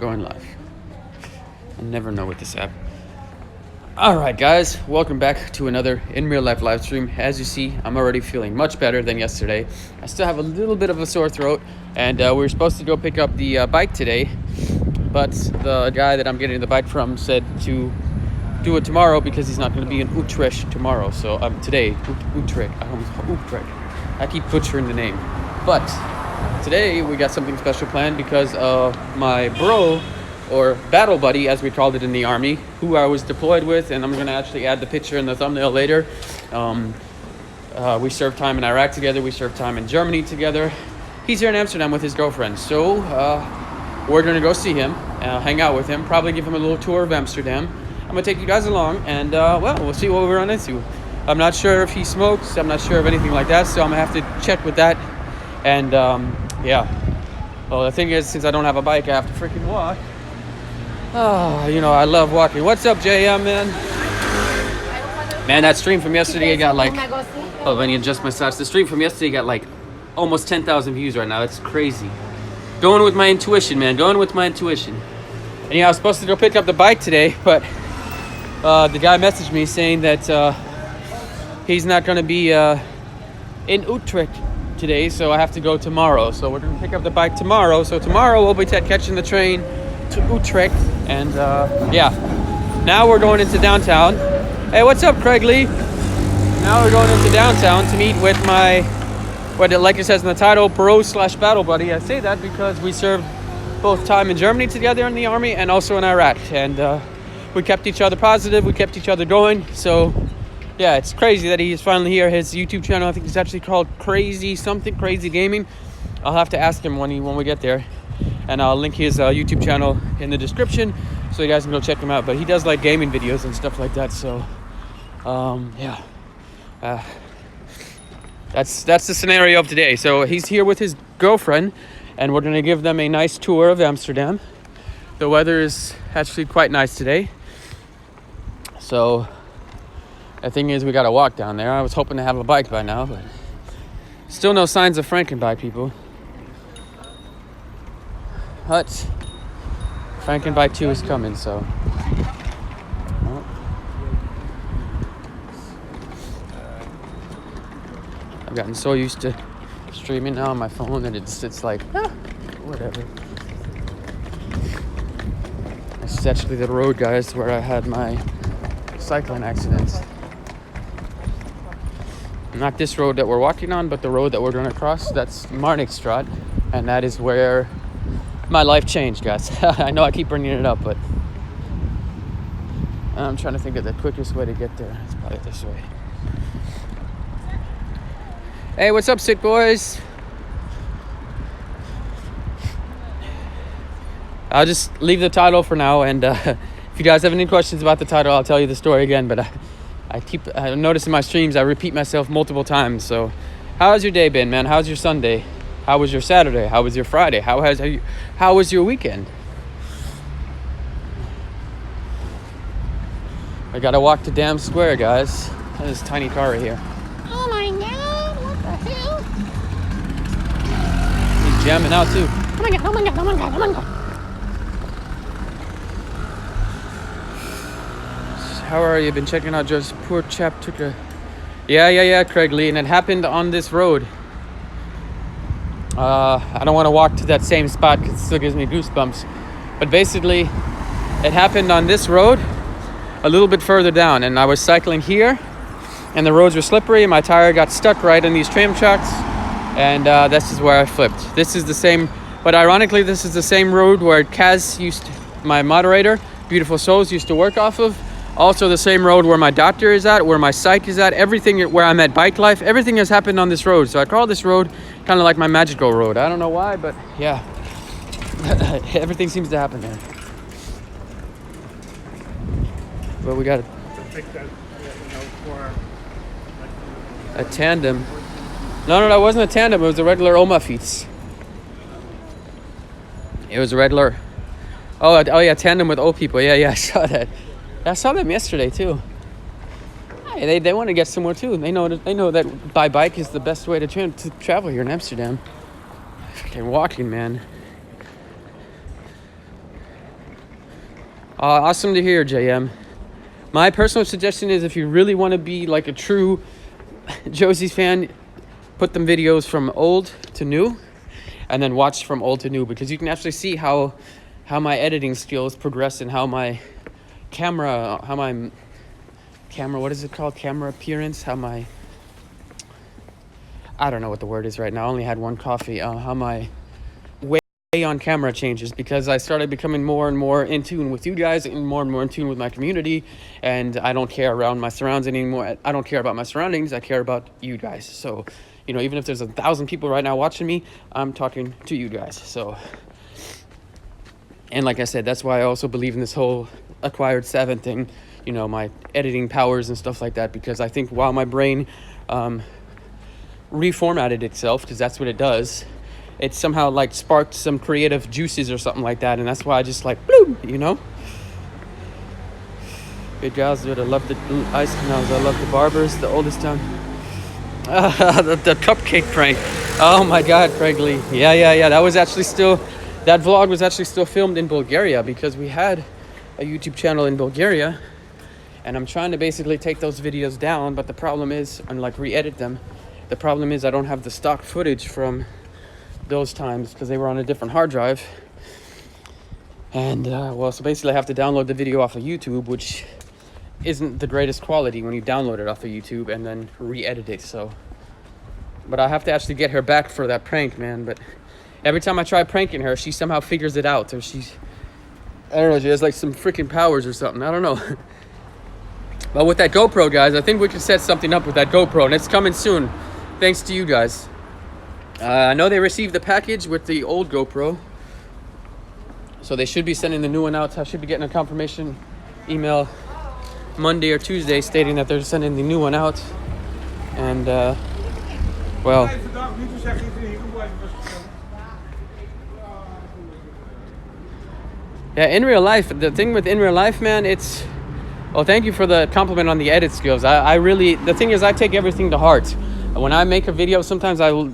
Going live. I never know with this app. Alright guys, welcome back to another in real life live stream. As you see, I'm already feeling much better than yesterday. I still have a little bit of a sore throat, and we were supposed to go pick up the bike today, but the guy that I'm getting the bike from said to do it tomorrow because he's not going to be in Utrecht tomorrow. So today, Utrecht. I keep butchering the name. But today we got something special planned because my bro, or battle buddy as we called it in the army, who I was deployed with, and I'm going to actually add the picture in the thumbnail later. We served time in Iraq together, we served time in Germany together. He's here in Amsterdam with his girlfriend, so we're going to go see him, hang out with him, probably give him a little tour of Amsterdam. I'm going to take you guys along, and well, we'll see what we run into. I'm not sure if he smokes, I'm not sure of anything like that, so I'm going to have to check with that. And yeah, well, the thing is, since I don't have a bike, I have to freaking walk. Oh, you know, I love walking. What's up, JM, man? Man, that stream from yesterday got like, oh, let me adjust my socks. The stream from yesterday got like almost 10,000 views right now. It's crazy. Going with my intuition, man. Going with my intuition. And yeah, I was supposed to go pick up the bike today, but the guy messaged me saying that he's not going to be in Utrecht today, so I have to go tomorrow. So we're going to pick up the bike tomorrow. So tomorrow we'll be catching the train to Utrecht, and yeah, now we're going into downtown. Hey, what's up, Craig Lee? Now we're going into downtown to meet with my, like it says in the title, bro/battle buddy. I say that because we served both time in Germany together in the army and also in Iraq, and we kept each other positive, we kept each other going. So yeah, it's crazy that he's finally here. His YouTube channel, I think it's actually called Crazy Gaming. I'll have to ask him when we get there, and I'll link his YouTube channel in the description so you guys can go check him out. But he does like gaming videos and stuff like that. So yeah, that's the scenario of today. So he's here with his girlfriend, and we're gonna give them a nice tour of Amsterdam. The weather is actually quite nice today, so the thing is we gotta walk down there. I was hoping to have a bike by now, but still no signs of Frankenbike, people. But Frankenbike 2 is coming, so. Oh. I've gotten so used to streaming now on my phone that it's like, whatever. This is actually the road, guys, where I had my cycling accident. Not this road that we're walking on, but the road that we're going to cross. That's Marnixstraat, and that is where my life changed, guys. I know I keep bringing it up, but I'm trying to think of the quickest way to get there. It's probably this way. Hey, what's up, sick boys? I'll just leave the title for now, and if you guys have any questions about the title, I'll tell you the story again. But I notice in my streams I repeat myself multiple times. So, how's your day been, man? How's your Sunday? How was your Saturday? How was your Friday? How was your weekend? I gotta walk to Dam Square, guys. This tiny car right here. Oh my god, what the hell? He's jamming out too. Oh my god, oh my god, oh my god, oh my god. How are you? Been checking out just poor chap took a... Yeah, Craig Lee, and it happened on this road. I don't want to walk to that same spot because it still gives me goosebumps. But basically, it happened on this road a little bit further down, and I was cycling here, and the roads were slippery, and my tire got stuck right in these tram tracks, and this is where I flipped. This is the same, but ironically, this is the same road where my moderator, Beautiful Souls, used to work off of. Also the same road where my doctor is at, where my psych is at, everything where I'm at Bike Life, everything has happened on this road. So I call this road kind of like my magical road. I don't know why, but yeah, everything seems to happen there. But we got a tandem. No, that wasn't a tandem. It was a regular Oma fiets. It was a regular. Oh yeah, tandem with old people. Yeah, I saw that. I saw them yesterday too. Hey, they want to get somewhere too. They know that by bike is the best way to travel here in Amsterdam. Fucking walking, man. Awesome to hear, JM. My personal suggestion is if you really want to be like a true Josie's fan, put them videos from old to new and then watch from old to new, because you can actually see how my editing skills progress and how my camera, what is it called? Camera appearance, I don't know what the word is right now. I only had one coffee. How my way on camera changes, because I started becoming more and more in tune with you guys and more in tune with my community, and I don't care around my surroundings anymore. I don't care about my surroundings. I care about you guys. So, you know, even if there's 1,000 people right now watching me, I'm talking to you guys. So, and like I said, that's why I also believe in this whole acquired 7 thing, you know, my editing powers and stuff like that, because I think while my brain reformatted itself, because that's what it does, it somehow like sparked some creative juices or something like that, and that's why I just like bloom, you know. Good guys, dude. I love the ice canals. I love the barbers. The oldest town. The cupcake prank. Oh my God, Craig Lee. Yeah. That vlog was actually still filmed in Bulgaria, because we had a YouTube channel in Bulgaria, and I'm trying to basically take those videos down, but the problem is, and like re-edit them. The problem is I don't have the stock footage from those times, because they were on a different hard drive. And so basically I have to download the video off of YouTube, which isn't the greatest quality when you download it off of YouTube and then re-edit it. So, but I have to actually get her back for that prank, man. But every time I try pranking her, she somehow figures it out, or I don't know, she has like some freaking powers or something. I don't know. But with that GoPro, guys, I think we can set something up with that GoPro, and it's coming soon, thanks to you guys. I know they received the package with the old GoPro, so they should be sending the new one out. I should be getting a confirmation email Monday or Tuesday stating that they're sending the new one out. And, well... Yeah, in real life, the thing with in real life, man, it's... Well, thank you for the compliment on the edit skills. I really... The thing is, I take everything to heart. When I make a video, sometimes I will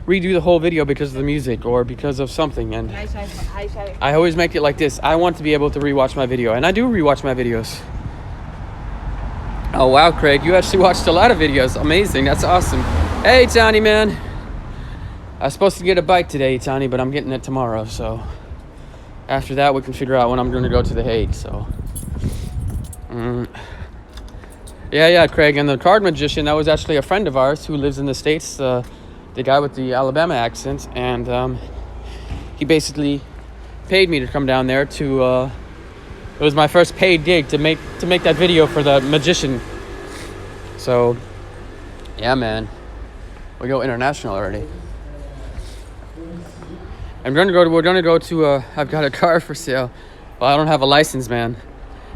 redo the whole video because of the music or because of something. And I always make it like this. I want to be able to rewatch my video. And I do rewatch my videos. Oh, wow, Craig. You actually watched a lot of videos. Amazing. That's awesome. Hey, Tony, man. I was supposed to get a bike today, Tony, but I'm getting it tomorrow. So after that, we can figure out when I'm going to go to The Hague. So... Yeah, Craig. And the card magician, that was actually a friend of ours who lives in the States, the guy with the Alabama accent. And he basically paid me to come down there to... it was my first paid gig to make that video for the magician. So, yeah, man. We go international already. We're gonna go to I've got a car for sale. Well, I don't have a license, man.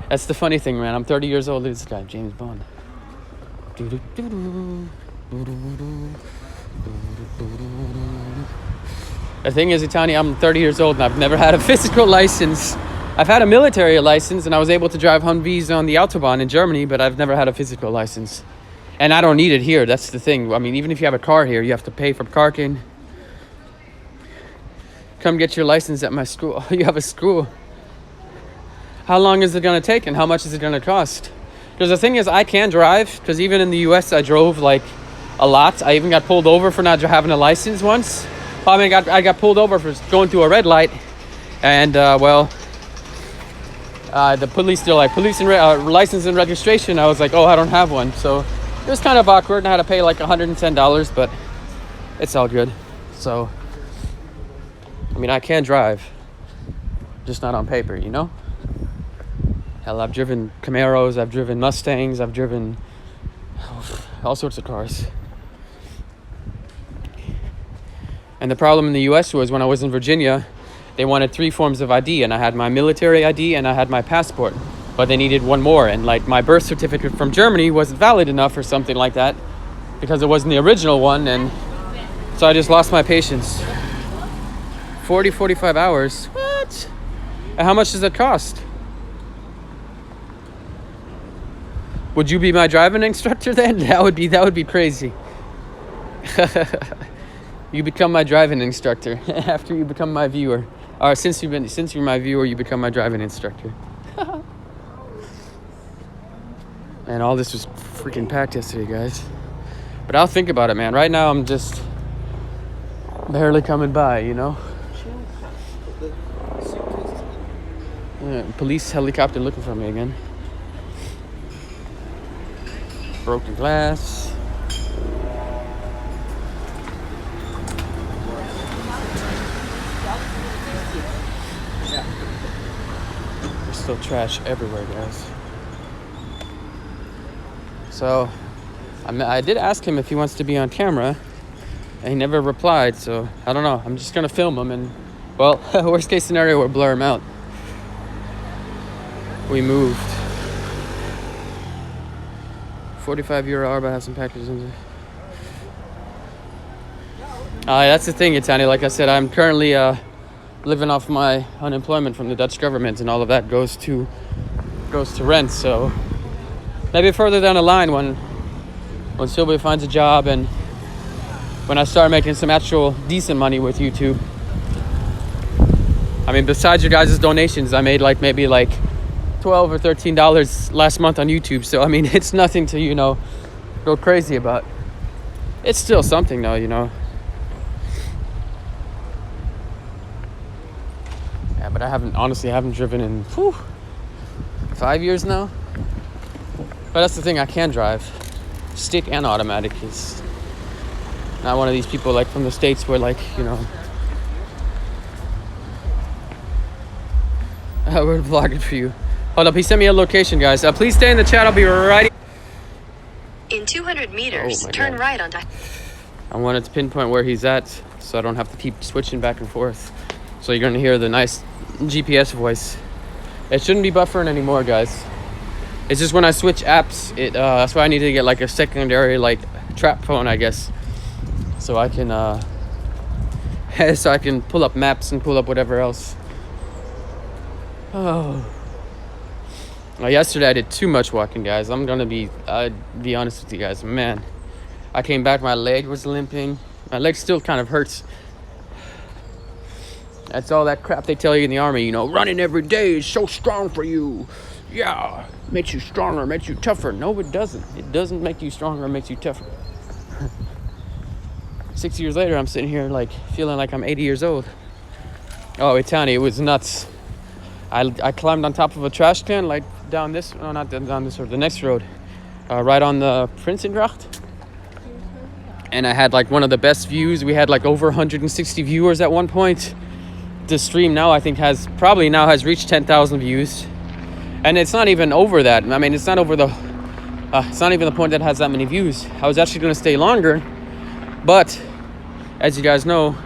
That's the funny thing, man. I'm 30 years old. Look at this guy, James Bond. The thing is, Itani, I'm 30 years old and I've never had a physical license. I've had a military license and I was able to drive Humvees on the Autobahn in Germany, but I've never had a physical license. And I don't need it here. That's the thing. I mean, even if you have a car here, you have to pay for parking. Come get your license at my school. You have a school. How long is it going to take and how much is it going to cost? Because the thing is, I can drive, because even in the US I drove like a lot. I even got pulled over for not having a license once. I got pulled over for going through a red light, and the police, they're like, police and license and registration. I was like, oh, I don't have one. So it was kind of awkward, and I had to pay like $110, but it's all good. So I mean, I can drive, just not on paper, you know? Hell, I've driven Camaros, I've driven Mustangs, I've driven all sorts of cars. And the problem in the US was when I was in Virginia, they wanted 3 forms of ID, and I had my military ID and I had my passport, but they needed one more, and like my birth certificate from Germany wasn't valid enough or something like that because it wasn't the original one, and so I just lost my patience. 45 hours? What? And how much does that cost? Would you be my driving instructor then? That would be crazy. You become my driving instructor after you become my viewer. Or since you're my viewer, you become my driving instructor. And all this was freaking packed yesterday, guys. But I'll think about it, man. Right now, I'm just barely coming by, you know? Police helicopter looking for me again. Broken glass. There's still trash everywhere, guys. So, I did ask him if he wants to be on camera, and he never replied, so I don't know. I'm just gonna film him, and, well, worst case scenario, we'll blur him out. We moved. 45 euro Arba has some packages in there. That's the thing, Itani. Like I said, I'm currently living off my unemployment from the Dutch government, and all of that goes to rent, so maybe further down the line when Sylvia finds a job and when I start making some actual decent money with YouTube. I mean, besides your guys' donations, I made maybe $12 or $13 last month on YouTube. So, I mean, it's nothing to, you know, go crazy about. It's still something though, you know. Yeah, but I haven't driven in 5 years now. But that's the thing, I can drive. Stick and automatic. Is not one of these people like from the States where, like, you know, we're vlogging for you. Hold up, he sent me a location, guys. Please stay in the chat, I'll be right. In 200 meters, turn God. right onto... I wanted to pinpoint where he's at so I don't have to keep switching back and forth. So you're gonna hear the nice GPS voice. It shouldn't be buffering anymore, guys. It's just when I switch apps, that's why I need to get like a secondary trap phone, I guess, so I can pull up maps and pull up whatever else. Oh. Well, yesterday I did too much walking, guys. I'd be honest with you guys, man. I came back, my leg was limping. My leg still kind of hurts. That's all that crap they tell you in the army, you know, running every day is so strong for you. Yeah, makes you stronger, makes you tougher. No, it doesn't. It doesn't make you stronger, it makes you tougher. 6 years later, I'm sitting here feeling like I'm 80 years old. Oh, Itani, it was nuts. I climbed on top of a trash can, down this, no, not down this road, the next road, right on the Prinsengracht. And I had one of the best views. We had over 160 viewers at one point. The stream now I think has reached 10,000 views. And it's not even over that. I mean, it's not even the point that it has that many views. I was actually going to stay longer, but as you guys know,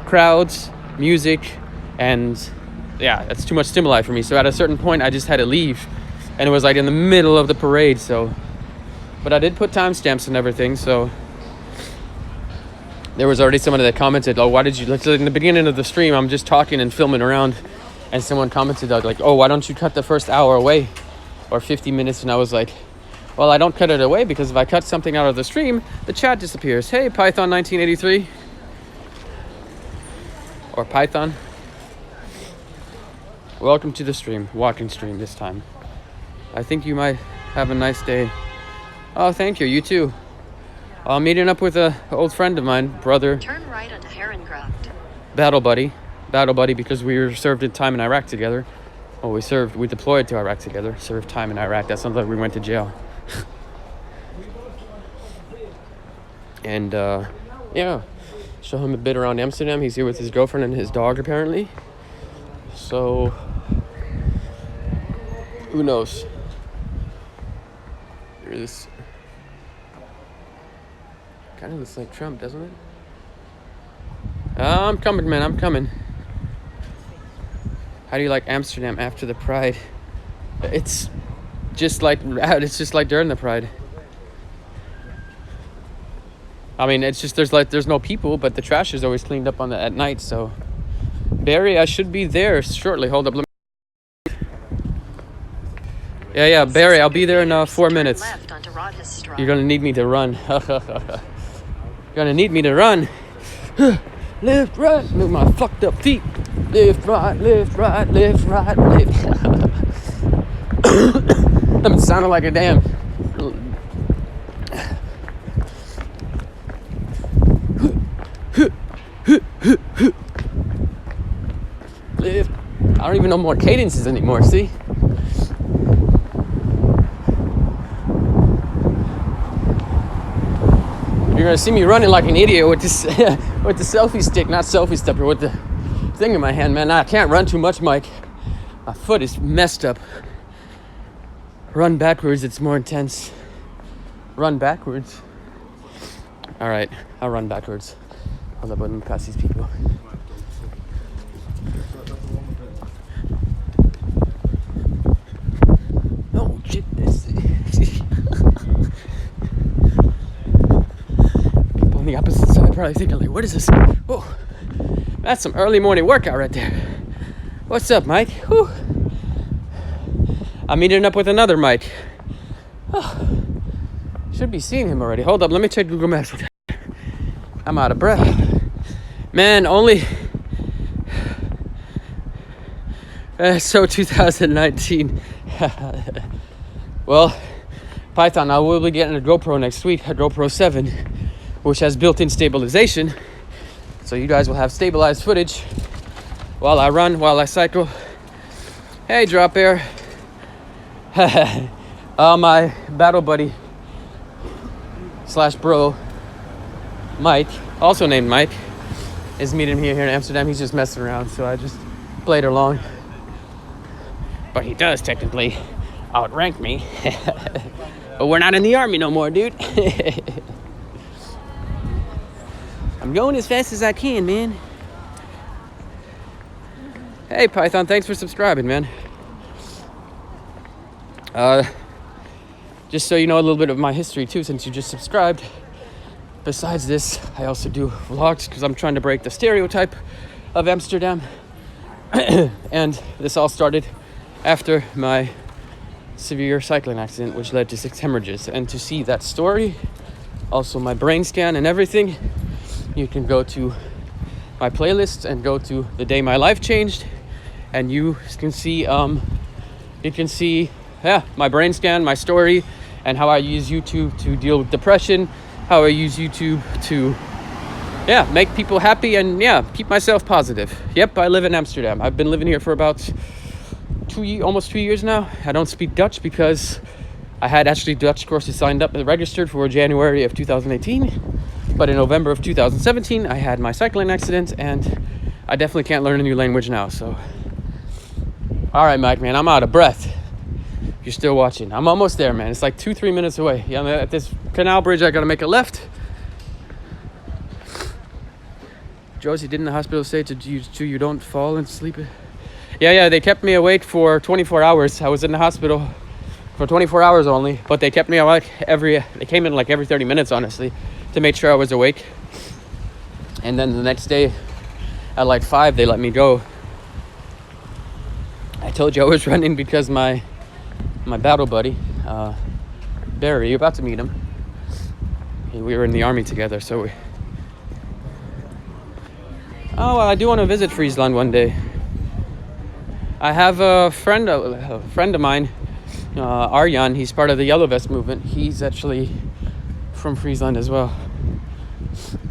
crowds, music, and yeah, that's too much stimuli for me. So at a certain point, I just had to leave, and it was in the middle of the parade. So, but I did put timestamps and everything. So there was already someone that commented, "Oh, why did you?" In the beginning of the stream, I'm just talking and filming around. And someone commented "Oh, why don't you cut the first hour away or 50 minutes?" And I was like, well, I don't cut it away because if I cut something out of the stream, the chat disappears. Hey, Python 1983 or Python. Welcome to the stream, walking stream this time. I think you might have a nice day. Oh, thank you. You too. I'm meeting up with an old friend of mine, brother. Turn right onto Herrengracht. Battle buddy, because we were served time in Iraq together. Oh, we deployed to Iraq together, served time in Iraq. That sounds like we went to jail. And, yeah, show him a bit around Amsterdam. He's here with his girlfriend and his dog, apparently. So, who knows? This kind of looks like Trump, doesn't it? I'm coming, man. I'm coming. How do you like Amsterdam after the Pride? It's just like during the Pride. I mean, it's just there's no people, but the trash is always cleaned up at night. So, Barry, I should be there shortly. Hold up, let me. Yeah, Barry, I'll be there in 4 minutes. You're gonna need me to run. You're gonna need me to run. Lift right, move my fucked up feet. Lift right, lift right, lift right, lift. I'm sounding like a damn. Lift. I don't even know more cadences anymore, see? You're gonna see me running like an idiot with this with the selfie stick, not selfie stepper, with the thing in my hand, man. I can't run too much, Mike. My foot is messed up. Run backwards, it's more intense. Run backwards. All right, I'll run backwards. Hold up, let me pass these people. Oh shit, this. People on the opposite side probably thinking like, what is this? Oh, that's some early morning workout right there. What's up, Mike? Whew. I'm meeting up with another Mike. Oh, should be seeing him already. Hold up, let me check Google Maps. I'm out of breath. Man, only... so 2019. Well, Python, I will be getting a GoPro next week, a GoPro 7, which has built-in stabilization. So you guys will have stabilized footage while I run, while I cycle. Hey, Drop Air. My battle buddy / bro, Mike, also named Mike, is meeting me here in Amsterdam. He's just messing around, so I just played along. But he does technically outrank me. But we're not in the army no more, dude. I'm going as fast as I can, man. Hey, Python, thanks for subscribing, man. Just so you know a little bit of my history too, since you just subscribed. Besides this, I also do vlogs because I'm trying to break the stereotype of Amsterdam. And this all started after my severe cycling accident, which led to 6 hemorrhages. And to see that story, also my brain scan and everything, you can go to my playlist and go to the day my life changed, and you can see my brain scan, my story, and how I use YouTube to deal with depression, how I use YouTube to make people happy and keep myself positive. Yep, I live in Amsterdam. I've been living here for about almost 2 years now. I don't speak Dutch because I had actually Dutch courses signed up and registered for January of 2018. But in November of 2017, I had my cycling accident, and I definitely can't learn a new language now. So, all right, Mike, man, I'm out of breath. You're still watching. I'm almost there, man. It's like 2-3 minutes away. Yeah, at this canal bridge, I gotta make a left. Josie, didn't the hospital say to you don't fall and sleep? Yeah, they kept me awake for 24 hours. I was in the hospital for 24 hours only, but they kept me awake they came in like every 30 minutes, honestly, to make sure I was awake. And then the next day at like 5, they let me go. I told you I was running because my battle buddy, Barry, you're about to meet him. We were in the army together, so I do want to visit Friesland one day. I have a friend of mine, Arjan. He's part of the Yellow Vest movement. He's actually from Friesland as well,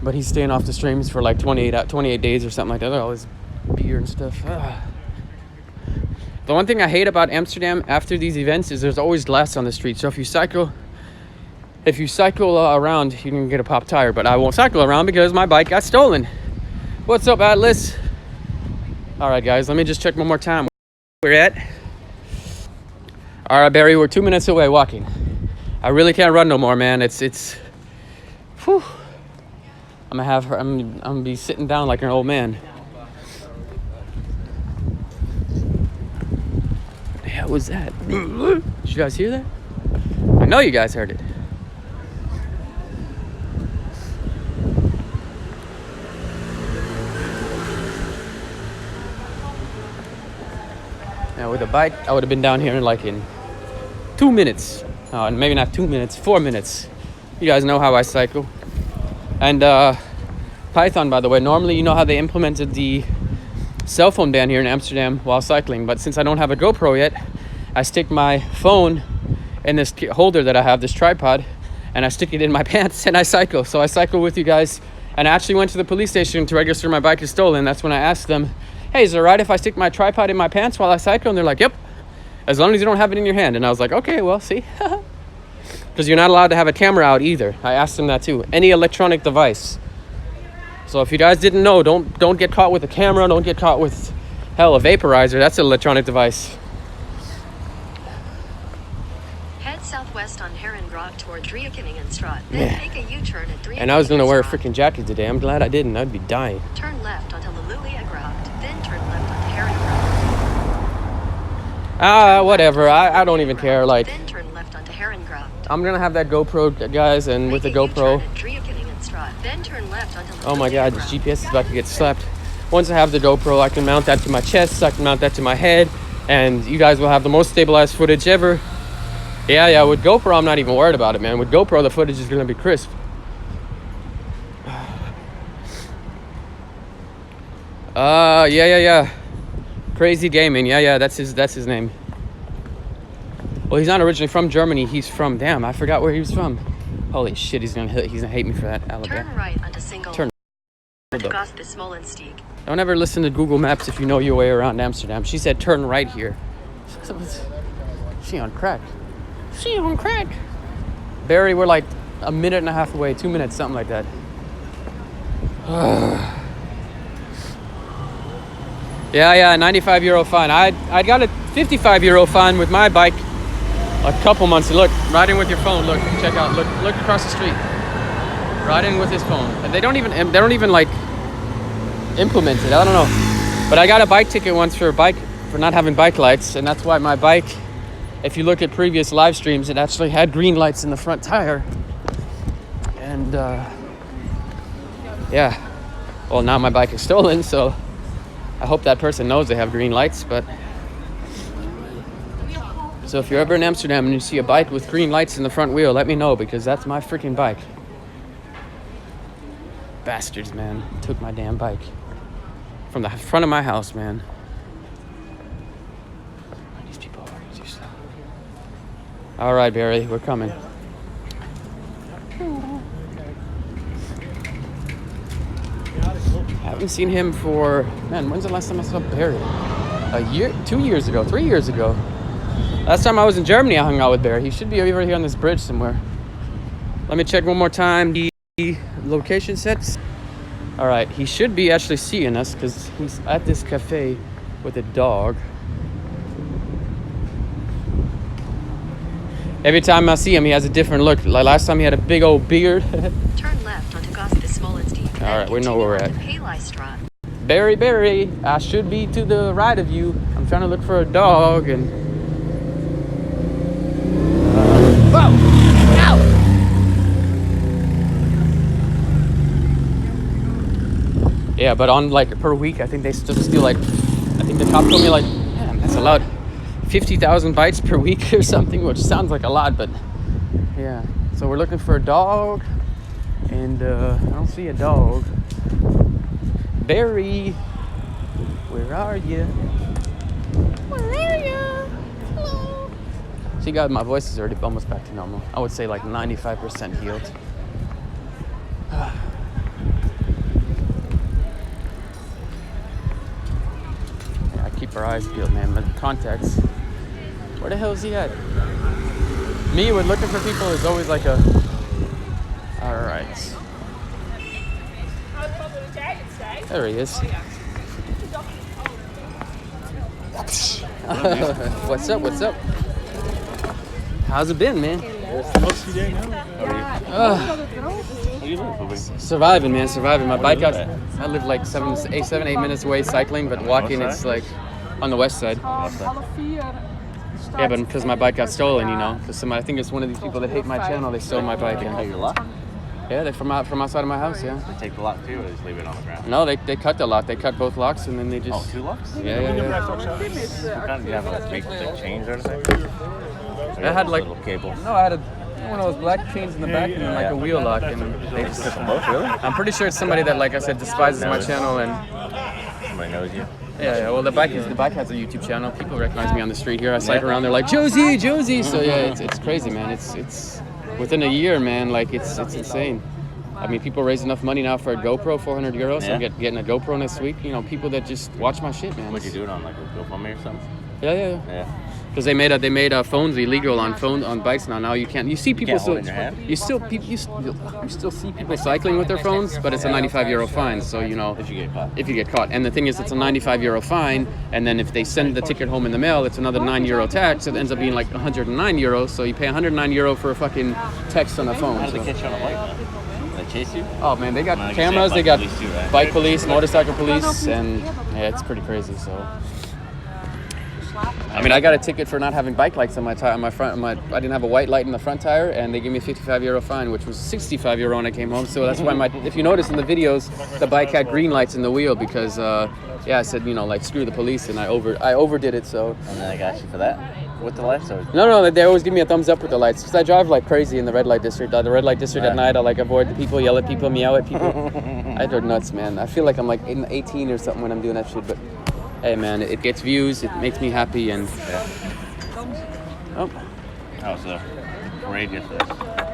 but he's staying off the streams for like 28 days or something like that. All his beer and stuff. The one thing I hate about Amsterdam after these events is there's always glass on the street. So if you cycle around, you can get a pop tire. But I won't cycle around because my bike got stolen. What's up, Atlas? All right, guys, let me just check one more time. We're at. All right, Barry, we're 2 minutes away walking. I really can't run no more, man. It's. Whew. I'm gonna be sitting down like an old man. What the hell was that? Did you guys hear that? I know you guys heard it. Now with a bike, I would have been down here in 2 minutes. Maybe not 2 minutes, 4 minutes. You guys know how I cycle. And Python, by the way. Normally, you know how they implemented the cell phone ban here in Amsterdam while cycling, but since I don't have a GoPro yet, I stick my phone in this holder that I have, this tripod, and I stick it in my pants and I cycle. So I cycle with you guys, and I actually went to the police station to register my bike is stolen. That's when I asked them, hey, is it all right if I stick my tripod in my pants while I cycle? And they're like, yep, as long as you don't have it in your hand. And I was like, okay, well, see. Because you're not allowed to have a camera out either. I asked them that too. Any electronic device. So if you guys didn't know, don't get caught with a camera. Don't get caught with, hell, a vaporizer. That's an electronic device. Head southwest on Herengracht toward Driekeningenstraat. Then take a U-turn at Driekeningenstraat. And I was going to wear a freaking jacket today. I'm glad I didn't. I'd be dying. Turn left onto Lululiagracht. Then turn left onto Herengracht. Whatever. I don't even care. Like, Then turn left onto Herengracht. I'm going to have that GoPro, guys, and with the GoPro. Then turn left onto Oh my God, this GPS is about to get slapped. Once I have the GoPro, I can mount that to my chest, I can mount that to my head, and you guys will have the most stabilized footage ever. Yeah, with GoPro, I'm not even worried about it, man. With GoPro, the footage is gonna be crisp. Yeah. Crazy Gaming, yeah, that's his name. Well, he's not originally from Germany, he's from, damn, I forgot where he was from. Holy shit, he's gonna hate me for that. Alabama. Turn right onto Single. Turn. Smolensteeg. Don't ever listen to Google Maps if you know your way around Amsterdam. She said turn right here. She on crack. She on crack. Barry, we're like a minute and a half away, 2 minutes, something like that. Yeah, 95 euro fine. I got a 55 euro fine with my bike a couple months. Look, riding with your phone. Look, check out. Look across the street. Riding with his phone. They don't even like implement it. I don't know. But I got a bike ticket once for not having bike lights, and that's why my bike, if you look at previous live streams, it actually had green lights in the front tire. And yeah. Well, now my bike is stolen, so I hope that person knows they have green lights, but so if you're ever in Amsterdam and you see a bike with green lights in the front wheel, let me know, because that's my freaking bike. Bastards, man. Took my damn bike from the front of my house, man. These people are too slow. All right, Barry, we're coming. I haven't seen him for, man, when's the last time I saw Barry? A year, 2 years ago, 3 years ago. Last time I was in Germany, I hung out with Barry. He should be over here on this bridge somewhere. Let me check one more time the location sets. All right, he should be actually seeing us because he's at this cafe with a dog. Every time I see him, he has a different look. Like last time, he had a big old beard. Turn left onto Smolensteeg. All right, we know where we're at. At. Barry, I should be to the right of you. I'm trying to look for a dog and. Whoa! Ow! Yeah, but on like per week, I think they still steal like. I think the cop told me like, man, that's allowed 50,000 bytes per week or something, which sounds like a lot, but yeah. So we're looking for a dog, and I don't see a dog. Barry, where are you? Where are you? Hello. See, guys, my voice is already almost back to normal. I would say like 95% healed. Yeah, I keep our eyes peeled, man. But contacts. Where the hell is he at? Me with looking for people is always like a. All right. There he is. What's up? How's it been, man? Surviving, man, surviving. My bike out. I live like 7, 8 minutes away cycling, but walking it's like on the west side. Yeah, but because my bike got stolen, you know. Because I think it's one of these people that hate my channel. They stole my bike. Yeah, they're from outside of my house. Yeah. They take the lock too, or just leave it on the ground? No, they cut the lock. They cut both locks, and then they just. Oh, 2 locks? Yeah. Do you have a make the change or anything? I had like a little cable. No, I had One of those black chains in the back and then like a wheel lock, and they just. Really? I'm pretty sure it's somebody that, like I said, despises my channel and. Somebody knows you. Yeah. Well, the bike has a YouTube channel. People recognize me on the street here. I cycle around. They're like Josie. So yeah, it's crazy, man. It's within a year, man. Like it's insane. I mean, people raise enough money now for a GoPro, 400 euros. So I'm getting a GoPro next week. You know, people that just watch my shit, man. What'd you do it on, like a GoFundMe or something? Yeah. Because they made phones illegal on bikes now. Now you can't. You see people still. You still see people cycling with their phones, but it's a 95 euro fine. So you know. If you get caught. And the thing is, it's a 95 euro fine, and then if they send the ticket home in the mail, it's another 9 euro tax. So it ends up being like 109 euros. So you pay 109 euro for a fucking text on a phone. How did they catch you on a bike, man? They chase you? Oh man, they got cameras. They got bike police, motorcycle police, and yeah, it's pretty crazy. So. I mean, I got a ticket for not having bike lights on my tire, I didn't have a white light in the front tire, and they gave me a 55 euro fine, which was 65 euro when I came home. So that's why if you notice in the videos, the bike had green lights in the wheel because, I said, you know, like screw the police, and I overdid it. So. And then I got you for that with the lights, or? No, they always give me a thumbs up with the lights because I drive like crazy in the red light district. The red light district at night, I like avoid the people, yell at people, meow at people. I go nuts, man. I feel like I'm like 18 or something when I'm doing that shit, but. Hey man, it gets views, it makes me happy, and That was a parade yesterday.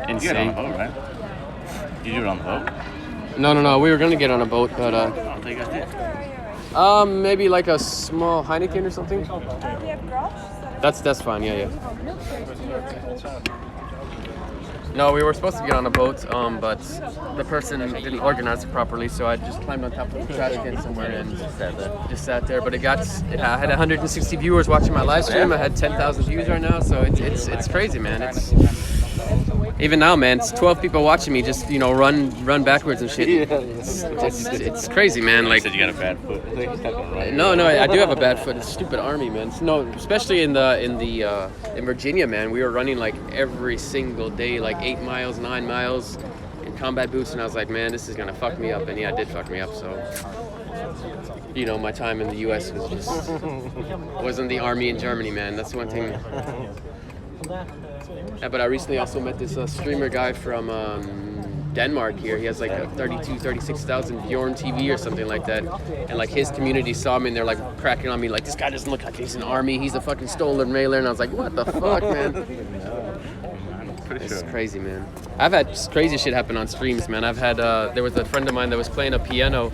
Insane. You got on the boat, right? You do it on the boat? No, we were gonna get on a boat, but I don't think I did. maybe like a small Heineken or something. That's fine, yeah. No, we were supposed to get on a boat, but the person didn't organize it properly, so I just climbed on top of the trash can somewhere and just sat there. But I had 160 viewers watching my live stream. I had 10,000 views right now, so it's crazy, man. It's even now, man. It's 12 people watching me just run backwards and shit. It's crazy, man. Like You said you got a bad foot. No, I do have a bad foot. It's stupid army, man. No, especially in Virginia, man. We were running like every single day, like 8 miles, 9 miles in combat boots, and I was like, man, this is gonna fuck me up, and yeah, it did fuck me up. So, my time in the U.S. wasn't the army in Germany, man. That's one thing. Yeah, but I recently also met this streamer guy from Denmark here. He has like a 36,000 Bjorn TV or something like that. And like his community saw me and they're like cracking on me like, this guy doesn't look like he's an army. He's a fucking stolen railer. And I was like, what the fuck, man? It's crazy, man. I've had crazy shit happen on streams, man. I've had, there was a friend of mine that was playing a piano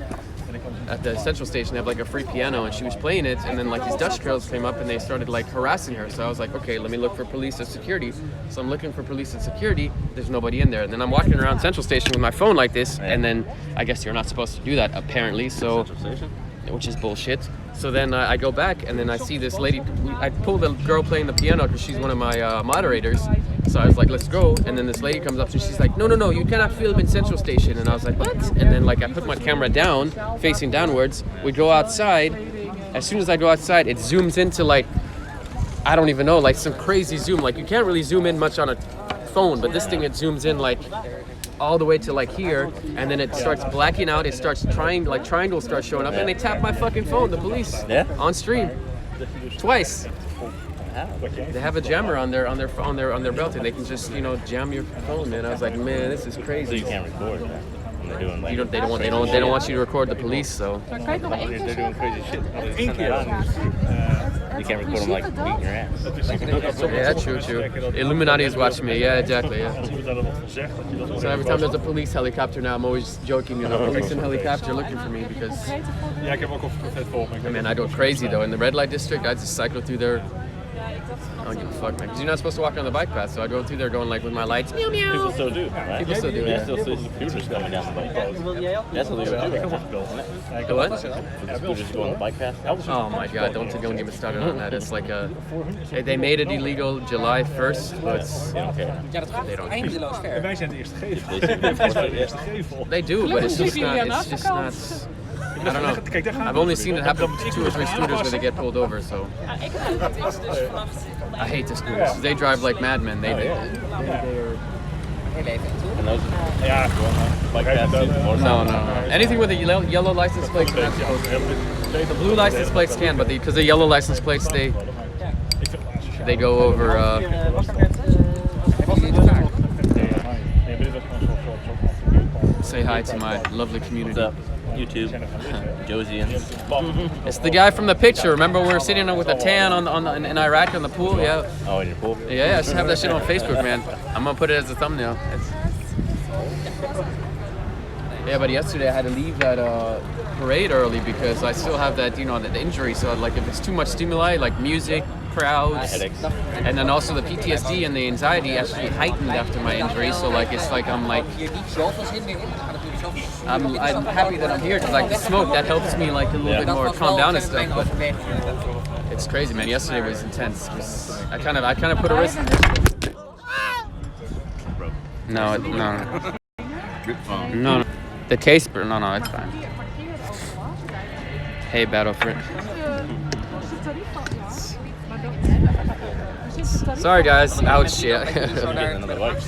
at the central station. They have like a free piano and she was playing it, and then like these Dutch girls came up and they started like harassing her. So I was like, okay, let me look for police and security. So I'm looking for police and security. There's nobody in there. And then I'm walking around central station with my phone like this, and then I guess you're not supposed to do that apparently. So, which is bullshit. So then I go back and then I see this lady. I pull the girl playing the piano because she's one of my moderators. So I was like, let's go. And then this lady comes up and she's like, no, you cannot film in Central Station. And I was like, what? And then like I put my camera down, facing downwards. We go outside. As soon as I go outside, it zooms into like, I don't even know, like some crazy zoom. Like you can't really zoom in much on a phone, but this thing, it zooms in like all the way to like here, and then it starts blacking out. It starts triangles start showing up, and they tap my fucking phone. The police on stream twice. They have a jammer on their belt, and they can just jam your phone. Man, I was like, man, this is crazy. So you can't record that when they're doing like. They don't want you to record the police. So. They're doing crazy shit. You can't record them like beating your ass. Yeah, true. Illuminati is watching me. Yeah, exactly. Yeah. So every time there's a police helicopter now, I'm always joking, police and helicopter looking for me because. Man, I go crazy though. In the red light district, I just cycle through there. I don't give a fuck, man. Because you're not supposed to walk on the bike path, so I go through there going like with my lights. Meow, meow. People still do, right? People still do, You yeah. still see scooters coming down the bike path. That's illegal too, right? The what? The scooters go on the bike path. Oh my god, don't get me started on that. It's like they made it illegal July 1st, but they don't care. Wij zijn de eerste gevel. Wij zijn de eerste gevel. They do, but it's just not. I don't know. I've only seen it happen to 2 or 3 scooters where they get pulled over, so. I hate the scooters. They drive like madmen. They're. And those bike paths too? No. Anything with a yellow license plate is not supposed to. The blue license plates can, but because the yellow license plates, they go over. say hi to my lovely community. What's up? YouTube. Josians. It's the guy from the picture. Remember we were sitting with a tan in Iraq on the pool? Yeah. Oh, in your pool? Yeah, I should have that shit on Facebook, man. I'm gonna put it as a thumbnail. Yeah, but yesterday I had to leave that parade early because I still have that, that injury. So like, if it's too much stimuli, like music, crowds, Headaches. and then also the PTSD and the anxiety actually heightened after my injury. So like, it's like I'm happy that I'm here because like the smoke that helps me like a little bit more calm down and stuff. But it's crazy, man. Yesterday was intense. I kind of put a risk. No. The case, but no, it's fine. Hey, Battlefront. Sorry, guys. Ouch, yeah. Another bike.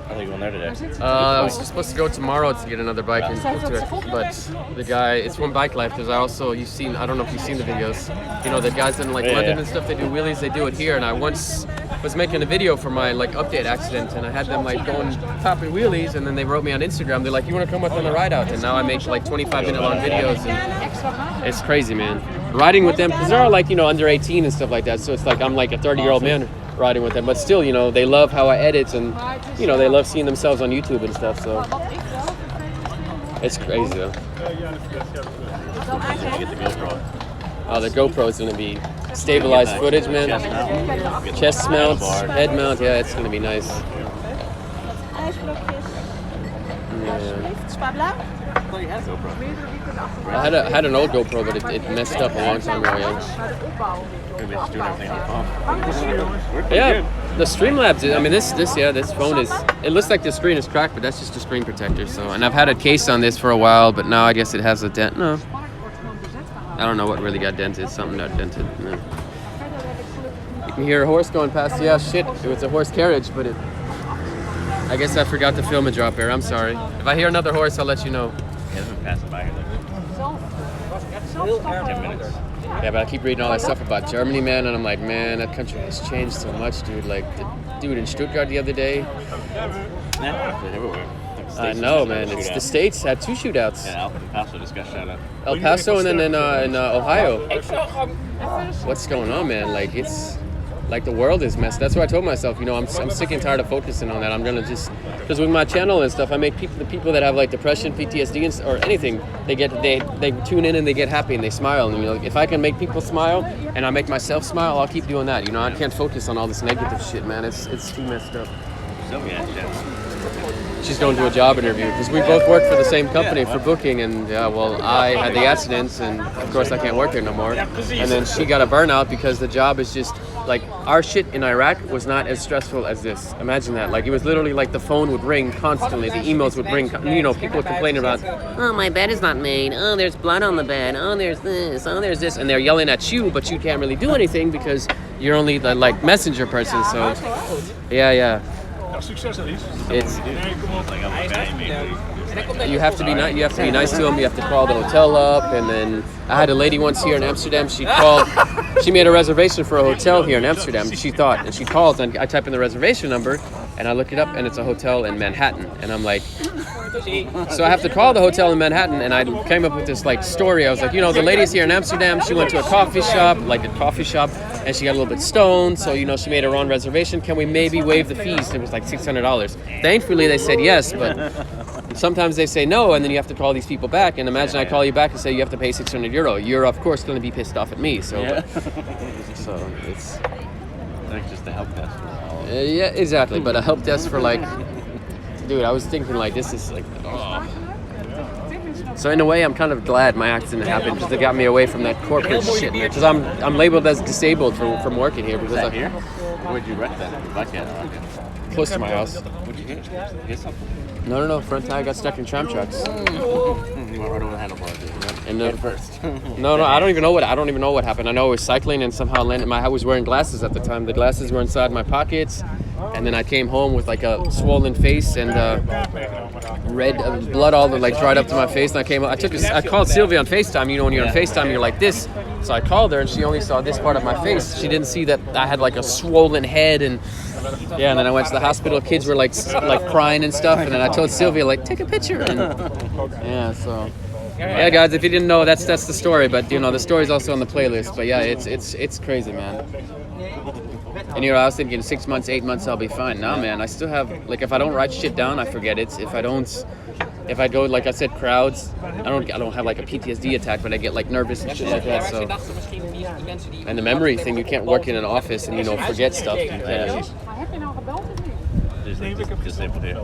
Are they going there today? I was supposed to go tomorrow to get another bike, but the guy, it's one bike life. There's also, I don't know if you've seen the videos. The guys in like London and stuff, they do wheelies, they do it here. And I once was making a video for my like update accident, and I had them like going popping wheelies, and then they wrote me on Instagram. They're like, "You want to come with on the ride out?" And now I make like 25-minute long videos, and it's crazy, man. Riding with them because they're all like under 18 and stuff like that. So it's like I'm like a 30-year-old man riding with them, but still, they love how I edit, and they love seeing themselves on YouTube and stuff. So it's crazy though. Get the GoPro. Oh, the GoPro is gonna be stabilized footage, man. Chest mounts, head mount. Yeah, it's gonna be nice. I had an old GoPro, but it messed up a long time ago. Yeah. Maybe it's doing everything on the phone. Yeah, the Streamlabs. I mean, this phone is. It looks like the screen is cracked, but that's just a screen protector. So, and I've had a case on this for a while, but now I guess it has a dent. No, I don't know what really got dented. Something got dented. No. You can hear a horse going past. Yeah, shit. It was a horse carriage, but it. I guess I forgot to film a drop air. I'm sorry. If I hear another horse, I'll let you know. Yeah, it's been passing by here. 10 minutes. Yeah, but I keep reading all that stuff about Germany, man, and I'm like, man, that country has changed so much, dude. Like, the dude in Stuttgart the other day. Yeah, everywhere. I know, man. It's the States had 2 shootouts. Yeah, El Paso just got shot up. El Paso and then in Ohio. What's going on, man? Like, it's like the world is messed. That's why I told myself, I'm sick and tired of focusing on that. I'm gonna just, because with my channel and stuff, I make the people that have like depression, PTSD, or anything, they tune in and they get happy and they smile. And if I can make people smile and I make myself smile, I'll keep doing that. I can't focus on all this negative shit, man. It's too messed up. She's going to a job interview because we both work for the same company for booking, and I had the accidents, and of course I can't work there no more. And then she got a burnout because the job is just like, our shit in Iraq was not as stressful as this. Imagine that. Like, it was literally like the phone would ring constantly, the emails would ring. People complaining about, oh, my bed is not made. Oh, there's blood on the bed. Oh, there's this. Oh, there's this, and they're yelling at you, but you can't really do anything because you're only the like messenger person. So, yeah. It's you have to be nice. You have to be nice to them. You have to call the hotel up, and then I had a lady once here in Amsterdam. She made a reservation for a hotel here in Amsterdam. She thought, and she calls, and I type in the reservation number, and I look it up, and it's a hotel in Manhattan, and I'm like, so I have to call the hotel in Manhattan, and I came up with this like story. I was like, the lady's here in Amsterdam. She went to a coffee shop, and she got a little bit stoned. So she made her own reservation. Can we maybe waive the fees? It was like $600. Thankfully, they said yes, but sometimes they say no, and then you have to call these people back. And imagine I call you back and say you have to pay €600. You're of course going to be pissed off at me. So, so it's. I think just the help desk. Yeah, exactly. But a help desk for like, dude, I was thinking like this is like. Oh. So in a way, I'm kind of glad my accident happened because it got me away from that corporate shit. Because I'm labeled as disabled from working here. Because here? Where'd you wreck that? Close to my house. What'd you hit? Hit something? No. Front tire got stuck in tram tracks. You went right over the handlebars. And Head first. No. I don't even know what happened. I know I was cycling and somehow landed. I was wearing glasses at the time. The glasses were inside my pockets, and then I came home with like a swollen face and red blood all like dried up to my face. And I called Sylvia on FaceTime. When you're on FaceTime, you're like this. So I called her, and she only saw this part of my face. She didn't see that I had like a swollen head, and and then I went to the hospital. Kids were like crying and stuff, and then I told Sylvia like, take a picture. And, so yeah, guys, if you didn't know, that's the story. But the story's also on the playlist. But yeah, it's crazy, man. And I was thinking 6 months, 8 months, I'll be fine. Nah, man, I still have like if I don't write shit down, I forget it. If I go, like I said, crowds, I don't have like a PTSD attack, but I get like nervous and shit like that. So, and the memory thing, you can't work in an office and forget stuff.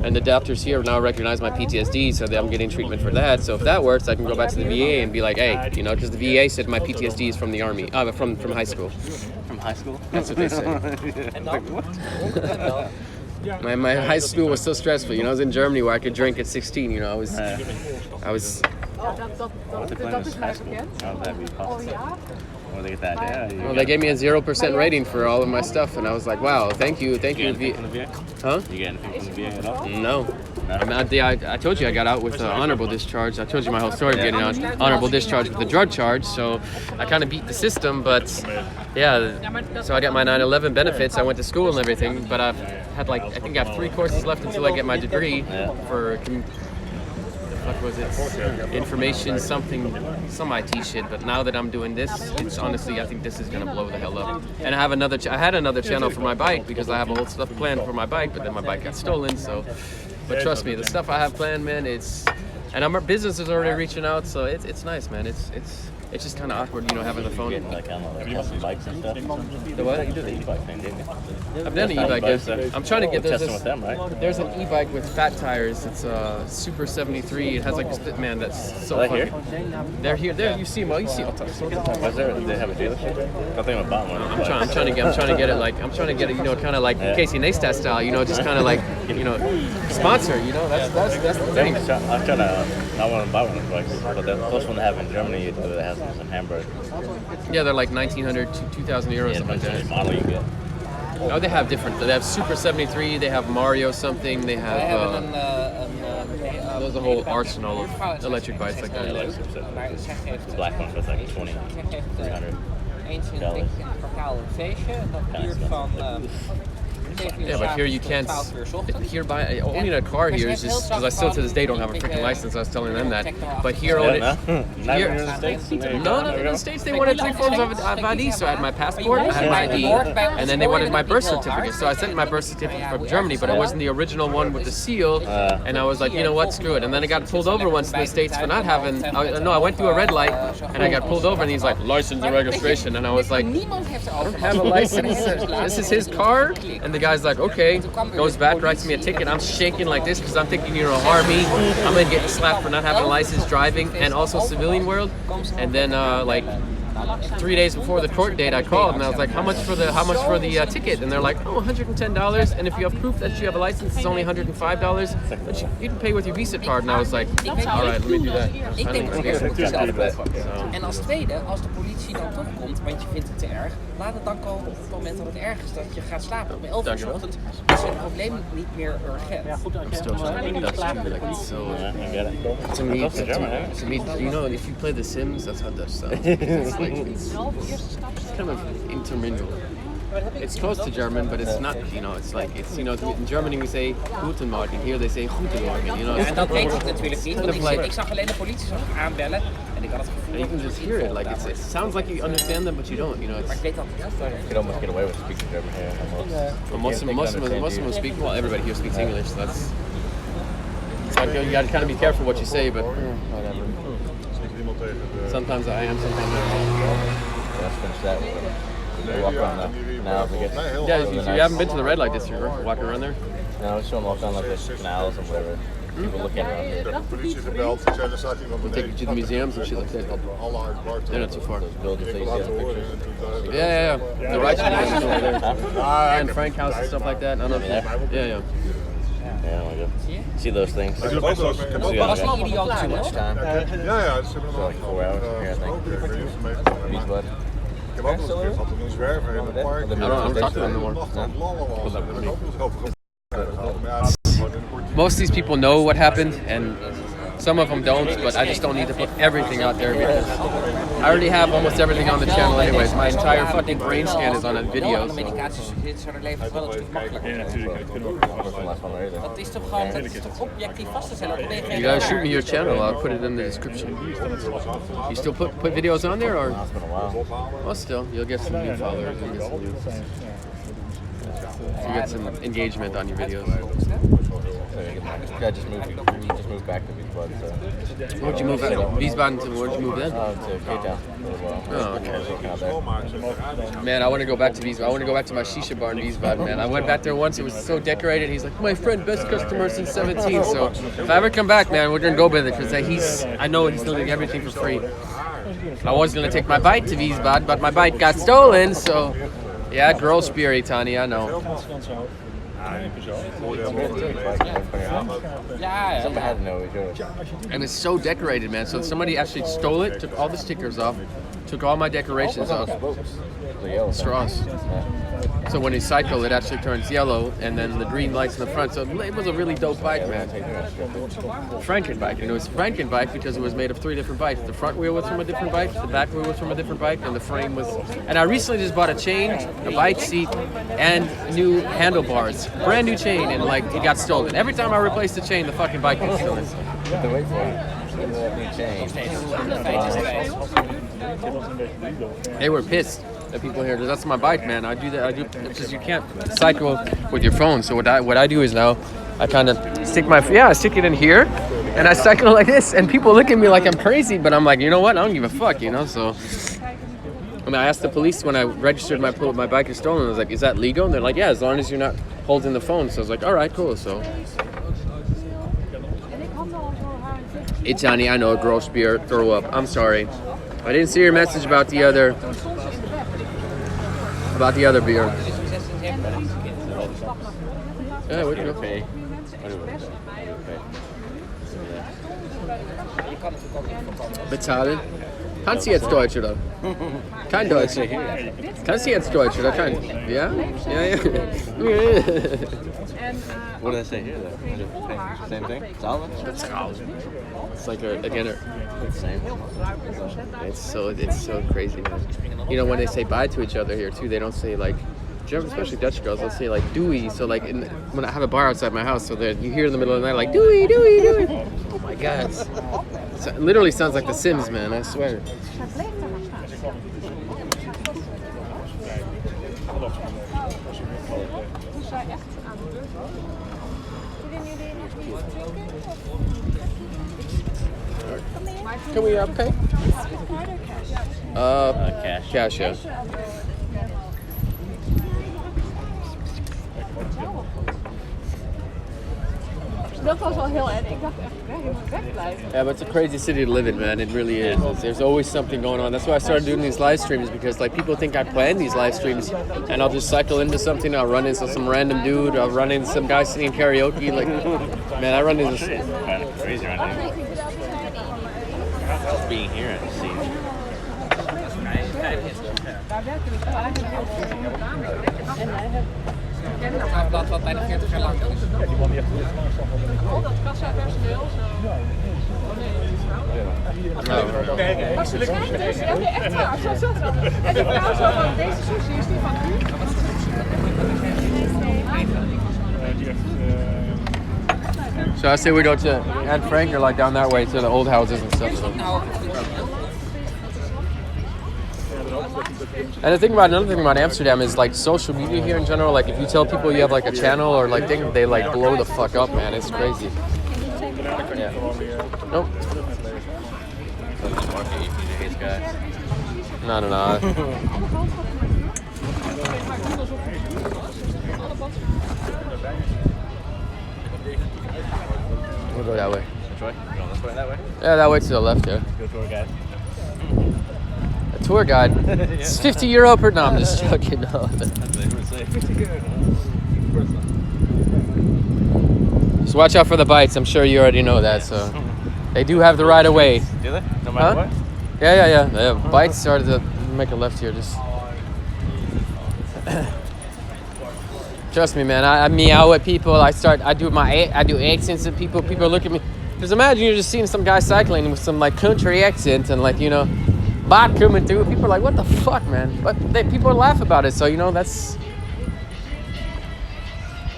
And the doctors here now recognize my PTSD, so that I'm getting treatment for that. So if that works, I can go back to the VA and be like, hey, because the VA said my PTSD is from the army, from high school. From high school? That's what they say. My high school was so stressful. I was in Germany where I could drink at 16. I was. What the plan is high school? How would that be possible? Well, they get that. Yeah. Well, they gave me a 0% rating for all of my stuff, and I was like, wow, thank you. You get anything from the VA? Huh? You get anything from the VA at all? No. I mean, I told you I got out with honorable discharge. I told you my whole story of getting out honorable discharge with the drug charge. So I kind of beat the system, but yeah. So I got my 9/11 benefits. I went to school and everything, but I've had I think I have 3 courses left until I get my degree for. What was it? Information, some IT shit. But now that I'm doing this, it's honestly, I think this is gonna blow the hell up. And I have I had another channel for my bike because I have all stuff planned for my bike, but then my bike got stolen. So, but trust me, the stuff I have planned, man, and our business is already reaching out, so it's nice, man. It's just kind of awkward, having the phone. Getting custom bikes and stuff. The what? You did the e-bike thing, didn't you? I've done an e-bike. I'm trying to get testing with them, right? There's an e-bike with fat tires. It's a Super 73. It has man, that's so Are funny. they here? They're here. There, you see them. You see all types. Was there? Do they have a dealership? I think I'm about one. I'm trying to get it kind of like Casey Neistat style. Just kind of like sponsor. That's the thing. I want to buy one of those bikes, but the first one they have in Germany that has them in Hamburg. Yeah, they're like 1,900 to 2,000 euros, something like that. Model you get. No, they have different. They have Super 73. They have Mario something. They have. There's a whole arsenal of electric bikes like that. The black one was like 20, 300. Yeah, but here you can't. Here, owning a car here is just because I still to this day don't have a freaking license. I was telling them that. But here, Not even in the States? No, in the States they wanted 3 forms of ID. So I had my passport, I had my ID, and then they wanted my birth certificate. So I sent my birth certificate from Germany, but it wasn't the original one with the seal. And I was like, you know what, screw it. And then I got pulled over once in the States for not having. I went through a red light, and I got pulled over, and he's like, license and registration, and I was like, I don't have a license. This is his car, and the guy's like, okay, goes back, writes me a ticket. I'm shaking like this because I'm thinking you're gonna harm me. I'm gonna get slapped for not having a license driving and also civilian world. And then 3 days before the court date, I called and I was like, how much for the ticket? And they're like, oh, $110. And if you have proof that you have a license, it's only $105. But you can pay with your Visa card. And I was like, all right, let me do that. Ik denk dat je moet jezelf blijven. En als tweede, als de politie dan toch komt, want je vindt het te erg, laat het dan komen op het moment dat het erg is, dat je gaat slapen. Om 11 uur 's ochtends is het probleem niet meer urgent. I'm still trying. That's true. Like it's so. To me, if you play The Sims, that's how Dutch sounds. It's kind of intermingled. It's close to German, but it's not. In Germany we say Guten Morgen. Here they say Guten Morgen. En dat weet ik natuurlijk niet, want ik zag alleen de politie aanbellen en ik had het gevoel. You can just hear it. Like it sounds like you understand them, but you don't. Maar ik weet dat You could almost get away with speaking German here. Most of them speak. Well, everybody here speaks English. So that's. So you got to kind of be careful what you say, but whatever. Sometimes I am. Sometimes I'm not. Let's finish that. We walk around now if we get. Yeah, if you haven't been to the red light district, right? Walking around there. No, we just want to walk down like the canals and whatever. People look at around here. Take you to the museums and shit like that. They're not too far. Those buildings that you see on the pictures. Yeah. The right museum over there. And Frank House and stuff like that. I don't know. Yeah. Yeah, oh my God. See those things. was niet ideaal too much time. Ja, ze So like 4 hours here, I think. Beachbody. Ik heb ook nog een keer gehad toen zwerven in het park. I don't talk to them anymore. Most of these people know what happened, and some of them don't, but I just don't need to put everything out there because I already have almost everything on the channel anyways. My entire fucking brain scan is on a video. Alle So. medicaties zouden leven wel een stuk makkelijker. Ja, natuurlijk. Dat kunnen we ook nog last van reden. Dat is toch gewoon dat is toch objectief vast te stellen. Ook You gotta shoot me your channel. I'll put it in the description. You still put videos on there, or? It's been a while. Well, still, you'll get some new followers. You'll get some new. You get some engagement on your videos. I just moved back to Wiesbaden. So. Where'd you move out? Wiesbaden to where'd you move then? To Cape Town. Oh, okay. Man, I want to go back to Wiesbaden. I want to go back to my shisha bar in Wiesbaden, man. I went back there once. It was so decorated. He's like, my friend, best customer since 17. So if I ever come back, man, we're gonna go with it because I know he's doing everything for free. I was gonna take my bike to Wiesbaden, but my bike got stolen. So yeah, girl spirit, Tanya. I know. Ja, Somebody had to know each other. And it's so decorated, man. So somebody actually stole it, took all the stickers off, took all my decorations off. The yellow Straws. So when you cycle, it actually turns yellow, and then the green lights in the front. So it was a really dope bike, man. Franken bike, and it was Franken bike because it was made of 3 different bikes. The front wheel was from a different bike, the back wheel was from a different bike, and the frame was. And I recently just bought a chain, a bike seat, and new handlebars, brand new chain, and like it got stolen. Every time I replace the chain, the fucking bike gets stolen. You have to wait for it. They were pissed. The people here, that's my bike, man. I do that. I do because you can't cycle with your phone. So what I do is now, I kind of stick it in here, and I cycle like this. And people look at me like I'm crazy, but I'm like, you know what? I don't give a fuck, you know. So, I asked the police when I registered my bike is stolen. I was like, is that legal? And they're like, yeah, as long as you're not holding the phone. So I was like, all right, cool. So. Hey Johnny, I know a gross beer. Throw up. I'm sorry. I didn't see your message about the other beer. Yeah, we can pay. Bezahlen? Kannst du jetzt Deutsch oder? Kein Deutsch. Kannst du jetzt Deutsch oder kein? Ja? Ja. What did I say here though? Same thing? It's like again. Same. It's so crazy, man. You know when they say bye to each other here too, they don't say like German, especially Dutch girls. They'll say like "doei." So like when I have a bar outside my house, so that you hear in the middle of the night like "doei, doei, doei." Oh my God! It literally sounds like The Sims, man. I swear. Can we pay? Cash, yeah. Dat was wel heel erg. Ik dacht echt, ik ben helemaal wegblijven. Yeah, but it's a crazy city to live in, man. It really is. There's always something going on. That's why I started doing these live streams, because like people think I plan these live streams, and I'll just cycle into something. I'll run into some random dude. I'll run into some guy singing karaoke. Like, man, I run into. Kind of crazy right now. Being here at the scene. Dat wat bijna 40 jaar lang is. Al dat kassapersoneel zo. Maar ze kijken dus, ja, nee, echt waar, zo zat wel. En die vrouw zo van, deze sushi is die van u? So I say we go to Anne Frank or like down that way to the old houses and stuff. So. And another thing about Amsterdam is like social media here in general. Like if you tell people you have like a channel or like they like blow the fuck up, man. It's crazy. Yeah. Nope. No. We'll go that way. Which way? You going this way, that way? Yeah, that way to the left, yeah. Go tour guide. A tour guide? It's €50 per... No, I'm just joking. No. Just watch out for the bites. I'm sure you already know that, so... They do have the right of way. Do they? No matter what? Yeah. They have bites are to make a left here, just... Trust me, man. I meow at people. I do accents at people. People look at me. Because imagine you're just seeing some guy cycling with some like country accent and like, you know, bot coming through. People are like, what the fuck, man? But people laugh about it, so you know that's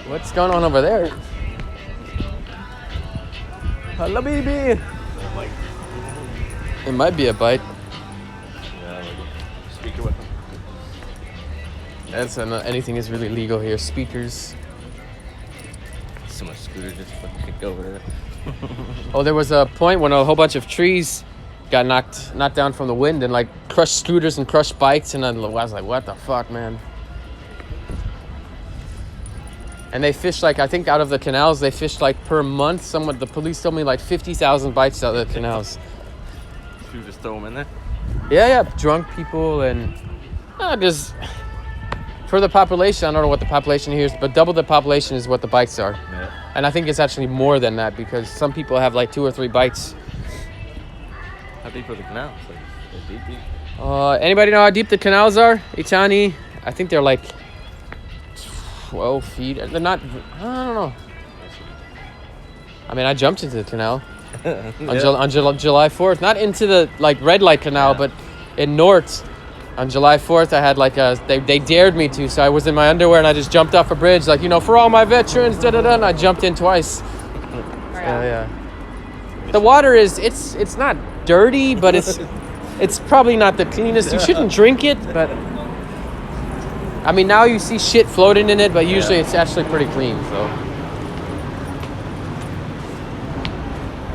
what's going on over there. Hello, baby. It might be a bite. Yeah, like speaker with them. That's anything is really legal here. Speakers. So much scooter just fucking kicked over there. Oh, there was a point when a whole bunch of trees got knocked down from the wind and like crushed scooters and crushed bikes, and I was like, what the fuck, man? And they fish like, I think out of the canals, they fish like per month. The police told me like 50,000 bites out of the canals. You just throw them in there? Yeah, drunk people and just for the population. I don't know what the population here is, but double the population is what the bikes are. Yeah. And I think it's actually more than that because some people have like 2 or 3 bites. How deep are the canals? Like, they're deep. Anybody know how deep the canals are? Itani? I think they're like 12 feet. They're not, I don't know. I mean, I jumped into the canal on July 4th. Not into the like red light canal, but in North. On July 4th, I had like they dared me to, so I was in my underwear and I just jumped off a bridge, like, you know, for all my veterans, da-da-da, and I jumped in twice. Yeah. The water is, it's not dirty, but it's probably not the cleanest. You shouldn't drink it, but I mean, now you see shit floating in it, but usually it's actually pretty clean, so.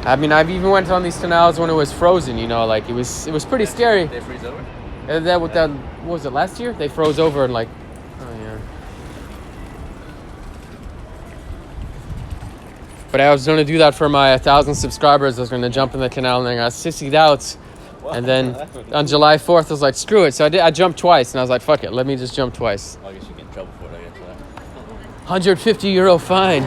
I mean, I've even went on these canals when it was frozen, you know, like it was pretty scary. They freeze over? What was it, last year? They froze over and like, oh yeah. But I was going to do that for my 1,000 subscribers. I was going to jump in the canal and then I got sissied out. And then on July 4th, I was like, screw it. So I jumped twice and I was like, fuck it, let me just jump twice. Well, I guess you get in trouble for it, I guess. 150 euro fine.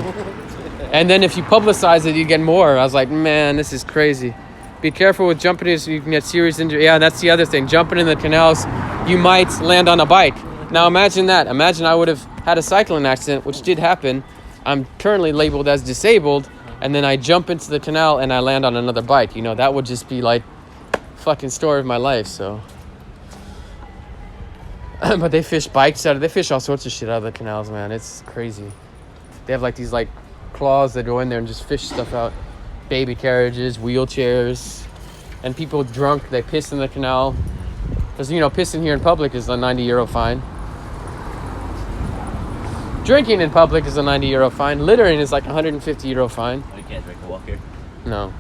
And then if you publicize it, you get more. I was like, man, this is crazy. Be careful with jumping in, so you can get serious injury. Yeah, that's the other thing. Jumping in the canals, you might land on a bike. Now imagine that. Imagine I would have had a cycling accident, which did happen. I'm currently labeled as disabled, and then I jump into the canal and I land on another bike. You know, that would just be like fucking story of my life, so. But they fish bikes they fish all sorts of shit out of the canals, man. It's crazy. They have like these like claws that go in there and just fish stuff out. Baby carriages, wheelchairs, and people drunk, they piss in the canal. Because, you know, pissing here in public is a 90 euro fine. Drinking in public is a 90 euro fine. Littering is like 150 euro fine. You can't drink and walk here? No.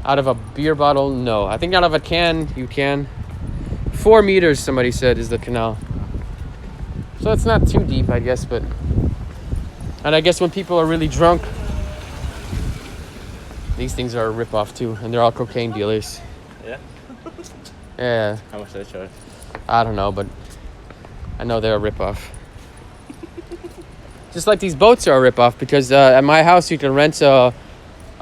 Out of a beer bottle, no. I think out of a can, you can. 4 meters, somebody said, is the canal. So it's not too deep, I guess, but... And I guess when people are really drunk, these things are a rip-off too, and they're all cocaine dealers. Yeah? Yeah. How much do they charge? I don't know, but I know they're a rip-off. Just like these boats are a rip-off, because at my house you can rent a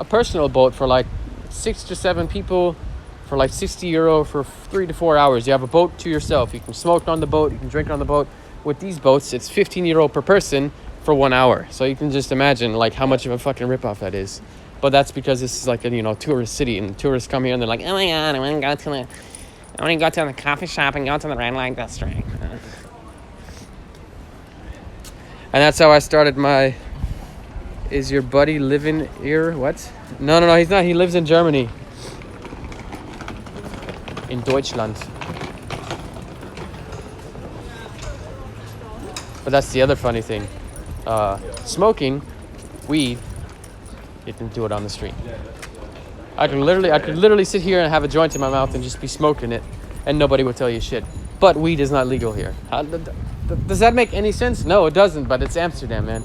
personal boat for like 6 to 7 people for like 60 euro for 3 to 4 hours. You have a boat to yourself. You can smoke on the boat, you can drink on the boat. With these boats, it's 15 euro per person for 1 hour. So you can just imagine like how much of a fucking rip-off that is. But that's because this is like a, you know, tourist city, and tourists come here and they're like, oh my god, I want to go to the coffee shop and go to the red light district. And that's how I started my, is your buddy living here? What? No, he's not. He lives in Germany. In Deutschland. But that's the other funny thing. Smoking weed, you can do it on the street. I could literally sit here and have a joint in my mouth and just be smoking it, and nobody would tell you shit. But weed is not legal here. Does that make any sense? No, it doesn't, but it's Amsterdam, man.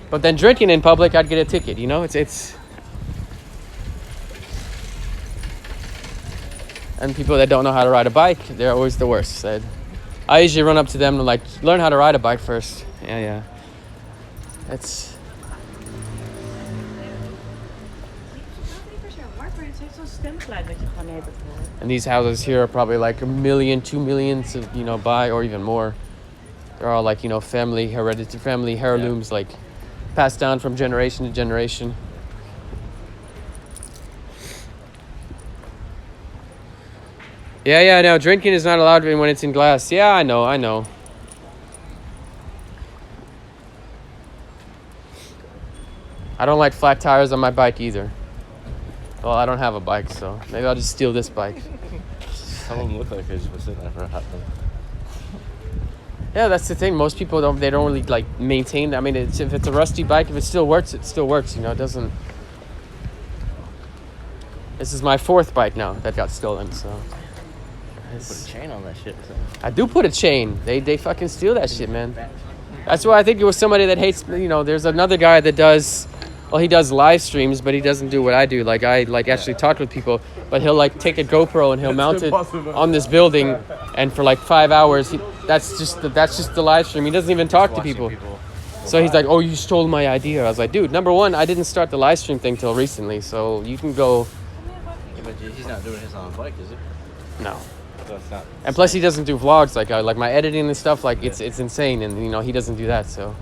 But then drinking in public, I'd get a ticket, you know? It's... And people that don't know how to ride a bike, they're always the worst. I usually run up to them and like, learn how to ride a bike first. Yeah. It's... And these houses here are probably like 1 million, 2 million to, you know, buy, or even more. They're all like, you know, family heirlooms, like passed down from generation to generation. Yeah, no, drinking is not allowed when it's in glass. Yeah, I know. I don't like flat tires on my bike either. Well, I don't have a bike, so maybe I'll just steal this bike. Some of them look like they just been sitting there for a hot minute. Yeah, that's the thing. Most people don't really like maintain. I mean, if it's a rusty bike, if it still works, it still works. You know, it doesn't. This is my 4th bike now that got stolen. So Put a chain on that shit. So. I do put a chain. They fucking steal that shit, man. That's why I think it was somebody that hates. You know, there's another guy that does. Well, he does live streams, but he doesn't do what I do. Like I actually talk with people, but he'll like take a GoPro and he'll mount it on this building, and for like 5 hours, that's just the live stream. He doesn't even talk to people. So he's like, "Oh, you stole my idea." I was like, "Dude, number one, I didn't start the live stream thing till recently, so you can go." Yeah, but he's not doing his on bike, is it? No. So it's not. And plus, he doesn't do vlogs like my editing and stuff. Like it's insane, and you know he doesn't do that. So.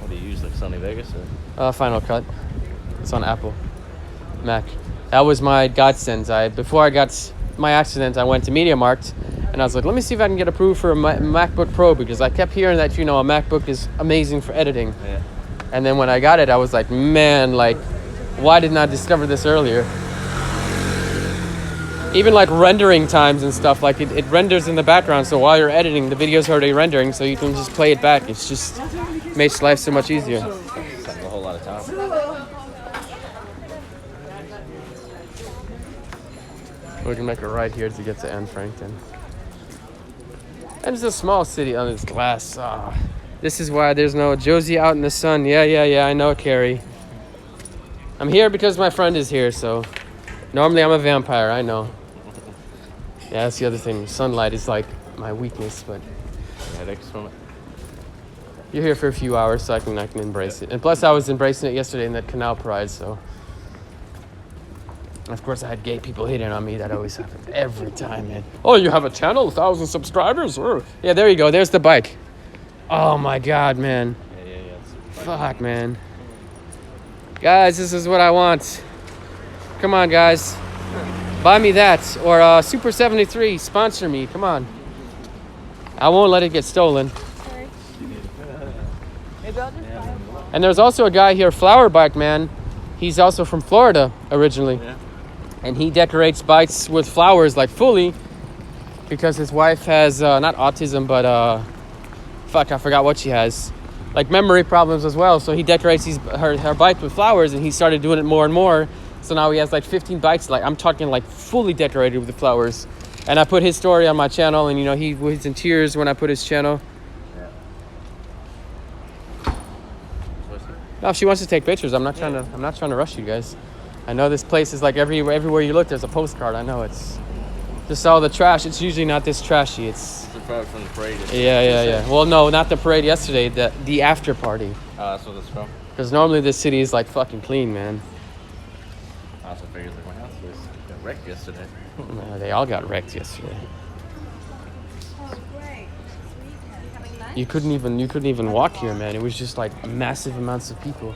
What do you use, like Sony Vegas or? Final Cut. It's on Apple, Mac. That was my godsend. Before I got my accident, I went to MediaMarkt, and I was like, let me see if I can get approved for a MacBook Pro, because I kept hearing that, you know, a MacBook is amazing for editing. Yeah. And then when I got it, I was like, man, like, why didn't I discover this earlier? Even like rendering times and stuff, like it renders in the background, so while you're editing, the video's already rendering, so you can just play it back. It's just makes life so much easier. Saves a whole lot of time. We can make a right here to get to Anne Frankton. And it's a small city on this glass. This is why there's no Josie out in the sun. Yeah, I know, Carrie. I'm here because my friend is here, so normally I'm a vampire, I know. Yeah, that's the other thing. Sunlight is like my weakness, but Headaches from it. you're here for a few hours, so I can embrace it. And plus, I was embracing it yesterday in that Canal Pride, so. Of course, I had gay people hitting on me. That always happens every time, man. Oh, you have a channel, 1,000 subscribers? Yeah, there you go. There's the bike. Oh my God, man. Yeah. Fuck, man. Guys, this is what I want. Come on, guys. Buy me that. Or Super 73, sponsor me. Come on. I won't let it get stolen. Sorry. And there's also a guy here, Flower Bike Man. He's also from Florida originally. Yeah. And he decorates bikes with flowers, like fully, because his wife has not autism, but I forgot what she has, like memory problems as well. So he decorates her bike with flowers, and he started doing it more and more. So now he has like 15 bikes, like I'm talking like fully decorated with the flowers. And I put his story on my channel, and you know he was in tears when I put his channel. No, if she wants to take pictures, I'm not trying to rush you guys. I know this place is like everywhere you look, there's a postcard. I know it's just all the trash. It's usually not this trashy. It's probably from the parade. yeah. Well, no, not the parade yesterday. The after party. Oh, that's what it's from. Because normally this city is like fucking clean, man. I also figured like my house got wrecked yesterday. They all got wrecked yesterday. You couldn't even walk here, man. It was just like massive amounts of people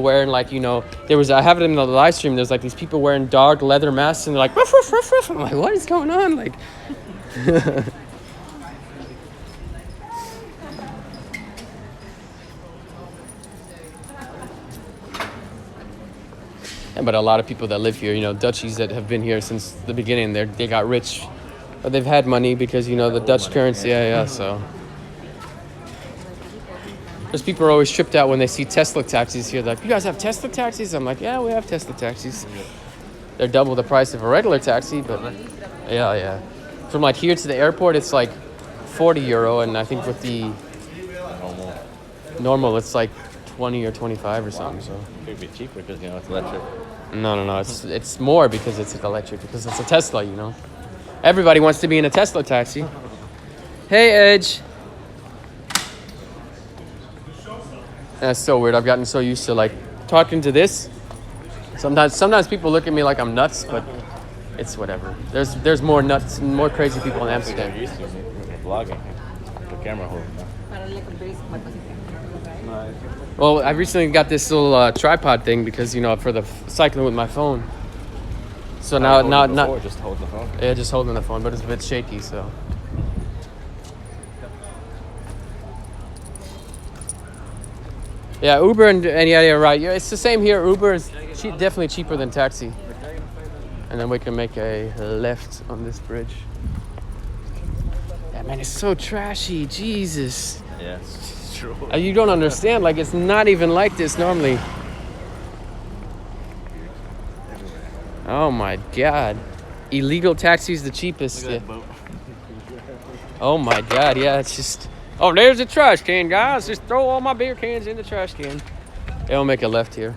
wearing like, you know, I have it in the live stream, there's like these people wearing dog leather masks, and they're like ruff, ruff, ruff, ruff. I'm like, what is going on? Like yeah, but a lot of people that live here, you know, Dutchies that have been here since the beginning, they got rich, but they've had money because, you know, the Dutch currency. Yeah, so because people are always tripped out when they see Tesla taxis here. They're like, you guys have Tesla taxis? I'm like, yeah, we have Tesla taxis. They're double the price of a regular taxi, but yeah. From like here to the airport, it's like 40 euro, and I think with the normal, it's like 20 or 25 or something. So It could be cheaper because, you know, it's electric. no, it's more because it's electric, because it's a Tesla, you know. Everybody wants to be in a Tesla taxi. Hey, Edge. That's so weird. I've gotten so used to like talking to this. Sometimes people look at me like I'm nuts, but it's whatever. There's more nuts, more crazy people in Amsterdam. They're used to vlogging. The camera hold. Well, I recently got this little tripod thing because, you know, for the cycling with my phone. So now, Just holding the phone. yeah, just holding the phone, but it's a bit shaky, so. Yeah, Uber and yeah, right. Yeah, it's the same here. Uber is definitely cheaper than taxi. And then we can make a left on this bridge. Yeah, man, it's so trashy. Jesus. Yeah, it's true. You don't understand. Like, it's not even like this normally. Oh my God. Illegal taxis the cheapest. Yeah. Oh my God. Yeah, it's just. Oh, there's a trash can, guys. Just throw all my beer cans in the trash can. Yeah, we'll make a left here.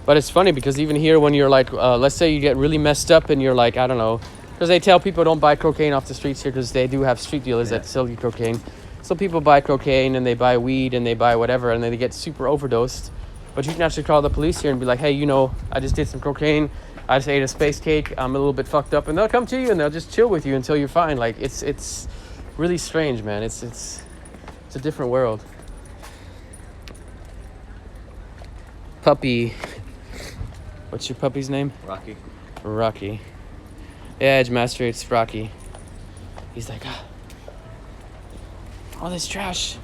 But it's funny because even here when you're like, let's say you get really messed up and you're like, I don't know, because they tell people don't buy cocaine off the streets here because they do have street dealers that sell you cocaine. So people buy cocaine and they buy weed and they buy whatever and then they get super overdosed. But you can actually call the police here and be like, hey, I just did some cocaine. I just ate a space cake. I'm a little bit fucked up. And they'll come to you and they'll just chill with you until you're fine. Like, it's really strange, man. It's a different world. Puppy. What's your puppy's name? Rocky. Rocky. Yeah, Edgemaster, it's Rocky. He's like, all this trash.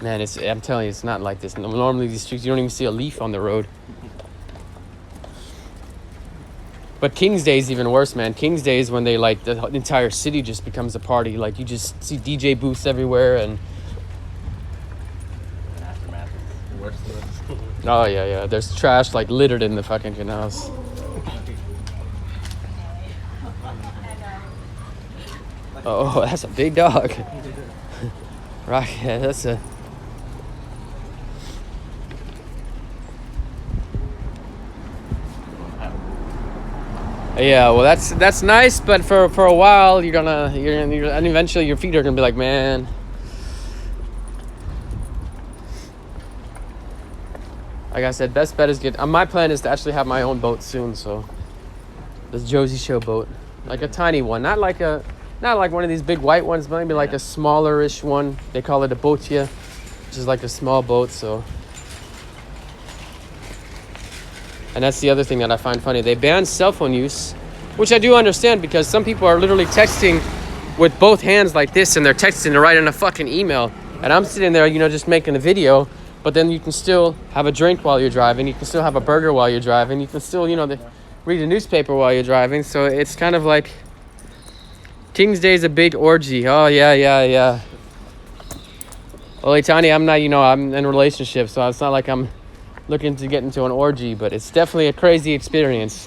Man, I'm telling you, it's not like this. Normally these streets, you don't even see a leaf on the road. But King's Day is even worse, man. King's Day is when they, like, the entire city just becomes a party. Like, you just see DJ booths everywhere and... Aftermath is worse than this. Oh, yeah. There's trash, like, littered in the fucking canals. Oh, that's a big dog. Right, yeah, that's a... Yeah, well, that's nice, but for a while and eventually your feet are gonna be like, man. Like I said, best bet is my plan is to actually have my own boat soon. So, this Josie Show boat, like a tiny one, not like one of these big white ones, but maybe like a smaller-ish one. They call it a boatia, which is like a small boat. So. And that's the other thing that I find funny. They ban cell phone use, which I do understand because some people are literally texting with both hands like this and they're texting to write in a fucking email. And I'm sitting there, just making a video, but then you can still have a drink while you're driving. You can still have a burger while you're driving. You can still, read a newspaper while you're driving. So it's kind of like King's Day is a big orgy. Oh, yeah. Well, Tani, I'm not, I'm in a relationship, so it's not like I'm looking to get into an orgy, but it's definitely a crazy experience.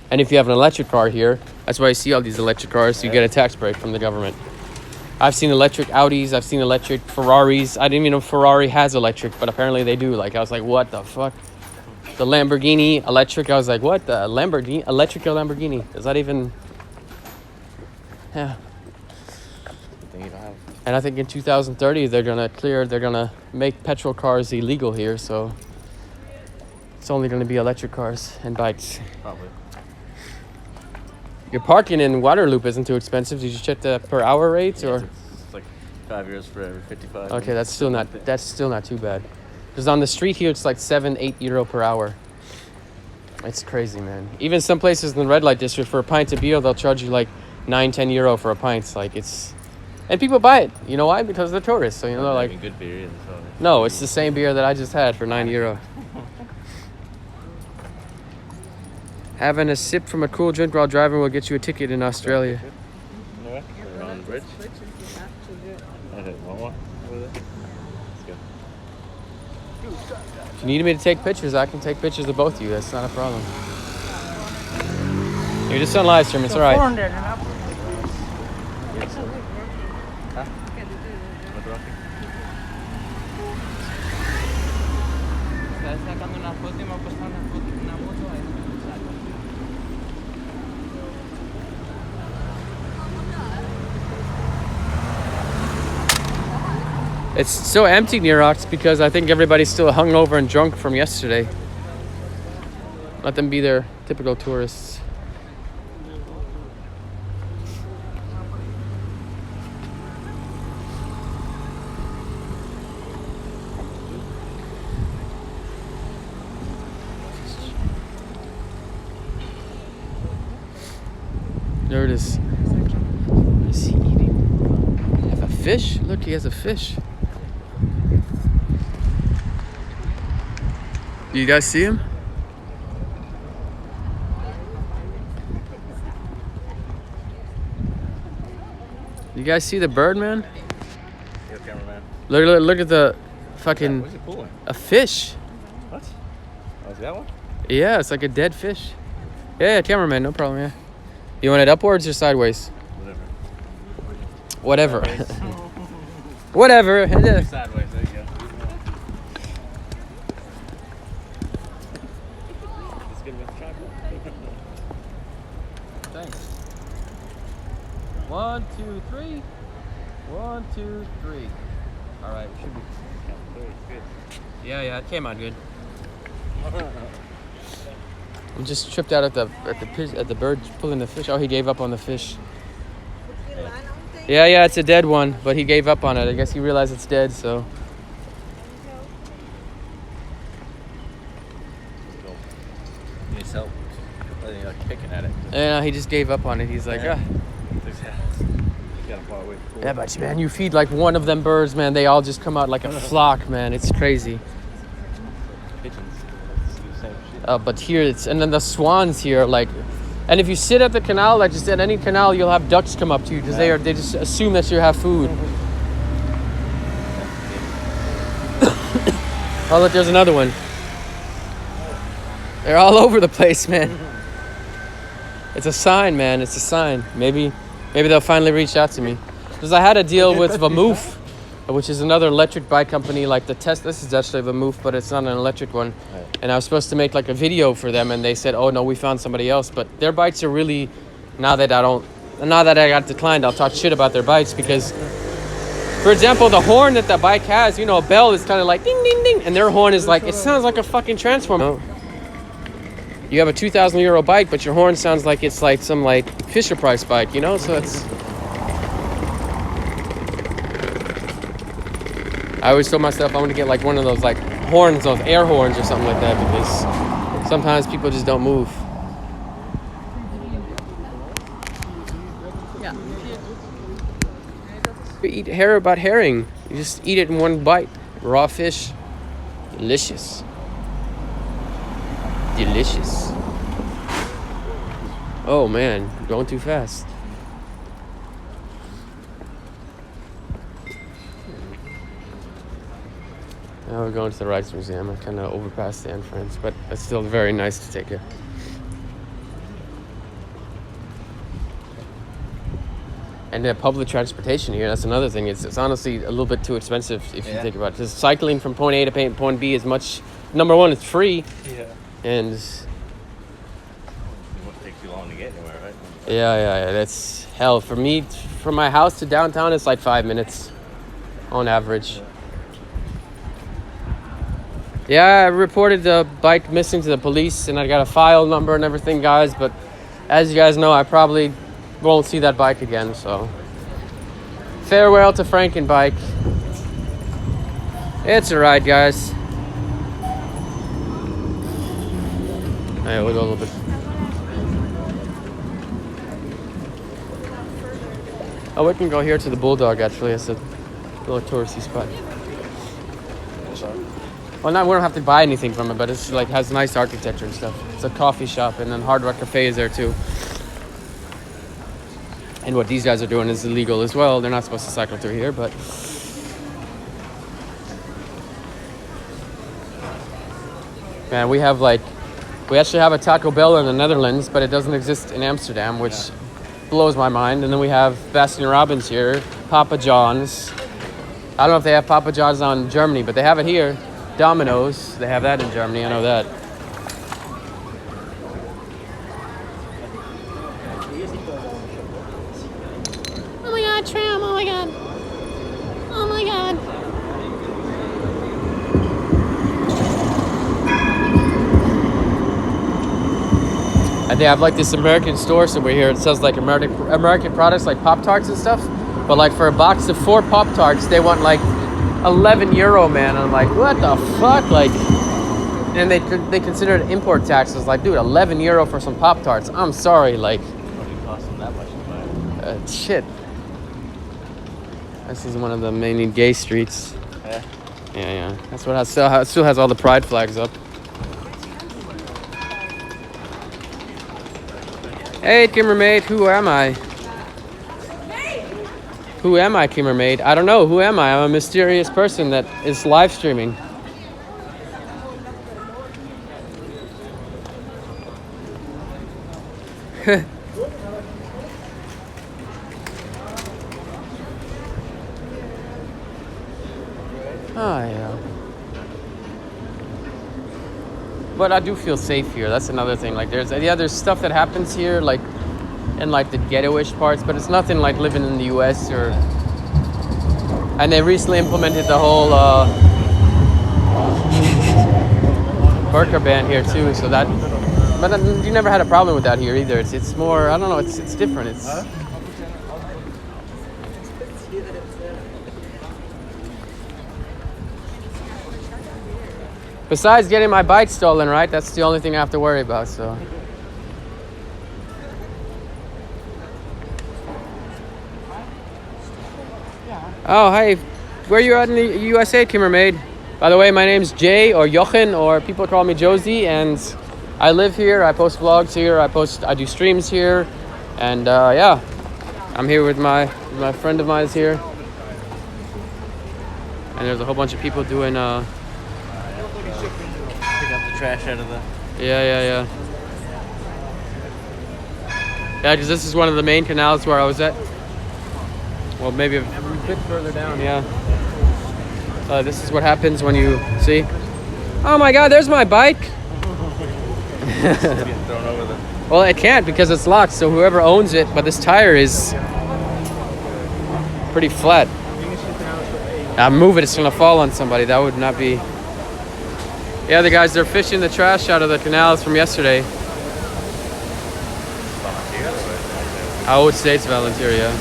And if you have an electric car here, that's why you see all these electric cars, so you get a tax break from the government. I've seen electric Audis, I've seen electric Ferraris. I didn't even know Ferrari has electric, but apparently they do. Like, I was like, what the fuck? The Lamborghini electric, I was like, what? The Lamborghini? Electric Lamborghini? Is that even... Yeah. And I think in 2030 they're gonna make petrol cars illegal here, so it's only gonna be electric cars and bikes. Probably. Your parking in Waterloop isn't too expensive. Did you check the per hour rates or? It's like 5 years for every 55. Okay, that's still not too bad. Because on the street here it's like 7-8 euro per hour. It's crazy, man. Even some places in the red light district for a pint of beer they'll charge you like 9-10 euro for a pint. Like it's. And people buy it. You know why? Because they're tourists. So, like... good beer. No, it's the same beer that I just had for 9 euro. Having a sip from a cool drink while driving will get you a ticket in Australia. Around the bridge. Okay, want one? Let's go. If you need me to take pictures, I can take pictures of both of you. That's not a problem. You're just on live stream. It's all right. It's so empty near Ox because I think everybody's still hungover and drunk from yesterday. Let them be their typical tourists. There it is. Is he eating? Have a fish? Look, he has a fish. Do you guys see him? You guys see the bird, man? Yo, cameraman. Look at the fucking Where's he pulling? a fish. What? Oh, is that one? Yeah, it's like a dead fish. Yeah, cameraman, no problem. Yeah. You want it upwards or sideways? Whatever. Whatever. Sideways, there you go. Let's get him with the tripod. Thanks. 1, 2, 3. 1, 2, 3. All right, should be. Good. Yeah, it came out good. I'm just tripped out at the bird pulling the fish. Oh, he gave up on the fish. Yeah, it's a dead one, but he gave up on it. I guess he realized it's dead, so. Needs help. Like picking at it. Yeah, he just gave up on it. He's like, He's got him far away. Yeah, but man, you feed like one of them birds, man, they all just come out like a flock, man. It's crazy. Pigeons. It's the same shit. But here and then the swans here, like, and if you sit at the canal, like just at any canal, you'll have ducks come up to you because they just assume that you have food. Oh, look, there's another one. They're all over the place, man. It's a sign, man. It's a sign. Maybe they'll finally reach out to me. Because I had a deal with Vamoof, which is another electric bike company like the Tesla. This is actually Vamoof, but it's not an electric one. Right. And I was supposed to make like a video for them, and they said, "Oh no, we found somebody else." But their bikes are really, now that I got declined, I'll talk shit about their bikes because, for example, the horn that the bike has, you know, a bell is kind of like ding ding ding, and their horn is like, it sounds like a fucking transformer. You have a 2,000 euro bike, but your horn sounds like it's like some like Fisher Price bike, you know? So it's. I always told myself I want to get like one of those like horns, those air horns or something like that, because sometimes people just don't move. Ja. You eat herring. You just eat it in one bite. Raw fish. Delicious. Delicious. Oh man, going too fast. Now we're going to the Rijksmuseum. I kind of overpassed the entrance, but it's still very nice to take it. And the public transportation here, that's another thing. It's honestly a little bit too expensive if you think about it. Because cycling from point A to point B is much... Number one, it's free. Yeah. And... It won't take too long to get anywhere, right? Yeah. That's hell. For me, from my house to downtown, it's like 5 on average. Yeah, I reported the bike missing to the police, and I got a file number and everything, guys. But as you guys know, I probably won't see that bike again, so... Farewell to Frankenbike. It's alright, guys. Alright, we'll go a little bit. Oh, we can go here to the Bulldog, actually. It's a little touristy spot. Well, we don't have to buy anything from it, but it's like has nice architecture and stuff. It's a coffee shop, and then Hard Rock Cafe is there too. And what these guys are doing is illegal as well. They're not supposed to cycle through here, but... Man, we actually have a Taco Bell in the Netherlands, but it doesn't exist in Amsterdam, which blows my mind. And then we have Baskin Robbins here, Papa John's. I don't know if they have Papa John's out in Germany, but they have it here. Domino's, they have that in Germany, I know that. Oh my god, tram, oh my god. Oh my god. And they have like this American store somewhere here. It sells like American products like Pop-Tarts and stuff. But like for a box of 4 Pop-Tarts, they want like 11 euro, man. I'm like, what the fuck? Like, and they consider it import taxes. Like, dude, 11 euro for some Pop-Tarts. I'm sorry, like, cost them that much to buy. Shit. This is one of the mainly gay streets. Yeah. Yeah. That's what it still has all the pride flags up. Hey, Kimmermaid, who am I? Who am I, Kimmermaid? I don't know. Who am I? I'm a mysterious person that is live streaming. Oh, yeah. But I do feel safe here. That's another thing. Like, there's stuff that happens here, like, in, like, the ghetto-ish parts, but it's nothing like living in the U.S. or... And they recently implemented the whole, burqa ban here, too, so that... But you never had a problem with that here, either. It's more... I don't know, it's different. It's... Besides getting my bike stolen, right? That's the only thing I have to worry about, so. Oh, hey. Where you at in the USA, Kimmermaid? By the way, my name's Jay or Jochen, or people call me Josie, and I live here. I post vlogs here. I do streams here. And yeah, I'm here with my friend of mine here. And there's a whole bunch of people doing Pick up the trash out of the... Yeah, because this is one of the main canals where I was at. Well, maybe a bit further down, yeah. This is what happens when you see. Oh my God, there's my bike. Getting thrown over the... Well, it can't because it's locked, so whoever owns it, but this tire is pretty flat. I move it, it's gonna fall on somebody. That would not be... Yeah, the guys, they're fishing the trash out of the canals from yesterday. I would say it's volunteer, yeah.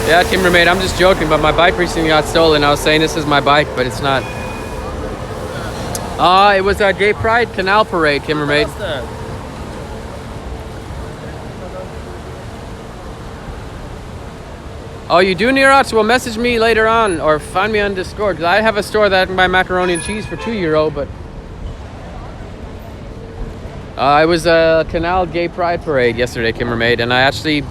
Yeah, Kimbermaid, I'm just joking, but my bike recently got stolen. I was saying this is my bike, but it's not. It was a Gay Pride Canal Parade, Kimbermaid. Oh, you do, Nerox? Well, message me later on or find me on Discord. Because I have a store that I can buy macaroni and cheese for €2, but... it was a Canal Gay Pride Parade yesterday, Kimbermaid. And I actually...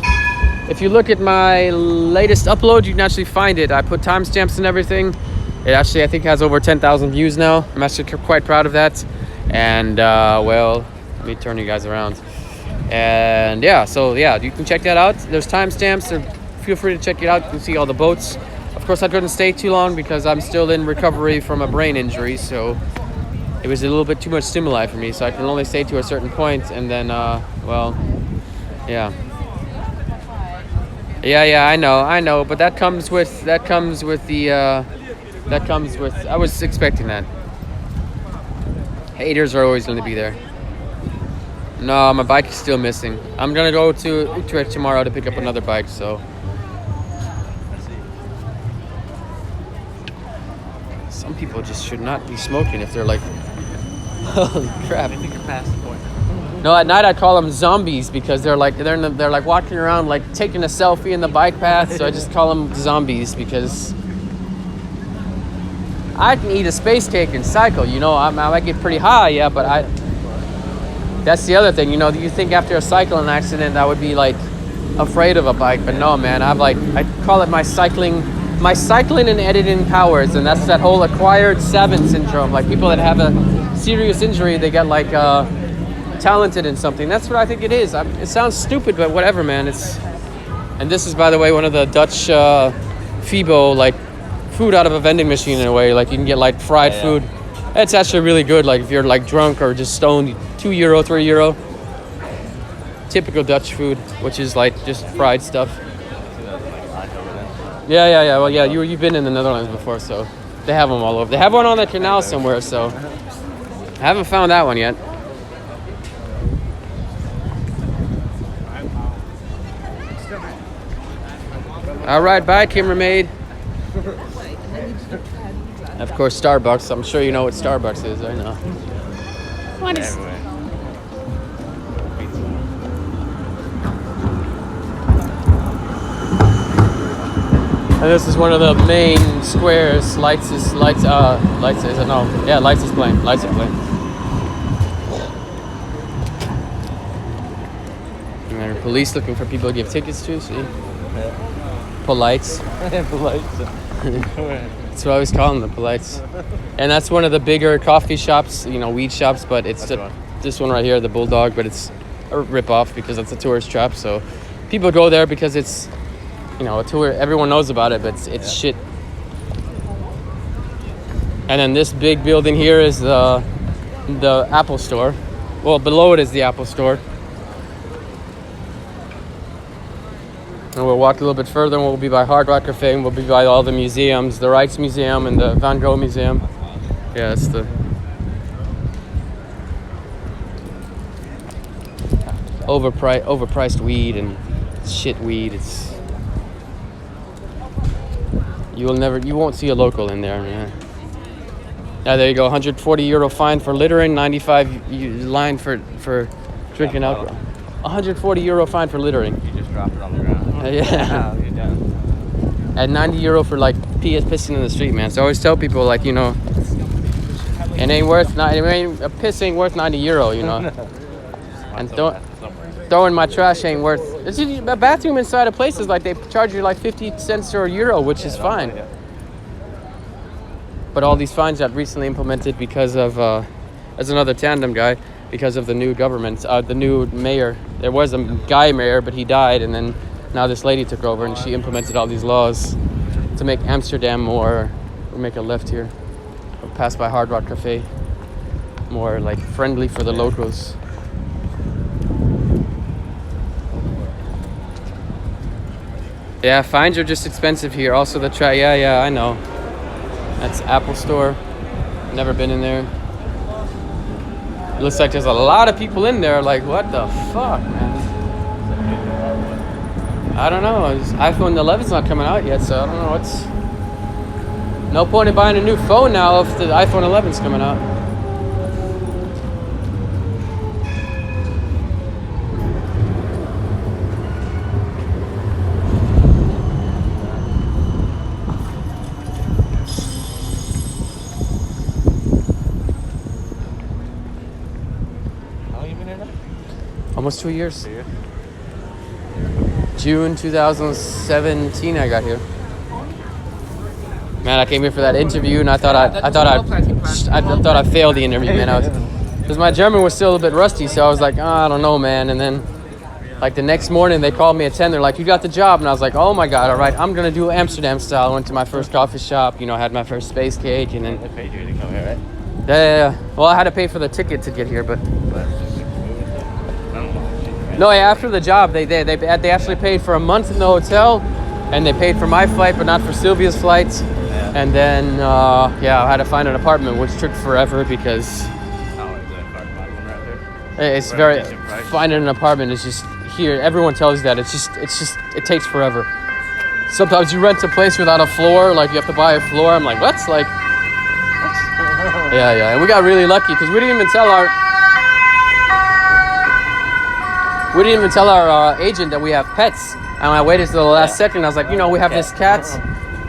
If you look at my latest upload, you can actually find it. I put timestamps and everything. It actually, I think, has over 10,000 views now. I'm actually quite proud of that. And, well, let me turn you guys around. And, yeah, so, yeah, you can check that out. There's timestamps. Feel free to check it out. You can see all the boats. Of course, I couldn't stay too long because I'm still in recovery from a brain injury, so it was a little bit too much stimuli for me. So I can only stay to a certain point, and then, well, yeah. Yeah, I know, but that comes with I was expecting that. Haters are always going to be there. No, my bike is still missing. I'm going to go to Utrecht tomorrow to pick up another bike, so. Some people just should not be smoking if they're like, holy crap. I think you're past the point. No, at night I call them zombies because they're like walking around like taking a selfie in the bike path. So I just call them zombies because I can eat a space cake and cycle. You know, I might get pretty high, yeah, but that's the other thing. You know, you think after a cycling accident I would be like afraid of a bike, but no, man. I call it my cycling and editing powers, and that's that whole acquired Savant syndrome. Like people that have a serious injury, they get like talented in something. That's what I think it is. It sounds stupid, but whatever, man. And this is, by the way, one of the Dutch Fibo, like food out of a vending machine in a way. Like you can get like fried food. It's actually really good. Like if you're like drunk or just stoned, €2, €3. Typical Dutch food, which is like just fried stuff. Yeah. Well, yeah, you've been in the Netherlands before, so they have them all over. They have one on the canal somewhere, so I haven't found that one yet. All right, bye, Kimbermaid. Of course, Starbucks. I'm sure you know what Starbucks is. I know. What is? Everywhere. And this is one of the main squares. Lights is playing. Lights are playing. And there are police looking for people to give tickets to. See, polites. That's what I always call them, the polites. And that's one of the bigger coffee shops, weed shops. But it's this one right here, the Bulldog. But it's a rip-off because it's a tourist trap. So people go there because it's, a tour. Everyone knows about it, but it's shit. And then this big building here is the Apple Store. Well, below it is the Apple Store. And we'll walk a little bit further and we'll be by Hard Rock Cafe and we'll be by all the museums, the Rijks Museum and the Van Gogh Museum. Yeah, it's the overpriced weed and shit weed. You won't see a local in there. Yeah, there you go. 140 euro fine for littering, 95 line for drinking alcohol. 140 euro fine for littering. You just dropped it on the ground. Yeah. You're done. And 90 euro for pissing in the street, man. So I always tell people it ain't worth a piss ain't worth 90 euro, And throwing my trash ain't worth. It's just, a bathroom inside a place is they charge you 50 cents or a euro, which is fine. But all these fines got recently implemented because of as another tandem guy, because of the new government, the new mayor. There was a guy mayor, but he died, and then now this lady took over, and she implemented all these laws to make Amsterdam more. We'll make a left here, we'll pass by Hard Rock Cafe, more friendly for the locals. Yeah, fines are just expensive here. Also the yeah, I know. That's Apple Store. Never been in there. It looks like there's a lot of people in there. What the fuck, man? I don't know. iPhone 11's not coming out yet, so I don't know what's. No point in buying a new phone now if the iPhone 11's coming out. Almost 2 years. June 2017, I got here. Man, I came here for that interview, and I thought I failed the interview, man. Because my German was still a bit rusty, so I was like, I don't know, man. And then, the next morning, they called me at 10. They're like, you got the job, and I was like, oh my god, all right, I'm gonna do Amsterdam style. I went to my first coffee shop, had my first space cake, and then. They paid you to come here, right? Yeah. Well, I had to pay for the ticket to get here, but. No, yeah, after the job, they actually paid for a month in the hotel, and they paid for my flight, but not for Sylvia's flights. Yeah. And then, I had to find an apartment, which took forever because it's very finding an apartment is just here. Everyone tells you that it takes forever. Sometimes you rent a place without a floor, you have to buy a floor. I'm like, what? Yeah. And we got really lucky because we didn't even tell our agent that we have pets. And I waited till the last second. I was like, we have this cat.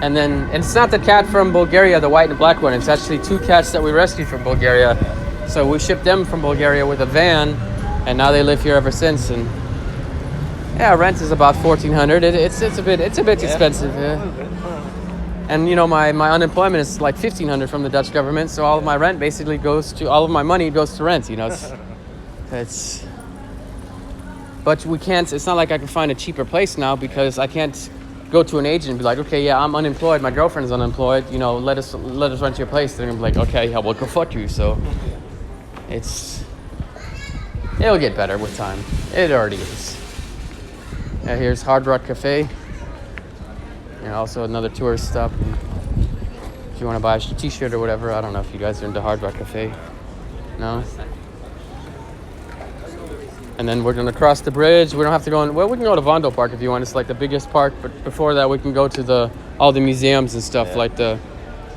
And then it's not the cat from Bulgaria, the white and black one. It's actually 2 cats that we rescued from Bulgaria. So we shipped them from Bulgaria with a van. And now they live here ever since. And rent is about $1,400. It's a bit expensive. Yeah. And my unemployment is $1,500 from the Dutch government. So all of my rent basically all of my money goes to rent. It's. But we can't, it's not like I can find a cheaper place now because I can't go to an agent and be like, okay, yeah, I'm unemployed, my girlfriend's unemployed, let us rent your place. They're gonna be like, okay, yeah, well, go fuck you. So it'll get better with time. It already is. Yeah, here's Hard Rock Cafe. And also another tourist stop. If you want to buy a t-shirt or whatever, I don't know if you guys are into Hard Rock Cafe. No? And then we're gonna cross the bridge. We don't have to go in. Well, we can go to Vondel Park if you want. It's like the biggest park. But before that, we can go to all the museums and stuff, like the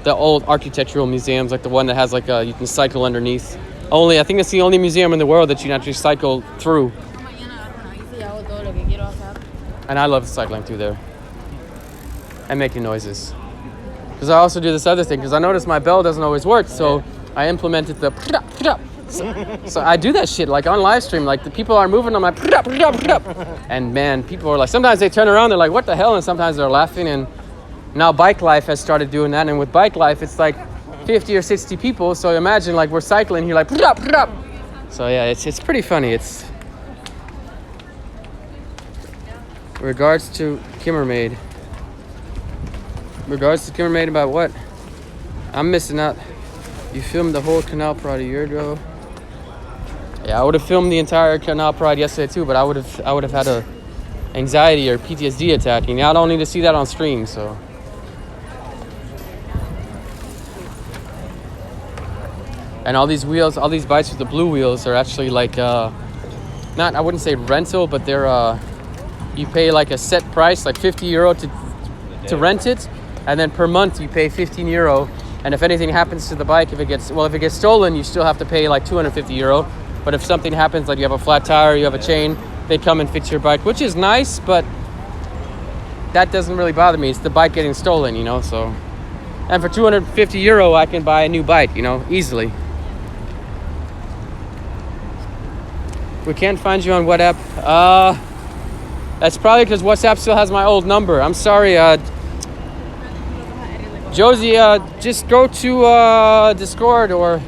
old architectural museums, like the one that has like you can cycle underneath. I think it's the only museum in the world that you can actually cycle through. And I love cycling through there and making noises. Because I also do this other thing. Because I noticed my bell doesn't always work, so I implemented the. So I do that shit like on live stream, like the people are moving on my and man, people are like, sometimes they turn around, they're like, what the hell? And sometimes they're laughing. And now Bike Life has started doing that, and with Bike Life it's like 50 or 60 people, so imagine like we're cycling here like so yeah, it's pretty funny. It's regards to Kimmermaid about what? I'm missing out. You filmed the whole Canal Pride a year ago. Yeah, I would have filmed the entire Canal Pride yesterday too, but I would have had a anxiety or PTSD attack, and I don't need to see that on stream. So, and all these wheels, all these bikes with the blue wheels are actually like I wouldn't say rental, but they're you pay like a set price, like €50 to rent it, and then per month you pay €15. And if anything happens to the bike, if it gets stolen, you still have to pay like €250. But if something happens, like you have a flat tire, you have a chain, they come and fix your bike, which is nice, but that doesn't really bother me. It's the bike getting stolen, you know, so. And for €250, I can buy a new bike, you know, easily. We can't find you on WhatsApp. That's probably because WhatsApp still has my old number. I'm sorry, Josie, just go to Discord or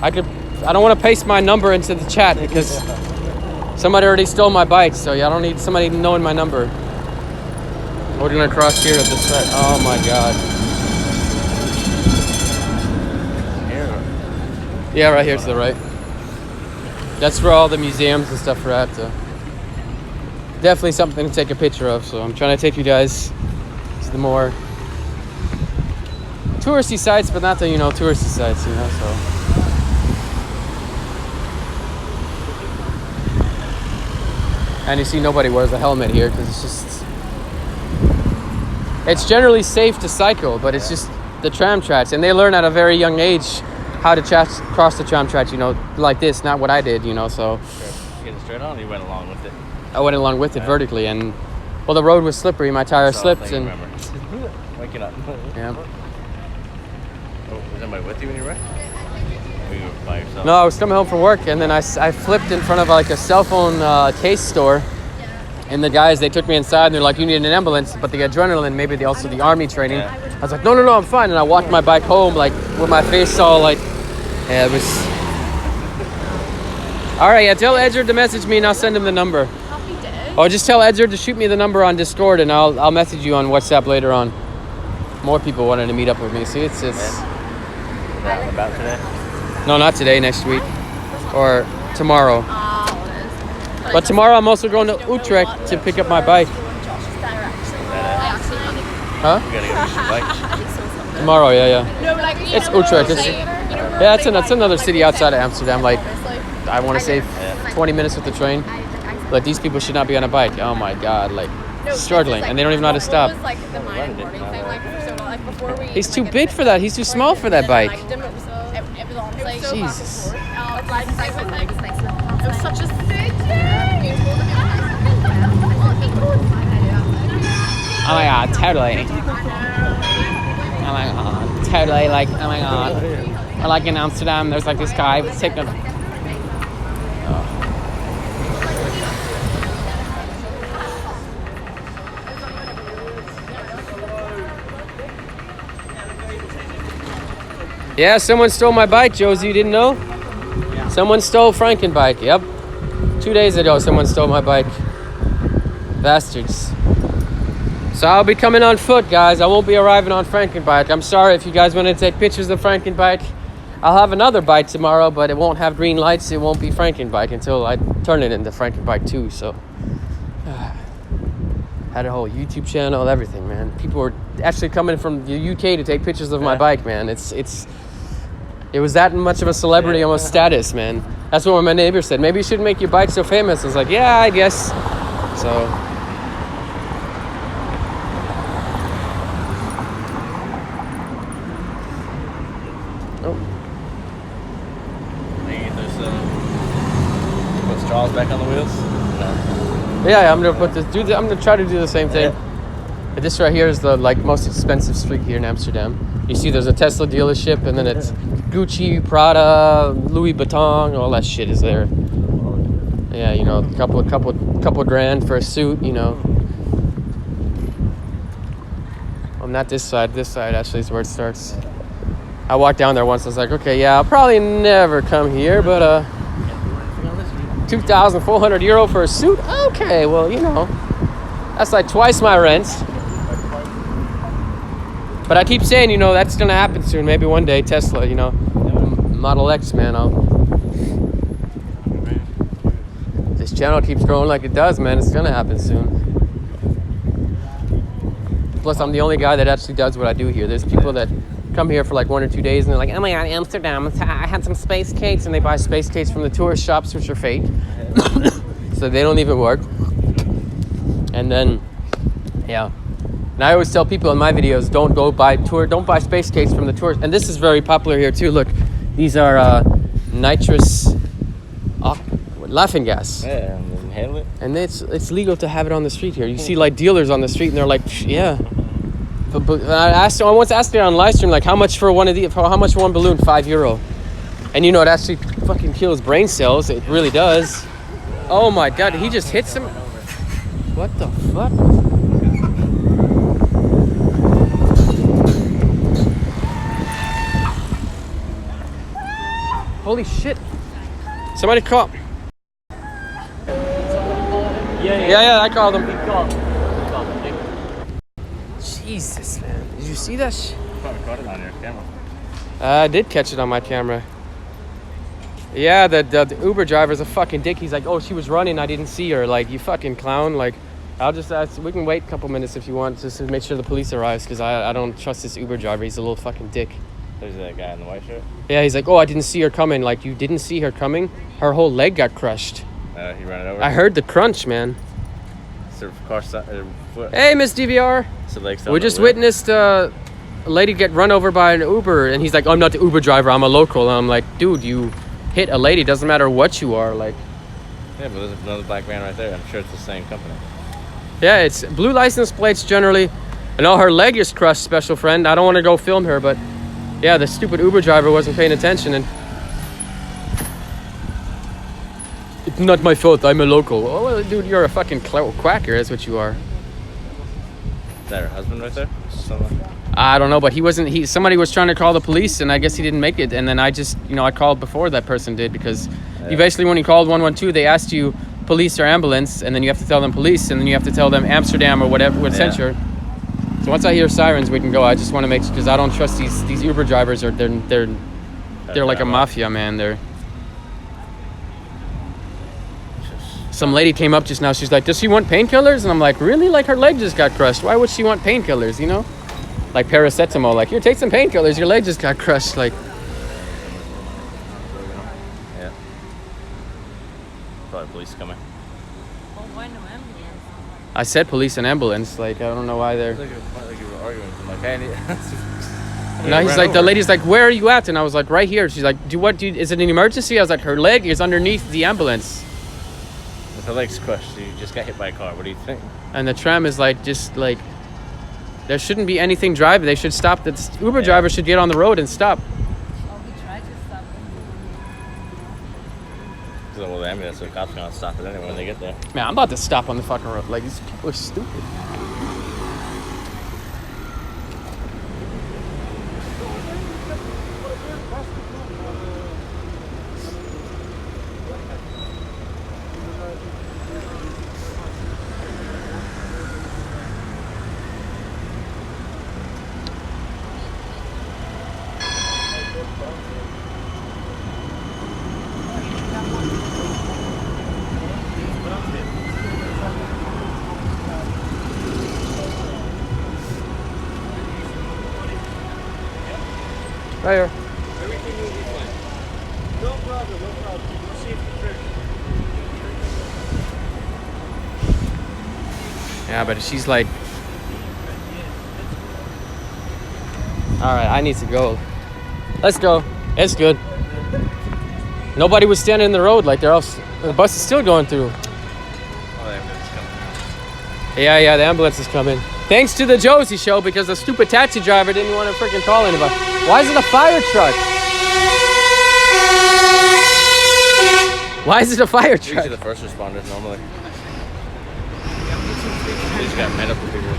I don't want to paste my number into the chat because somebody already stole my bike, so yeah, I don't need somebody knowing my number. We're gonna cross here at this side. Oh my god. Yeah, right here to the right. That's where all the museums and stuff are at. Definitely something to take a picture of, so I'm trying to take you guys to the more touristy sites, but not the, touristy sites, so. And you see nobody wears a helmet here because it's generally safe to cycle, but it's just the tram tracks. And they learn at a very young age how to cross the tram tracks, like this, not what I did, so. You get it straight on, or you went along with it? I went along with it vertically, and well, the road was slippery. My tire slipped, and waking up. Yeah. Oh, was somebody with you when you were? Or you were by yourself? No, I was coming home from work, and then I flipped in front of like a cell phone case store, and the guys, they took me inside, and they're like, "You need an ambulance," but the adrenaline, maybe also the army training. Yeah. I was like, "No, I'm fine," and I walked my bike home like with my face all like, yeah, it was. All right, yeah, tell Edgar to message me, and I'll send him the number. Oh, just tell Edgar to shoot me the number on Discord, and I'll message you on WhatsApp later on. More people wanted to meet up with me. See, it's. Yeah. About today? No, not today. Next week, or tomorrow. But tomorrow I'm also going to Utrecht to pick up my bike. Huh? You gotta get your bike. Tomorrow, yeah. It's Utrecht. It's another city outside of Amsterdam. Like, I want to say 20 minutes with the train. Like, these people should not be on a bike. Oh my god, like struggling, and they don't even know how to stop. He's too big for that. He's too small for that bike. Jesus. It was such a sick Oh my god, totally. Oh my god, totally. Like, oh my god. Or like in Amsterdam, there's like this guy taking a. Yeah, someone stole my bike, Josie. You didn't know? Yeah. Someone stole Frankenbike. Yep. 2 days ago, someone stole my bike. Bastards. So I'll be coming on foot, guys. I won't be arriving on Frankenbike. I'm sorry if you guys want to take pictures of Frankenbike. I'll have another bike tomorrow, but it won't have green lights. It won't be Frankenbike until I turn it into Frankenbike 2. So, had a whole YouTube channel, everything, man. People were actually coming from the UK to take pictures of my bike, man. It was that much of a celebrity, almost status, man. That's what my neighbor said. Maybe you should make your bike so famous. I was like, yeah, I guess. So. Oh. Put straws back on the wheels? No. Yeah, I'm gonna put this. I'm gonna try to do the same thing. But this right here is the most expensive street here in Amsterdam. You see, there's a Tesla dealership, and then it's Gucci, Prada, Louis Vuitton, all that shit is there. Yeah, you know, a couple grand for a suit, you know. Well, not this side. This side actually is where it starts. I walked down there once. I was like, okay, yeah, I'll probably never come here, but 2,400 euro for a suit? Okay, well, you know, that's like twice my rent. But I keep saying, you know, that's gonna happen soon. Maybe one day, Tesla, you know, Model X, man. This channel keeps growing like it does, man. It's gonna happen soon. Plus, I'm the only guy that actually does what I do here. There's people that come here for like 1 or 2 days and they're like, oh my god, Amsterdam, I had some space cakes, and they buy space cakes from the tourist shops, which are fake. So they don't even work. And then, yeah. And I always tell people in my videos, don't buy space cakes from the tourists. And this is very popular here too. Look, these are nitrous laughing gas. Yeah, and inhale it. And it's legal to have it on the street here. You see like dealers on the street, and they're like, yeah. But I once asked her on live stream, like, how much for one balloon? €5. And you know, it actually fucking kills brain cells. It really does. Oh my god, he just hits him. What the fuck? Holy shit. Somebody call. Yeah, I called him. Jesus, man. Did you see that shit? Probably caught it on your camera. I did catch it on my camera. Yeah, the Uber driver's a fucking dick. He's like, oh, she was running, I didn't see her. Like, you fucking clown. Like, I'll just ask, we can wait a couple minutes if you want, just to make sure the police arrives, because I don't trust this Uber driver. He's a little fucking dick. There's that guy in the white shirt? Yeah, he's like, oh, I didn't see her coming. Like, you didn't see her coming? Her whole leg got crushed. He ran it over? I heard the crunch, man. Hey, Miss DVR. We just witnessed a lady get run over by an Uber, and he's like, oh, I'm not the Uber driver, I'm a local. And I'm like, dude, you hit a lady, doesn't matter what you are. Like, yeah, but there's another black van right there. I'm sure it's the same company. Yeah, it's blue license plates generally. I know her leg is crushed, special friend. I don't want to go film her, but yeah, the stupid Uber driver wasn't paying attention, and it's not my fault, I'm a local. Oh, well, dude, you're a fucking quacker, that's what you are. Is that her husband right there? Something? I don't know, but somebody was trying to call the police, and I guess he didn't make it. And then I just, I called before that person did, because you basically, when you called 112, they asked you police or ambulance, and then you have to tell them police, and then you have to tell them Amsterdam or whatever, what censure. So once I hear sirens, we can go. I just want to make sure, because I don't trust these Uber drivers. They're like a mafia, man. Some lady came up just now. She's like, does she want painkillers? And I'm like, really? Like, her leg just got crushed. Why would she want painkillers, Like paracetamol. Like, here, take some painkillers. Your leg just got crushed. Like, yeah. Probably police coming. I said police and ambulance. Like, I don't know why they're... Like you were arguing. I'm like, hey, No, he's like, the lady's like, where are you at? And I was like, right here. She's like, is it an emergency? I was like, her leg is underneath the ambulance. If her leg's crushed, you just got hit by a car. What do you think? And the tram is like, just like, there shouldn't be anything driving. They should stop. The Uber driver should get on the road and stop. Well, the ambulance, the cops are gonna stop it anyway when they get there. Man, I'm about to stop on the fucking road. Like, these people are stupid. Right here. Everything will be fine. No problem, no problem. Yeah, but she's like, all right, I need to go. Let's go. It's good. Nobody was standing in the road like they're all. The bus is still going through. Yeah, the ambulance is coming. Thanks to the Josie show, because the stupid taxi driver didn't want to freaking call anybody. Why is it a fire truck? Why is it a fire truck? Usually the first responders normally. They just got medical people.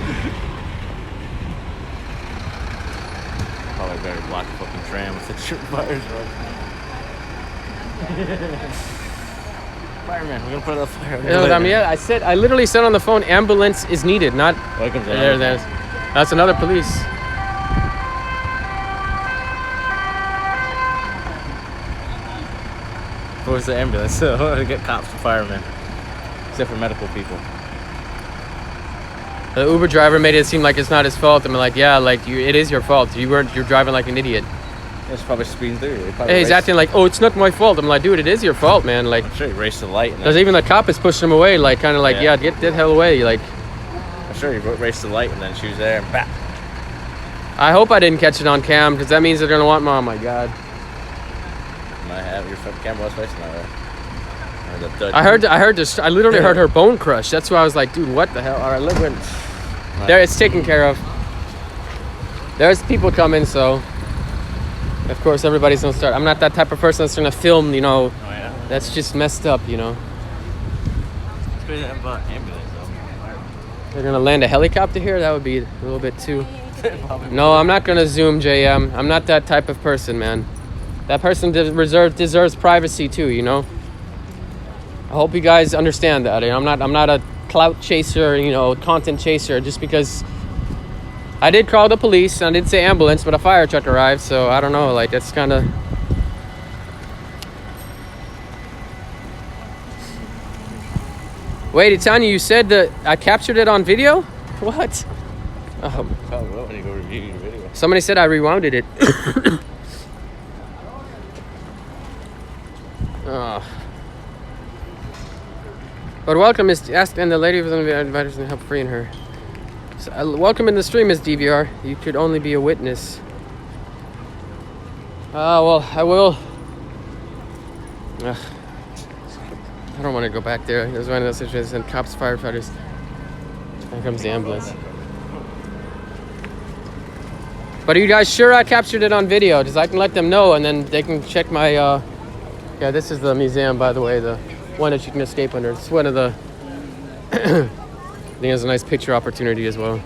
Probably better block the fucking tram with the fire truck. Fireman, we're gonna put out a fire. I literally said on the phone, ambulance is needed, not. Welcome to There's. That's another police. Where's the ambulance? So to get cops and firemen, except for medical people. The Uber driver made it seem like it's not his fault. I'm like, yeah, like it is your fault. You're driving like an idiot. It's probably speeding through. Hey, he's acting like, oh, it's not my fault. I'm like, dude, it is your fault, man. Like, I'm sure he raced the light. Because even the cop is pushing him away, like, kind of like, yeah, get that hell away. Like, I'm sure he raced the light and then she was there and bap. I hope I didn't catch it on cam, because that means they're gonna want. Oh my god. Might have your camera was facing that way. I heard this. I literally heard her bone crush. That's why I was like, dude, what the hell? All right, look, there, it's taken care of. There's people coming, so. Of course, everybody's gonna start. I'm not that type of person that's gonna film, you know. Oh, yeah. That's just messed up, you know. It's crazy to have an ambulance, though. They're gonna land a helicopter here? That would be a little bit too. No, I'm not gonna zoom, JM. I'm not that type of person, man. That person deserves privacy too, you know. I hope you guys understand that. You know, I'm not a clout chaser, you know, content chaser. Just because. I did call the police, and I did say ambulance, but a fire truck arrived, so I don't know, like, that's kind of... Wait, Tanya, you said that I captured it on video? What? Probably will when you go review your video. Somebody said I rewounded it. Oh. But welcome, Miss... And the lady was going to be invited to help freeing her. Welcome in the stream, Miss DVR. You could only be a witness. Well, I will. Ugh. I don't want to go back there. It was one of those situations, and cops, firefighters. Here comes the ambulance. But are you guys sure I captured it on video? Just I can let them know, and then they can check my. Yeah, this is the museum, by the way, the one that you can escape under. It's one of the. I think it's a nice picture opportunity as well.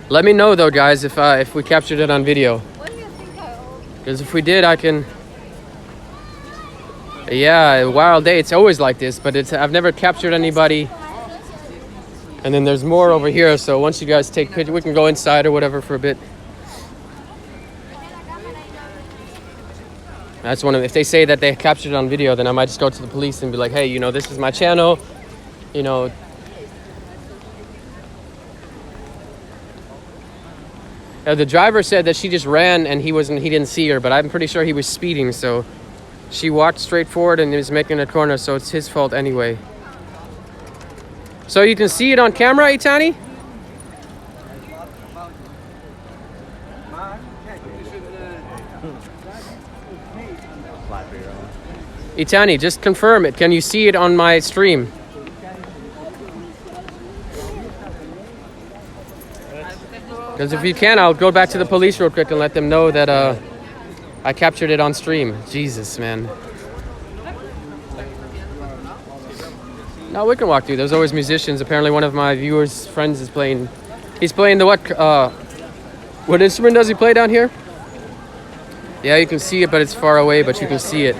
Let me know though, guys, if we captured it on video. Because if we did, I can. Yeah, wild day. It's always like this, but I've never captured anybody. And then there's more over here. So once you guys take pictures, we can go inside or whatever for a bit. That's one of. If they say that they captured it on video, then I might just go to the police and be like, hey, you know, this is my channel. You know, the driver said that she just ran and he didn't see her, but I'm pretty sure he was speeding, so she walked straight forward and was making a corner, so it's his fault anyway. So you can see it on camera, Itani? Itani, just confirm it. Can you see it on my stream? Because if you can, I'll go back to the police real quick and let them know that I captured it on stream. Jesus, man. No, we can walk through. There's always musicians. Apparently one of my viewers' friends is playing. He's playing the what instrument does he play down here? Yeah, you can see it, but it's far away, but you can see it.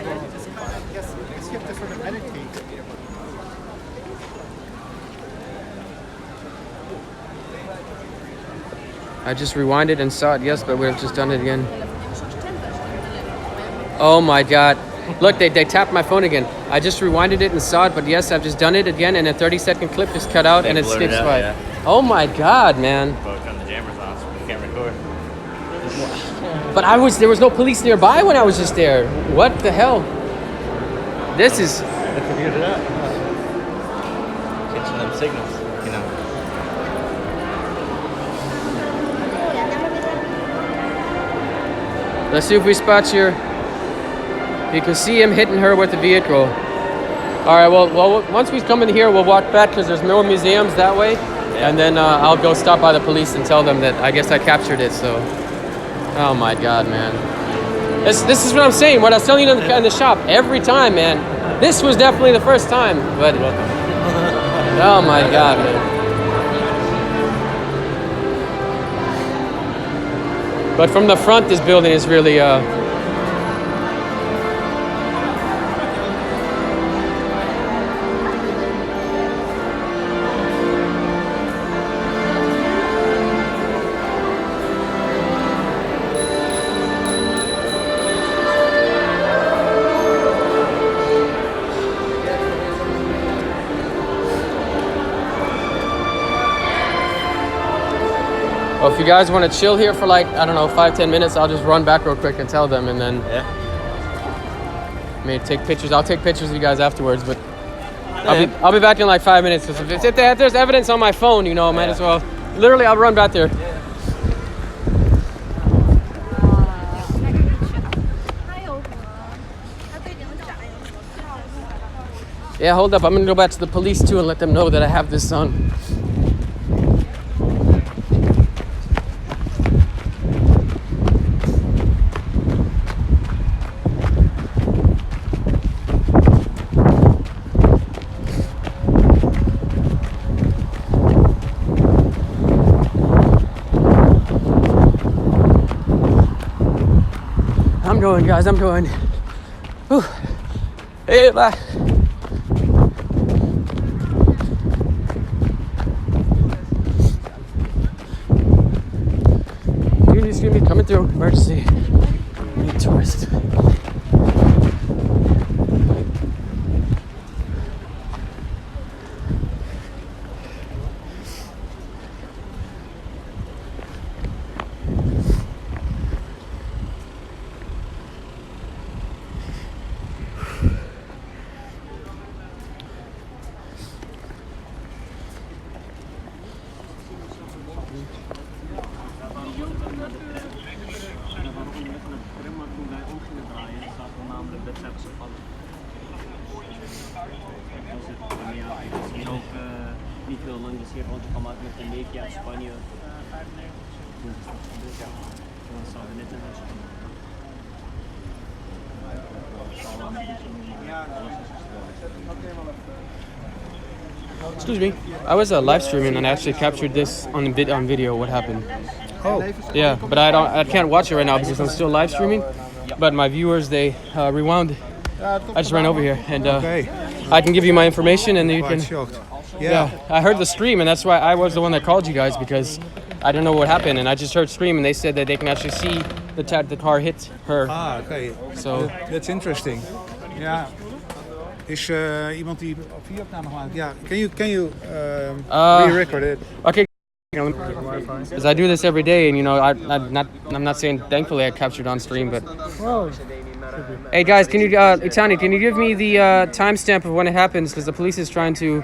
I just rewinded and saw it, yes, but we've just done it again. Oh my god. Look, they tapped my phone again. I just rewinded it and saw it, but yes, I've just done it again, and a 30-second clip just cut out and it skips by. Yeah. Oh my god, man. But turn the jammers on so we can't record. But there was no police nearby when I was just there. What the hell? This is... catching them signals, you know. Let's see if we spot your. You can see him hitting her with the vehicle. All right. Well, once we come in here, we'll walk back because there's no museums that way, and then I'll go stop by the police and tell them that I guess I captured it. So, oh my God, man. This is what I'm saying. What I was telling you in the shop every time, man. This was definitely the first time, but oh my God, man. But from the front, this building is really Well, if you guys want to chill here for like, I don't know, 5-10 minutes, I'll just run back real quick and tell them, and then maybe take pictures. I'll take pictures of you guys afterwards, but I'll be back in like 5 minutes. If there's evidence on my phone, you know, I might as well. Literally, I'll run back there. Yeah, hold up. I'm gonna go back to the police too and let them know that I have this on. I'm going, guys. I'm going. Whew. Hey, bye. Excuse me, coming through. Emergency. Need tourist. Niet heel lang dus hier rondje gaan maken met de Mekia, Spanje. Dan zouden we net een huis komen. Excuse me. I was live streaming and I actually captured this on video. What happened? Oh. Yeah, but I can't watch it right now because I'm still live streaming. But my viewers, they rewound. I just ran over here and I can give you my information and you can. Shocked. Yeah, I heard the scream and that's why I was the one that called you guys because I didn't know what happened and I just heard scream and they said that they can actually see the car hit her. Ah, okay. So That's interesting. Yeah. Is iemand die op videoopname gemaakt? Yeah. Can you re-record it? Okay. Because I do this every day, and you know, I'm not saying thankfully I captured on stream, but. Hey guys, can you, Itani, can you give me the timestamp of when it happens? Because the police is trying to.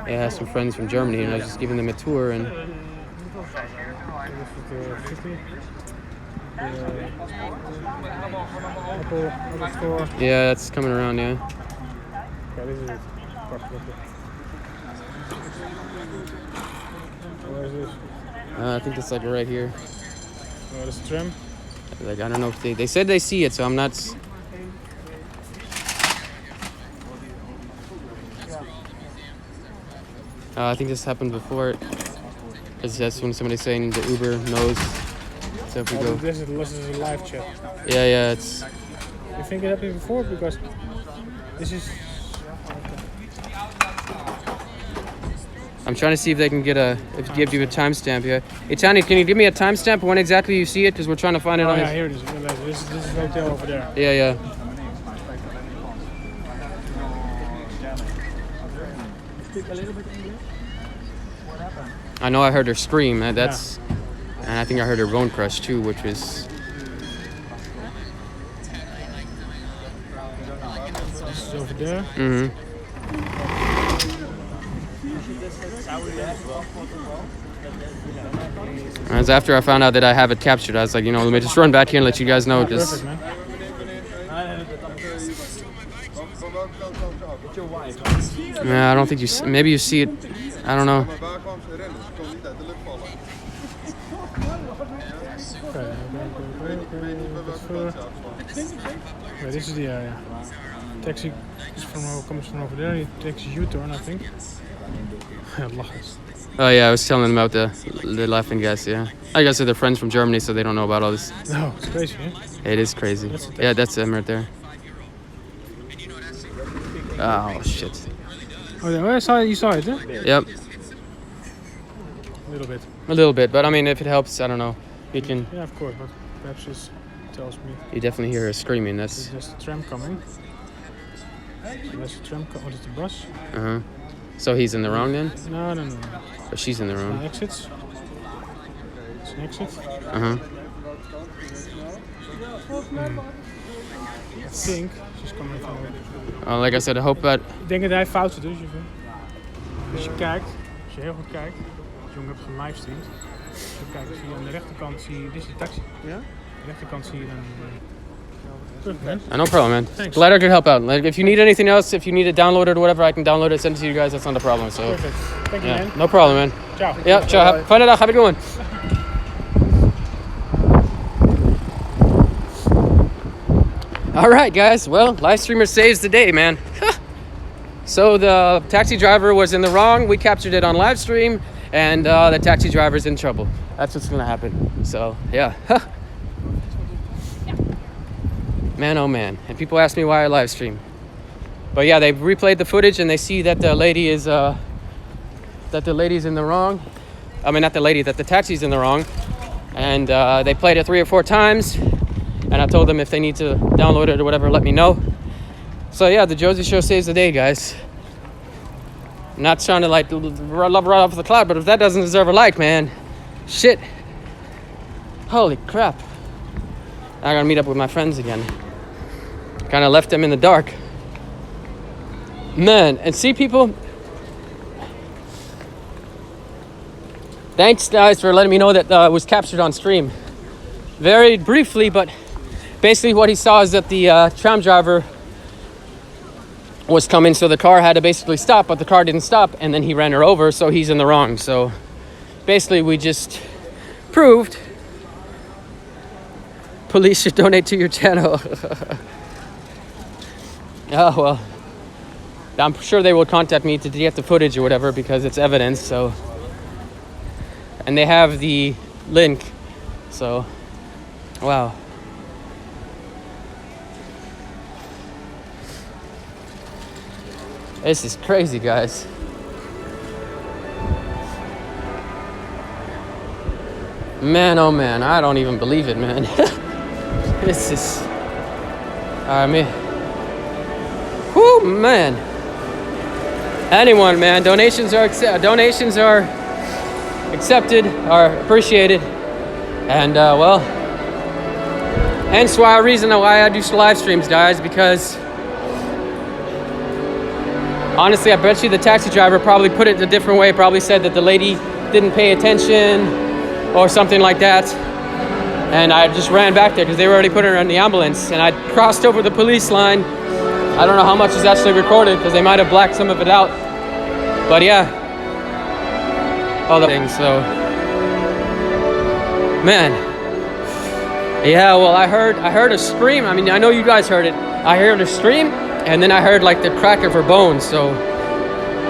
Yeah, I have some friends from Germany, and I was just giving them a tour, and. Yeah, that's coming around, yeah. Where is this? I think it's like right here. Oh, this tram? Like, I don't know if they said they see it, so I'm not. I think this happened before. Because that's when somebody's saying the Uber knows. So if we go. This is a live chat. Yeah, it's. You think it happened before? Because this is. I'm trying to see if they can get give you a timestamp here. Hey, Tanya, can you give me a timestamp when exactly you see it? Because we're trying to find it on. Yeah, here it is. This is the hotel over there. Yeah. Speak a little bit English. What happened? I know I heard her scream. And I think I heard her bone crush too, which was. over there. Mm-hmm. As after I found out that I have it captured, I was like, you know, let me just run back here and let you guys know. Just Perfect, man. yeah, I don't think you. Maybe you see it. I don't know. Okay. Yeah, this is the area. Taxi is comes from over there. He takes a U-turn, I think. Lachen. Oh yeah, I was telling them about the laughing gas. Yeah, I guess they're friends from Germany, so they don't know about all this. No, it's crazy, eh? It is crazy. Yeah, that's them right there. Oh shit. Oh yeah, you saw it, eh? Yep. A little bit. A little bit, but I mean, if it helps, I don't know. You can. Yeah, of course, but perhaps this tells me. You definitely hear her screaming. That's. There's the tram coming. There's the tram coming. Oh, there's the bus. Uh huh. So he's in the wrong then? No. Or she's in the wrong? Exits. It's an exit. Uh huh. I think she's coming from. Like I said, I hope that. Ik denk dat hij fouten doet. Als je kijkt, als je heel goed kijkt, als je hem hebt gelivestreamd, als je kijkt, zie je aan de rechterkant, zie je, dit is de taxi. Ja? Aan de rechterkant zie je dan. Perfect, man. No problem, man. Thanks. Glad I could help out. Like, if you need anything else, if you need it downloaded or whatever, I can download it, send it to you guys. That's not a problem. So. Perfect. Thank you, Yeah, man. no problem, man. Ciao. Yeah, ciao. Fijne dag. Have a good one. All right, guys. Well, live streamer saves the day, man. So the taxi driver was in the wrong. We captured it on live stream, and the taxi driver's in trouble. That's what's gonna happen. So yeah. Man, oh man. And people ask me why I live stream. But yeah, they replayed the footage and they see that the lady is that the lady's in the wrong. I mean, not the lady, that the taxi's in the wrong. And they played it 3 or 4 times. And I told them if they need to download it or whatever, let me know. So yeah, the Josie Show saves the day, guys. I'm not trying to like love right off the cloud, but if that doesn't deserve a like, man, shit. Holy crap. I gotta meet up with my friends again. Kind of left them in the dark. Man, and see people, thanks guys for letting me know that it was captured on stream. Very briefly, but basically what he saw is that the tram driver was coming, so the car had to basically stop, but the car didn't stop, and then he ran her over, so he's in the wrong. So basically we just proved police should donate to your channel. Oh well, I'm sure they will contact me to get the footage or whatever because it's evidence. So, and they have the link. So, wow. This is crazy, guys. Man, oh man, I don't even believe it, man. This is, I mean, whoo, man. Anyone, man, donations are accepted, are appreciated, and well, hence reason why I do live streams, guys, because honestly, I bet you the taxi driver probably put it a different way, probably said that the lady didn't pay attention or something like that. And I just ran back there because they were already putting her in the ambulance. And I crossed over the police line. I don't know how much is actually recorded because they might have blacked some of it out. But yeah, all the things. So, man, yeah. Well, I heard a scream. I mean, I know you guys heard it. I heard a scream, and then I heard like the crack of her bones. So,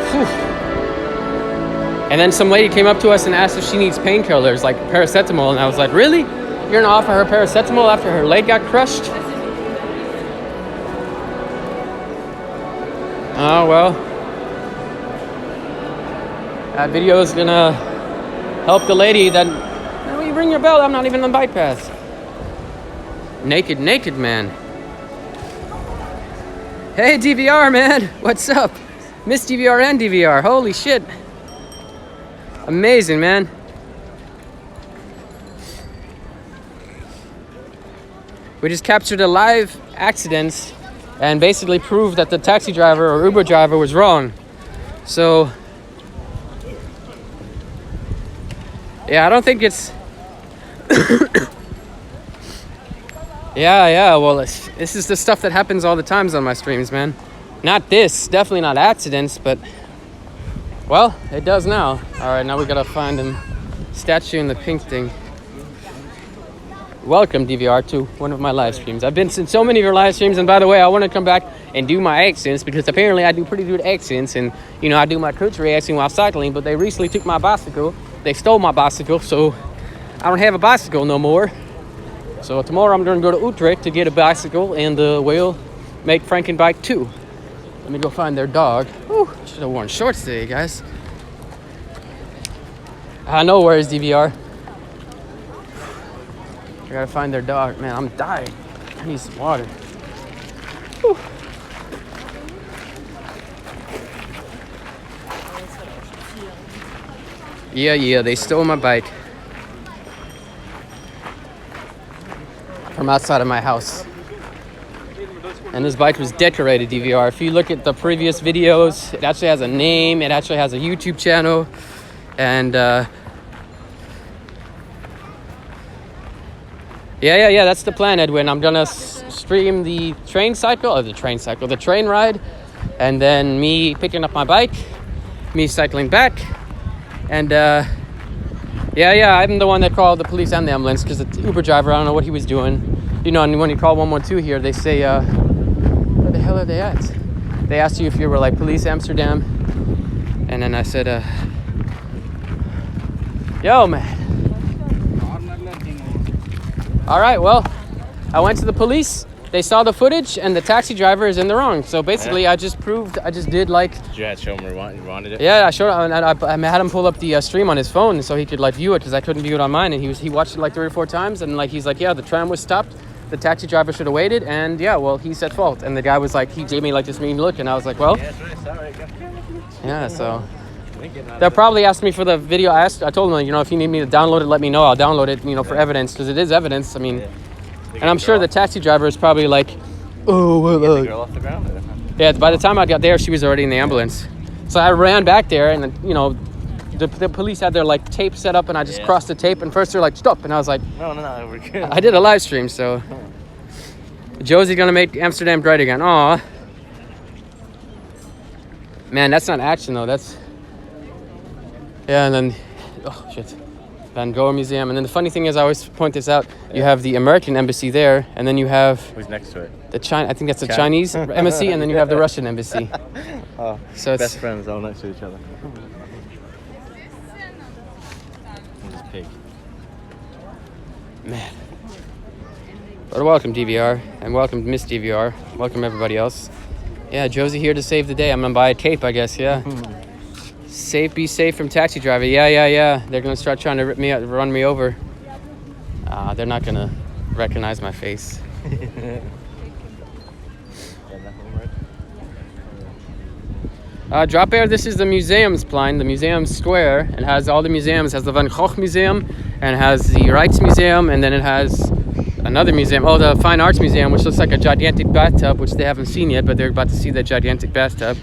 whew. And then some lady came up to us and asked if she needs painkillers, like paracetamol. And I was like, really? You're gonna offer her paracetamol after her leg got crushed? Oh, well. That video is gonna help the lady that, oh, you ring your bell, I'm not even on the bike path. Naked man. Hey, DVR, man, what's up? Miss DVR and DVR, holy shit. Amazing, man. We just captured a live accident and basically prove that the taxi driver or Uber driver was wrong. So, yeah, I don't think it's... Yeah, well, this is the stuff that happens all the times on my streams, man. Not this, definitely not accidents, but, well, it does now. All right, now we gotta find him. Statue in the pink thing. Welcome, DVR, to one of my live streams. I've been in so many of your live streams, and by the way, I want to come back and do my accents, because apparently I do pretty good accents, and, you know, I do my country accent while cycling, but they recently took my bicycle. They stole my bicycle, so I don't have a bicycle no more. So tomorrow I'm going to go to Utrecht to get a bicycle, and we'll make Frankenbike 2. Let me go find their dog. Whew, should have worn shorts today, guys. I know where is DVR. I gotta find their dog. Man, I'm dying. I need some water. Whew. Yeah, they stole my bike from outside of my house. And this bike was decorated, DVR. If you look at the previous videos, it actually has a name, it actually has a YouTube channel, and yeah, that's the plan, Edwin. I'm gonna stream the train ride, and then me picking up my bike, me cycling back, and yeah, I'm the one that called the police and the ambulance, because the Uber driver, I don't know what he was doing. You know, and when you call 112 here, they say, where the hell are they at? They asked you if you were like police Amsterdam, and then I said, yo, man. All right, well, I went to the police. They saw the footage, and the taxi driver is in the wrong. So basically, I just did like... Did you have to show him where you wanted it? Yeah, I showed him, and I had him pull up the stream on his phone so he could like view it, because I couldn't view it on mine. And he watched it like 3 or 4 times, and like he's like, yeah, the tram was stopped. The taxi driver should have waited, and yeah, well, he's at fault. And the guy was like, he gave me like this mean look, and I was like, well... Yeah, that's right, sorry. Yeah, so... They'll probably ask me for the video. I told them, you know, if you need me to download it, let me know. I'll download it, you know, for evidence, because it is evidence. I mean, and I'm sure the taxi driver is probably like, oh, well, Get the girl off the ground. yeah. By the time I got there, she was already in the ambulance. So I ran back there, and you know, the police had their like tape set up, and I just crossed the tape. And first they're like, stop, and I was like, no, we're good. I did a live stream, so Josie's gonna make Amsterdam great again. Aw, man, that's not action though. That's... Yeah, and then, oh shit, Van Gogh Museum. And then the funny thing is, I always point this out, you have the American embassy there, and then you have... Who's next to it? The I think that's the Chinese embassy, and then you have the Russian embassy. Oh, so it's best friends all next to each other. This pig. Man. But welcome, DVR, and welcome Miss DVR. Welcome everybody else. Yeah, Josie here to save the day. I'm gonna buy a cape, I guess, yeah. Be safe from taxi driver. Yeah. They're gonna start trying to run me over. They're not gonna recognize my face. Drop air. This is the museumsplein, the museum square. It has all the museums. It has the Van Gogh Museum, and it has the Rijksmuseum, and then it has another museum. Oh, the Fine Arts Museum, which looks like a gigantic bathtub, which they haven't seen yet, but they're about to see the gigantic bathtub.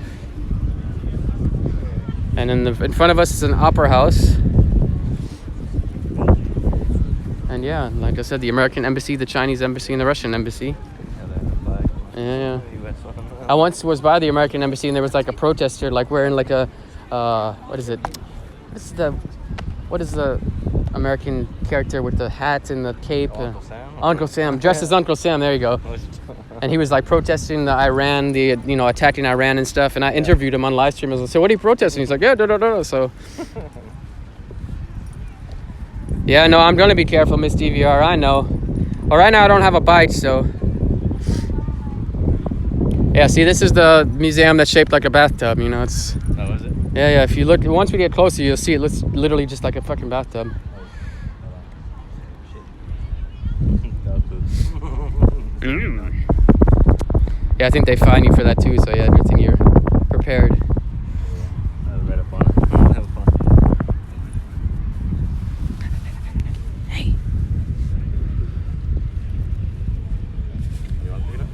And in front of us is an opera house. And yeah, like I said, the American embassy, the Chinese embassy, and the Russian embassy. Yeah. I once was by the American embassy, and there was like a protester, like wearing like a, what is it? What is the American character with the hat and the cape? Uncle Sam? Uncle Sam, dressed as Uncle Sam, there you go. And he was like protesting the Iran, attacking Iran and stuff. And I interviewed him on live stream. I was like, so what are you protesting? He's like, yeah, So, yeah, no, I'm going to be careful, Miss DVR. I know. Well, right now I don't have a bike, so. Yeah, see, this is the museum that's shaped like a bathtub, you know. It's. Oh, is it? Yeah. If you look, once we get closer, you'll see it looks literally just like a fucking bathtub. Yeah, I think they fine you for that too, so yeah, good thing you're prepared. I read up on it. Have fun. Hey. You want to pick it up?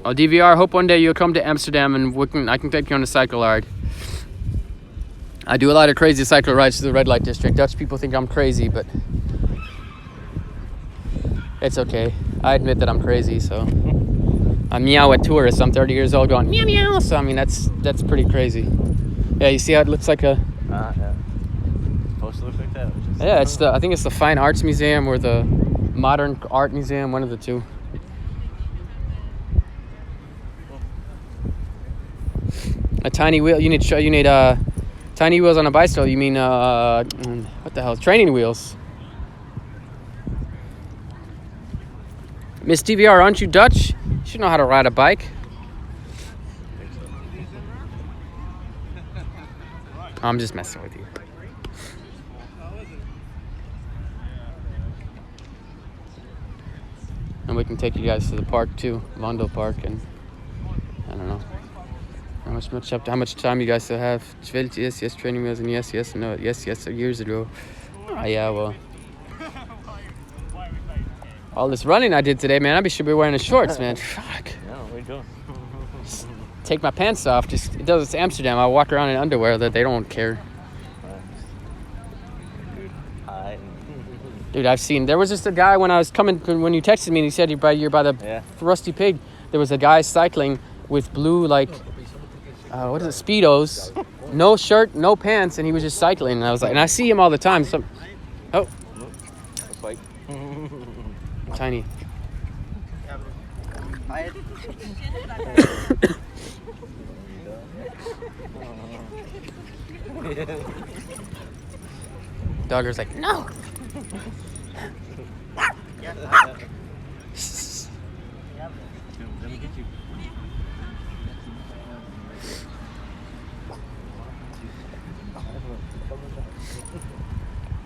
Oh, DVR, hope one day you'll come to Amsterdam and I can take you on a cycle ride. I do a lot of crazy cycle rides to the red light district. Dutch people think I'm crazy, but it's okay. I admit that I'm crazy, so I meow at tourists. I'm 30 years old going meow meow. So I mean that's pretty crazy. Yeah, you see how it looks like a. Yeah. Supposed to look like that. Yeah, I think it's the Fine Arts Museum or the Modern Art Museum, one of the two. A tiny wheel. You need tiny wheels on a bicycle. You mean what the hell? Training wheels. Miss DVR, aren't you Dutch? You should know how to ride a bike. I'm just messing with you. And we can take you guys to the park too, Londo Park, and I don't know how much time you guys still have. 12, yes, training wheels, and yes, no, yes, years ago. Oh yeah, well. All this running I did today, man, I should be wearing shorts, man. Fuck. Yeah, what are you doing? Take my pants off. It's Amsterdam. I walk around in underwear that they don't care. Dude, I've seen. There was just a guy when I was coming, when you texted me and he said you're by the Rusty Pig. There was a guy cycling with blue, like, what is it, Speedos, no shirt, no pants, and he was just cycling. And I was like, and I see him all the time. So, oh, tiny. Dogger's like, no.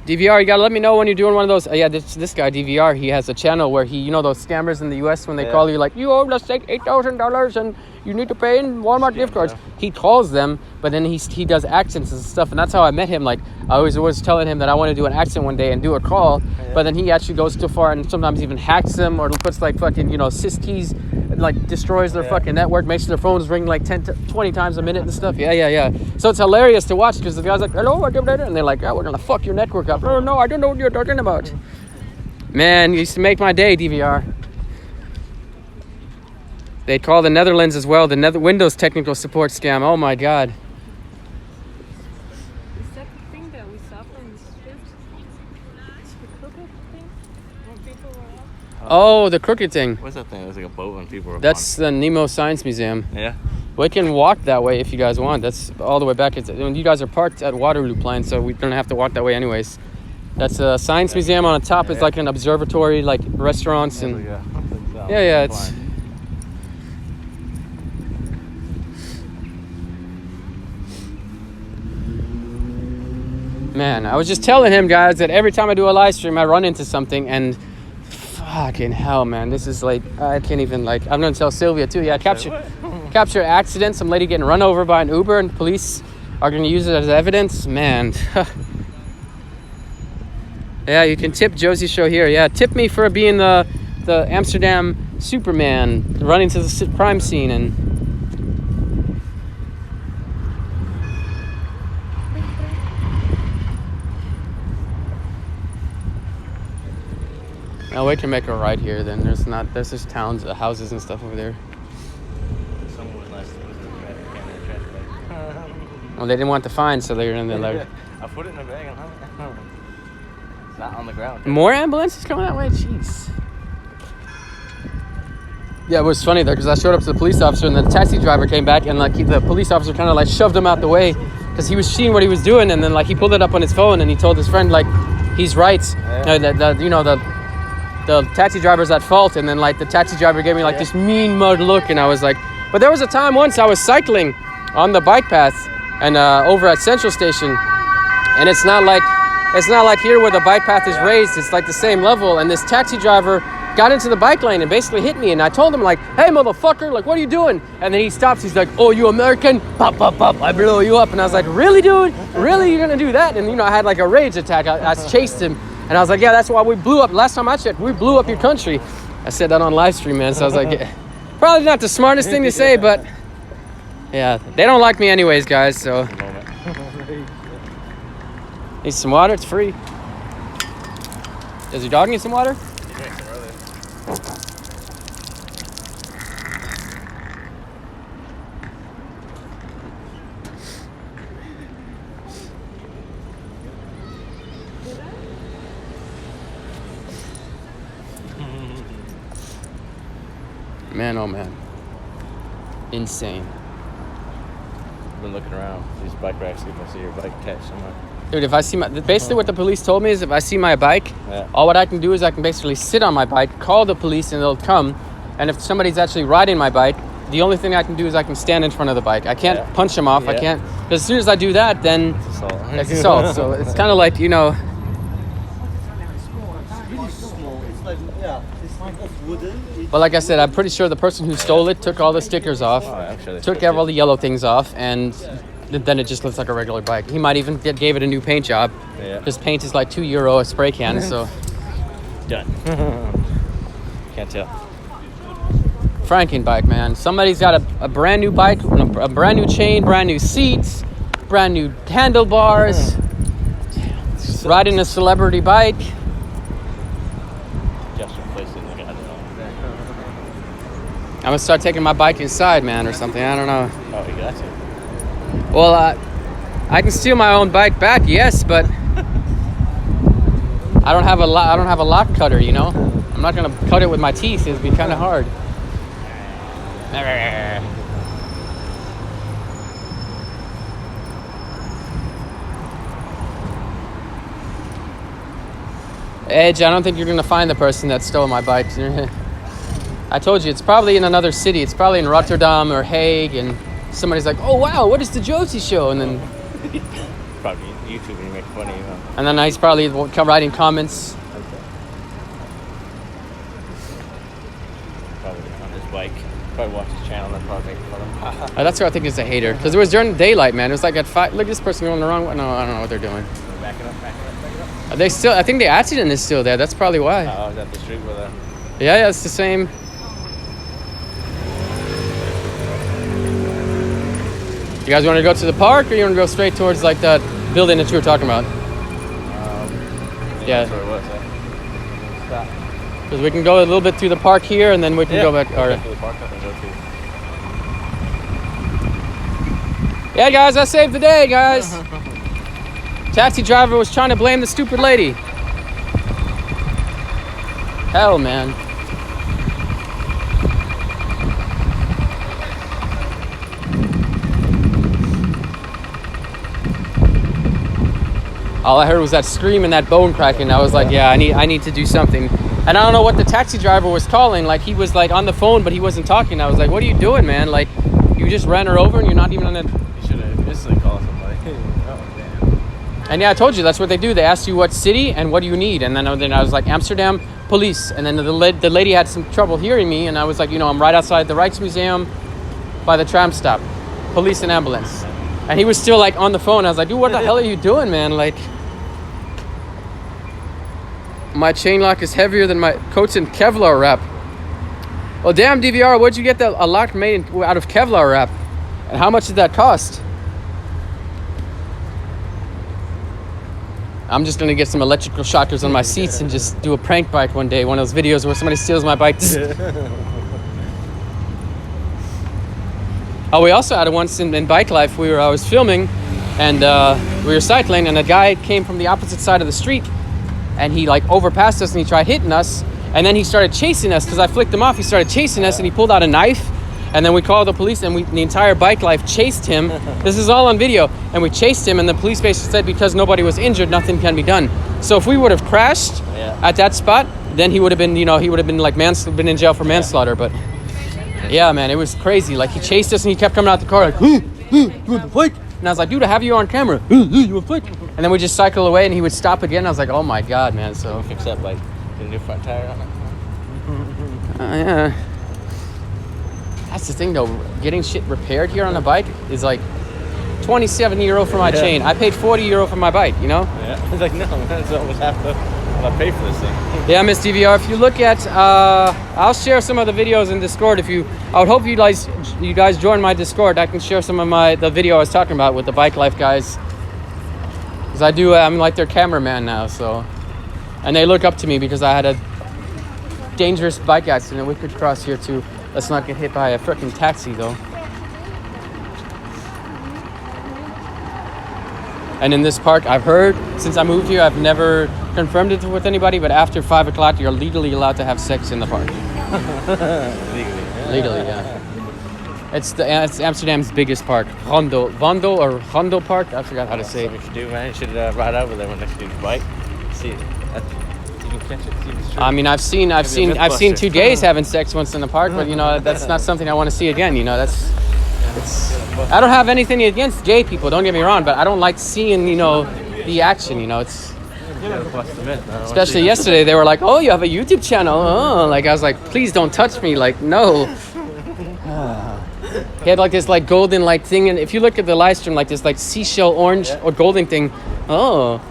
DVR, you gotta let me know when you're doing one of those. Yeah, this guy DVR, he has a channel where he, those scammers in the U.S. when they call you like, you owe us like $8,000 and you need to pay in Walmart gift cards. He calls them, but then he does accents and stuff, and that's how I met him. Like I was telling him that I want to do an accent one day and do a call, but then he actually goes too far and sometimes even hacks them or puts like fucking sys keys, like destroys their fucking network, makes their phones ring like 10 to 20 times a minute and stuff. Yeah. So it's hilarious to watch because the guy's like, hello, and they're like, oh, we're gonna fuck your network up. No, I don't know what you're talking about. Man, you used to make my day, DVR. They call the Netherlands as well the Windows technical support scam. Oh my god. Is that the thing that we saw from the script? The crooked thing? When people were up? Oh, the crooked thing. What's that thing? It was like a boat when people were. That's the Nemo Science Museum. Yeah. We can walk that way if you guys want. That's all the way back. You guys are parked at Waterloo Plain, so we don't have to walk that way anyways. That's a science museum on the top. It's like an observatory, like restaurants and. Yeah. It's. Man, I was just telling him, guys, that every time I do a live stream, I run into something, and fucking hell, man, this is like, I can't even, like, I'm gonna tell Sylvia too. Yeah, capture accident, some lady getting run over by an Uber, and police are gonna use it as evidence. Man. Yeah, you can tip Josie's show here. Yeah, tip me for being the Amsterdam Superman, running to the crime scene and. Oh, we can make a right here then. There's just towns, houses and stuff over there. Well, they didn't want the fine, so they're in the left. I put it in the bag and it's not on the ground. More ambulances coming that way? Jeez. Yeah, it was funny though, because I showed up to the police officer and the taxi driver came back and like the police officer kind of like shoved him out the way because he was seeing what he was doing, and then like he pulled it up on his phone and he told his friend like he's right. The taxi driver's at fault, and then like the taxi driver gave me like this mean mud look, and I was like, but there was a time once I was cycling on the bike path and over at Central Station, and it's not like here where the bike path is raised. It's like the same level, and this taxi driver got into the bike lane and basically hit me, and I told him like, hey motherfucker, like what are you doing? And then he stops, he's like, oh, you American? Pop, pop, pop, I blow you up. And I was like, really dude? Really, you're gonna do that? And I had like a rage attack. I chased him. And I was like, yeah, that's why we blew up. Last time I checked, we blew up your country. I said that on live stream, man. So I was like, Probably not the smartest thing to say, but yeah, they don't like me anyways, guys, so. Need some water? It's free. Does your dog need some water? Man, oh man. Insane. I've been looking around these bike racks, see if I see your bike catch somewhere. Dude, if I see basically what the police told me is if I see my bike, all what I can do is I can basically sit on my bike, call the police, and they'll come. And if somebody's actually riding my bike, the only thing I can do is I can stand in front of the bike. I can't punch them off. I can't, because as soon as I do that, then it's assault. So it's kind of like, you know. But like I said, I'm pretty sure the person who stole it took all the stickers off, took all the yellow things off, and then it just looks like a regular bike. He might even gave it a new paint job. Because paint is like €2 a spray can, so. Done. Can't tell. Franken bike, man. Somebody's got a brand new bike, a brand new chain, brand new seats, brand new handlebars, riding a celebrity bike. Just replacing the guy. I'm gonna start taking my bike inside, man, or something. I don't know. Oh, you got to. Well, I can steal my own bike back, yes, but I don't have a lock cutter, you know. I'm not gonna cut it with my teeth. It'd be kind of hard. Edge, I don't think you're gonna find the person that stole my bike. I told you, it's probably in another city. It's probably in Rotterdam or Hague, and somebody's like, "Oh wow, what is the Josie show?" And then probably YouTube and make funny, you know. And then he's probably writing comments. Probably on his bike. Probably watch his channel and probably make fun of him. That's what I think is a hater, because it was during daylight, man. It was like at 5. Look at this person going the wrong way. No, I don't know what they're doing. Back it up. Are they still? I think the accident is still there. That's probably why. Oh, is that the street where Yeah, it's the same. You guys want to go to the park, or you want to go straight towards like that building that you were talking about? Yeah. That's where it was, Because we can go a little bit through the park here, and then we can go back. Or... to the park up and go to. Yeah, guys, I saved the day, guys. Taxi driver was trying to blame the stupid lady. Hell, man. All I heard was that scream and that bone cracking. I was like, yeah, I need to do something. And I don't know what the taxi driver was calling. Like, he was like on the phone, but he wasn't talking. I was like, what are you doing, man? Like, you just ran her over and you're not even on the... You should have instantly called somebody. Oh, damn. And yeah, I told you, that's what they do. They ask you what city and what do you need. And then I was like, Amsterdam police. And then the lady had some trouble hearing me. And I was like, you know, I'm right outside the Rijksmuseum by the tram stop. Police and ambulance. And he was still like on the phone. I was like, dude, what the hell are you doing, man? Like, my chain lock is heavier than my coat's in Kevlar wrap. Well, damn, DVR, where'd you get a lock made out of Kevlar wrap? And how much did that cost? I'm just gonna get some electrical shockers on my seats and just do a prank bike one day. One of those videos where somebody steals my bike. Oh, we also had it once in Bike Life. I was filming, and we were cycling, and a guy came from the opposite side of the street, and he like overpassed us, and he tried hitting us, and then he started chasing us because I flicked him off. He started chasing us, and he pulled out a knife, and then we called the police, and the entire Bike Life chased him. This is all on video, and we chased him, and the police basically said because nobody was injured, nothing can be done. So if we would have crashed at that spot, then he would have been, like been in jail for manslaughter. But yeah, man, it was crazy. Like, he chased us, and he kept coming out the car like, you want to fight? And I was like, dude, I have you on camera. You want to fight? And then we just cycle away, and he would stop again. I was like, oh my god, man. So fix that bike. Get a new front tire on it. yeah. That's the thing, though. Getting shit repaired here on a bike is like €27 for my chain. I paid €40 for my bike, you know? Yeah. It's like, no, that's almost half the I pay for this thing. Yeah, Miss DVR. If you look at, I'll share some of the videos in Discord. I would hope you guys join my Discord. I can share some of the video I was talking about with the bike life guys. Because I'm like their cameraman now. So, and they look up to me because I had a dangerous bike accident. We could cross here too. Let's not get hit by a freaking taxi though. And in this park, I've heard, since I moved here, I've never confirmed it with anybody, but after 5 o'clock, you're legally allowed to have sex in the park. Legally, yeah. It's Amsterdam's biggest park. Rondo Park? I forgot how to say it. What you should do, man, you should ride over there when next to your bike. See it. You can catch it. See if it's true. I mean, I've seen 2 gays having sex once in the park, but that's not something I want to see again. I don't have anything against gay people, don't get me wrong, but I don't like seeing, the action, it's... Especially yesterday, they were like, oh, you have a YouTube channel. Oh, like, I was like, please don't touch me. Like, no. He had like this like golden like thing, and if you look at the live stream, like this like seashell orange or golden thing. Oh.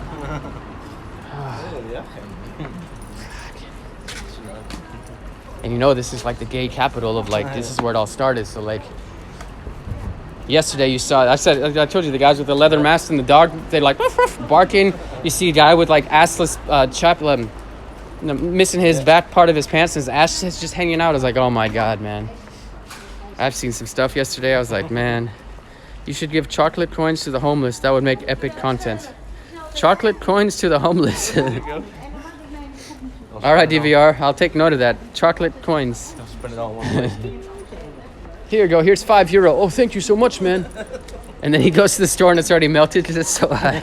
And this is like the gay capital of like, this is where it all started. So like, yesterday you saw, I told you the guys with the leather masks and the dog, they like ruff, ruff, barking. You see a guy with like assless missing his back part of his pants and his ass is just hanging out. I was like, oh my God, man. I've seen some stuff yesterday. I was like, man, you should give chocolate coins to the homeless. That would make epic content. Chocolate coins to the homeless. All right, DVR, I'll take note of that. Chocolate coins. I'll spend it all in one place. Here you go. Here's €5. Oh, thank you so much, man. And then he goes to the store and it's already melted because it's so high.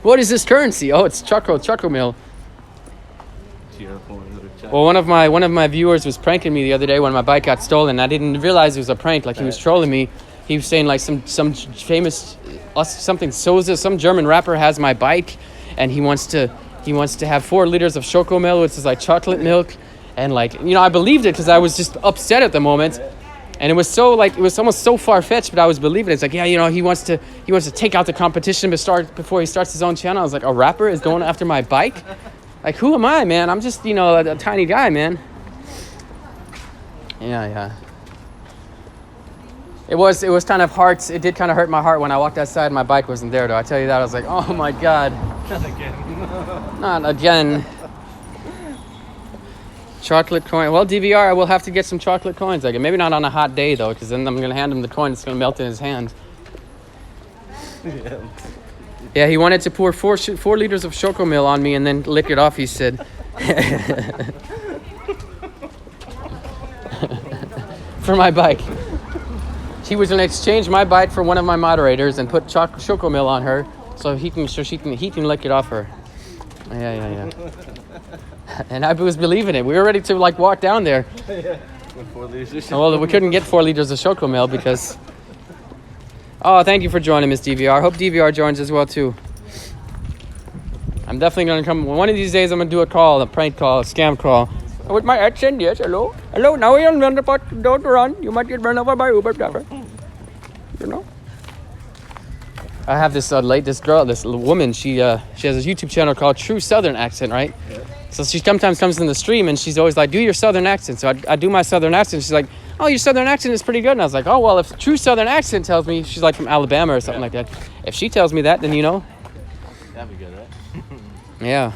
What is this currency? Oh, it's choco mill. Well, one of my viewers was pranking me the other day when my bike got stolen. I didn't realize it was a prank. Like, he was trolling me. He was saying like some famous some German rapper has my bike, and he wants to have 4 liters of chocomel, which is like chocolate milk. And like, I believed it because I was just upset at the moment. And it was almost so far-fetched, but I was believing it. It's like, yeah, he wants to take out the competition before he starts his own channel. I was like, a rapper is going after my bike? Like, who am I, man? I'm just, a tiny guy, man. Yeah. It was kind of hard. It did kind of hurt my heart when I walked outside and my bike wasn't there, though. I tell you that. I was like, oh my God. Not again. Not again. Chocolate coin. Well, DVR, I will have to get some chocolate coins. Like, maybe not on a hot day, though, because then I'm going to hand him the coin. It's going to melt in his hand. Yeah, he wanted to pour 4 liters of chocomil on me and then lick it off, he said. For my bike. He was going to exchange my bike for one of my moderators and put chocomil he can lick it off her. Yeah. And I was believing it. We were ready to like walk down there. Yeah. With 4 liters. Well, we couldn't get 4 liters of chocomil because... Oh, thank you for joining, Miss DVR. Hope DVR joins as well, too. I'm definitely going to come... One of these days, I'm going to do a prank call, a scam call. With my accent, yes, hello. Hello, now you're on the pot. Don't run. You might get run over by Uber driver. I have this woman, she has a YouTube channel called True Southern Accent, right? Yeah. So she sometimes comes in the stream and she's always like, do your Southern accent. So I do my Southern accent. She's like, oh, your Southern accent is pretty good. And I was like, oh, well, if True Southern Accent tells me, she's like from Alabama or something like that. If she tells me that, then That'd be good, right? Yeah.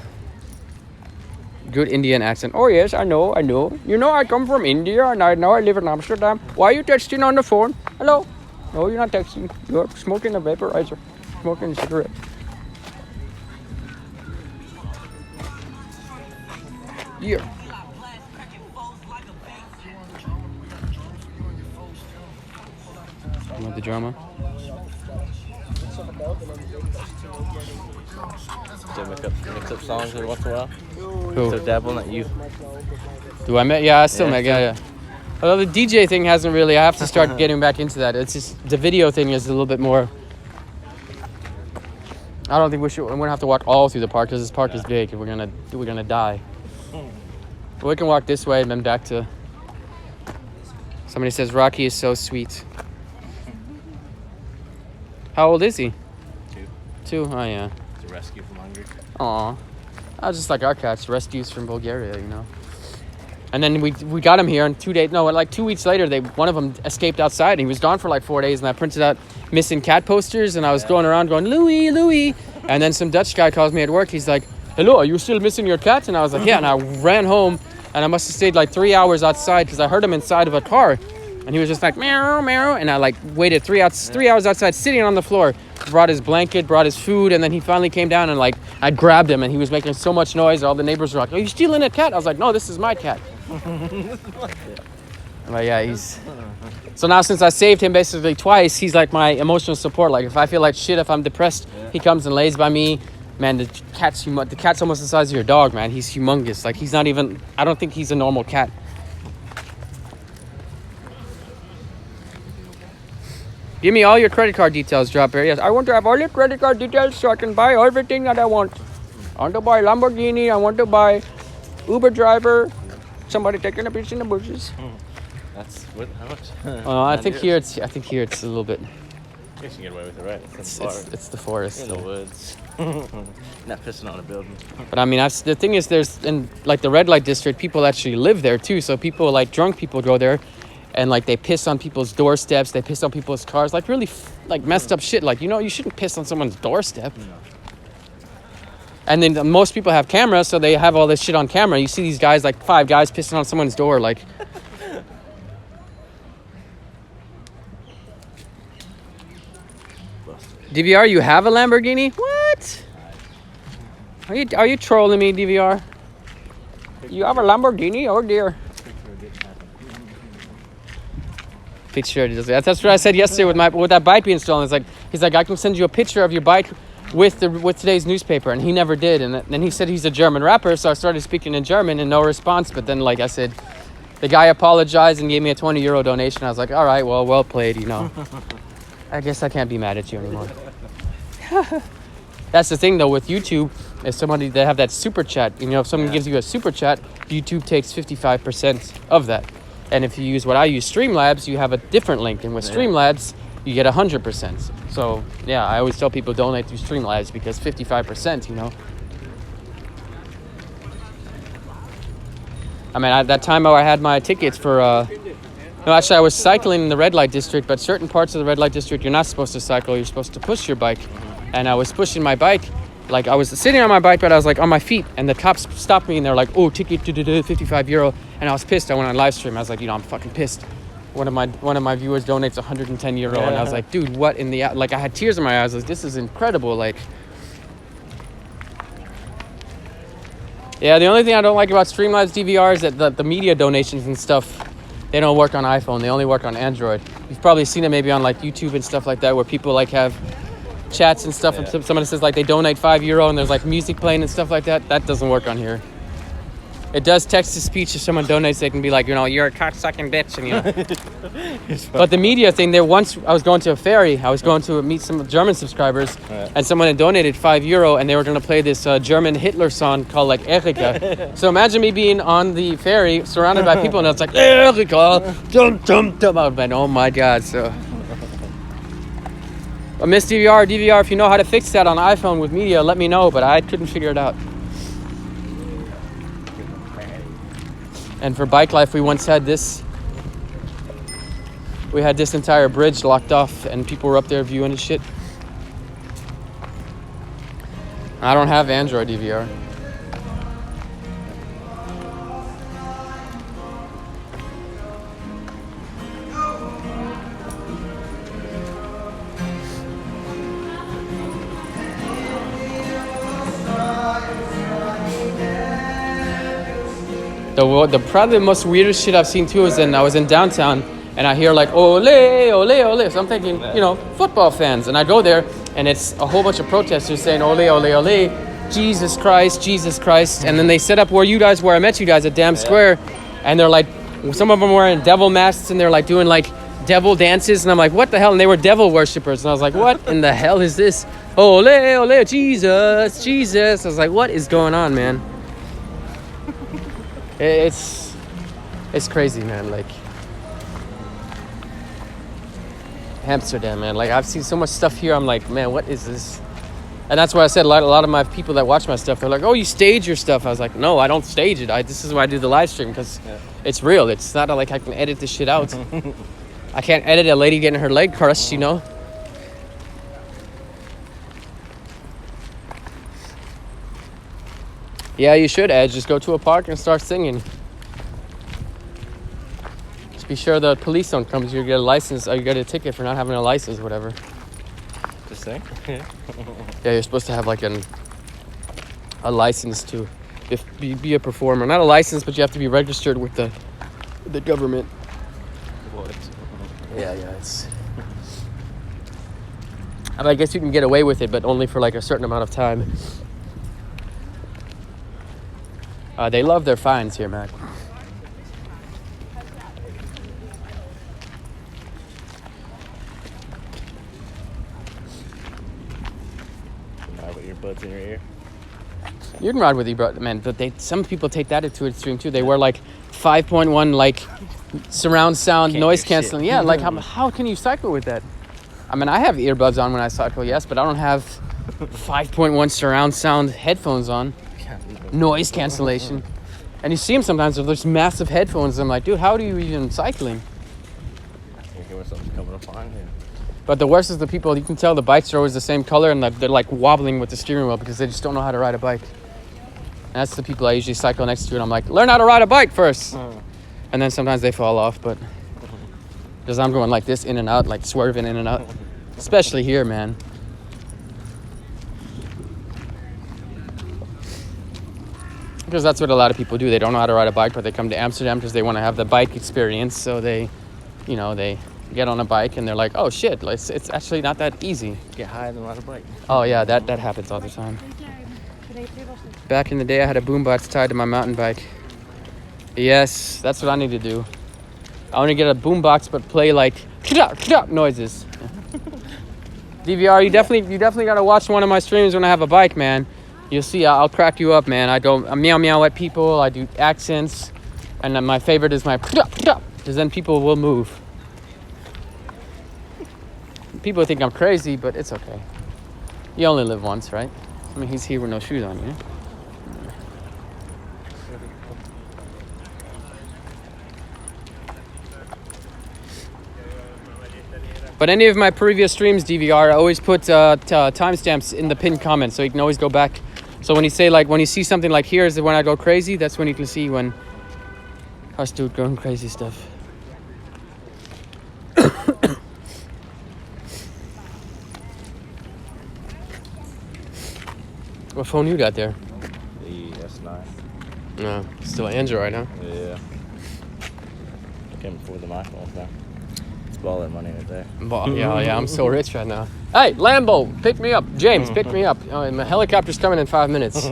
Good Indian accent. Oh, yes, I know. I come from India and I live in Amsterdam. Why are you texting on the phone? Hello? No, you're not texting. You're smoking a vaporizer. Smoking a cigarette. Yeah. You want the drama? Still mix up songs every once in a while? Who? So dabble, not you. Do I make? Yeah, I still make. Yeah. Although the DJ thing hasn't really, I have to start getting back into that. It's just, the video thing is a little bit more. I don't think we're gonna have to walk all through the park because this park is big and we're gonna die. But we can walk this way and then back to. Somebody says Rocky is so sweet. How old is he? 2. 2? Oh yeah. He's a rescue from Hungary. Aw. Just like our cats, rescues from Bulgaria, you know. And then we got him here, and 2 weeks later, one of them escaped outside, and he was gone for like 4 days, and I printed out missing cat posters, and I was going around going, Louis, Louis. And then some Dutch guy calls me at work. He's like, hello, are you still missing your cat? And I was like, yeah. And I ran home, and I must have stayed like 3 hours outside because I heard him inside of a car. And he was just like, meow, meow. And I like waited 3 hours outside, sitting on the floor, brought his blanket, brought his food. And then he finally came down, and like I grabbed him, and he was making so much noise. All the neighbors were like, are you stealing a cat? I was like, no, this is my cat. But yeah, so now since I saved him basically twice, he's like my emotional support. Like if I feel like shit, if I'm depressed, he comes and lays by me. Man, the cat's almost the size of your dog, man. He's humongous. Like he's not even, I don't think he's a normal cat. Give me all your credit card details, Drop Bear. Yes, I want to have all your credit card details so I can buy everything that I want. I want to buy Lamborghini. I want to buy Uber driver. Somebody taking a piece in the bushes. That's what? How much? I think here it's a little bit. I guess you can get away with it, right? It's the forest. In the woods. Not pissing on a building. But I mean, the thing is, there's in like the red light district, people actually live there too. So people like drunk people go there, and like they piss on people's doorsteps. They piss on people's cars. Like really, like messed up shit. Like you shouldn't piss on someone's doorstep. No. And then most people have cameras, so they have all this shit on camera. You see these guys, like 5 guys pissing on someone's door, like. DVR, you have a Lamborghini? What? Are you trolling me, DVR? You have a Lamborghini? Oh dear. Picture. That's what I said yesterday with that bike being stolen. It's like he's like, I can send you a picture of your bike with today's newspaper, and he never did. And then he said he's a German rapper, so I started speaking in German and no response. But then, like I said, the guy apologized and gave me a €20 donation. I was like, all right, well played, you know. I guess I can't be mad at you anymore. That's the thing though with YouTube, is they have that super chat. You know, if someone gives you a super chat, YouTube takes 55% of that. And if you use what I use, Streamlabs, you have a different link, and with Streamlabs you get 100%. So yeah, I always tell people donate through Streamlabs because 55%, you know. I mean, at that time I had my tickets for no, actually I was cycling in the red light district, but certain parts of the red light district you're not supposed to cycle, you're supposed to push your bike. And I was pushing my bike, like I was sitting on my bike, but I was like on my feet, and the cops stopped me and they're like, oh, ticket, €55. And I was pissed. I went on live stream. I was like, I'm fucking pissed. One of my viewers donates €110, and I was like, dude, what in the, like I had tears in my eyes. I was like, this is incredible. Like, yeah, the only thing I don't like about Streamlabs DVR is that the media donations and stuff, they don't work on iPhone. They only work on Android. You've probably seen it maybe on like YouTube and stuff like that, where people like have chats and stuff, and somebody says like they donate €5 and there's like music playing and stuff like that. That doesn't work on here. It does text to speech. If someone donates, they can be like, you're a cock-sucking bitch, and But the media thing, once I was going to a ferry, I was going to meet some German subscribers, and someone had donated €5, and they were going to play this German Hitler song called like Erika. So imagine me being on the ferry, surrounded by people, and it's like Erika, dum dum dum. I would have been, oh my god. So, but Miss DVR, if you know how to fix that on iPhone with media, let me know. But I couldn't figure it out. And for Bike Life, we once had this. We had this entire bridge locked off, and people were up there viewing the shit. I don't have Android DVR. Probably the most weirdest shit I've seen too is I was in downtown, and I hear like ole ole ole. So I'm thinking, football fans, and I go there, and it's a whole bunch of protesters saying ole ole ole, Jesus Christ, Jesus Christ. And then they set up where I met you guys at Dam Square, and they're like, some of them wearing devil masks, and they're like doing like devil dances, and I'm like, what the hell? And they were devil worshippers, and I was like, what in the hell is this? Ole ole, Jesus, Jesus. I was like, what is going on, man? It's crazy, man. Like Amsterdam, man. Like I've seen so much stuff here. I'm like, man, what is this? And that's why I said a lot of my people that watch my stuff, they're like, oh, you stage your stuff. I was like, no, I don't stage it. This is why I do the live stream, because it's real. It's not like I can edit this shit out. I can't edit a lady getting her leg crushed, you know? Yeah, you should, Ed. Just go to a park and start singing. Just be sure the police don't come. You get a license, or you get a ticket for not having a license, whatever. Just sing? Yeah. Yeah, you're supposed to have like a license to be a performer. Not a license, but you have to be registered with the government. What? Yeah, it's... I guess you can get away with it, but only for like a certain amount of time. They love their fines here, Mac. With earbuds in your ear. You can ride with earbuds, man. But some people take that to extreme too. They wear like 5.1 like surround sound noise canceling. Yeah, like how can you cycle with that? I mean, I have earbuds on when I cycle, yes, but I don't have 5.1 surround sound headphones on. Noise cancellation. And you see them sometimes with those massive headphones. I'm like, dude, how do you even cycling? You hear when something's coming up on you. But the worst is the people, you can tell the bikes are always the same color and they're like wobbling with the steering wheel because they just don't know how to ride a bike. And that's the people I usually cycle next to, and I'm like, learn how to ride a bike first. And then sometimes they fall off, but because I'm going like this in and out, like swerving in and out. Especially here, man. Because that's what a lot of people do. They don't know how to ride a bike, but they come to Amsterdam because they want to have the bike experience. So they get on a bike and they're like, oh shit, it's actually not that easy. Get high and ride a bike. Oh yeah, that happens all the time. Back in the day, I had a boombox tied to my mountain bike. Yes, that's what I need to do. I want to get a boombox, but play like noises. DVR, you definitely gotta watch one of my streams when I have a bike, man. You'll see, I'll crack you up, man. I meow meow at people. I do accents, and then my favorite is my because then people will move. People think I'm crazy, but it's okay. You only live once, right? I mean, he's here with no shoes on, you know? But any of my previous streams, DVR, I always put timestamps in the pinned comments, so you can always go back. So when you say, like, when you see something like here is when I go crazy, that's when you can see when us dude going crazy stuff. What phone you got there? The S9. No, still Android, huh? Yeah. Came before the iPhone, so it's baller money right there. Yeah, I'm so rich right now. Hey, Lambo, pick me up. James, pick me up. My helicopter's coming in 5 minutes.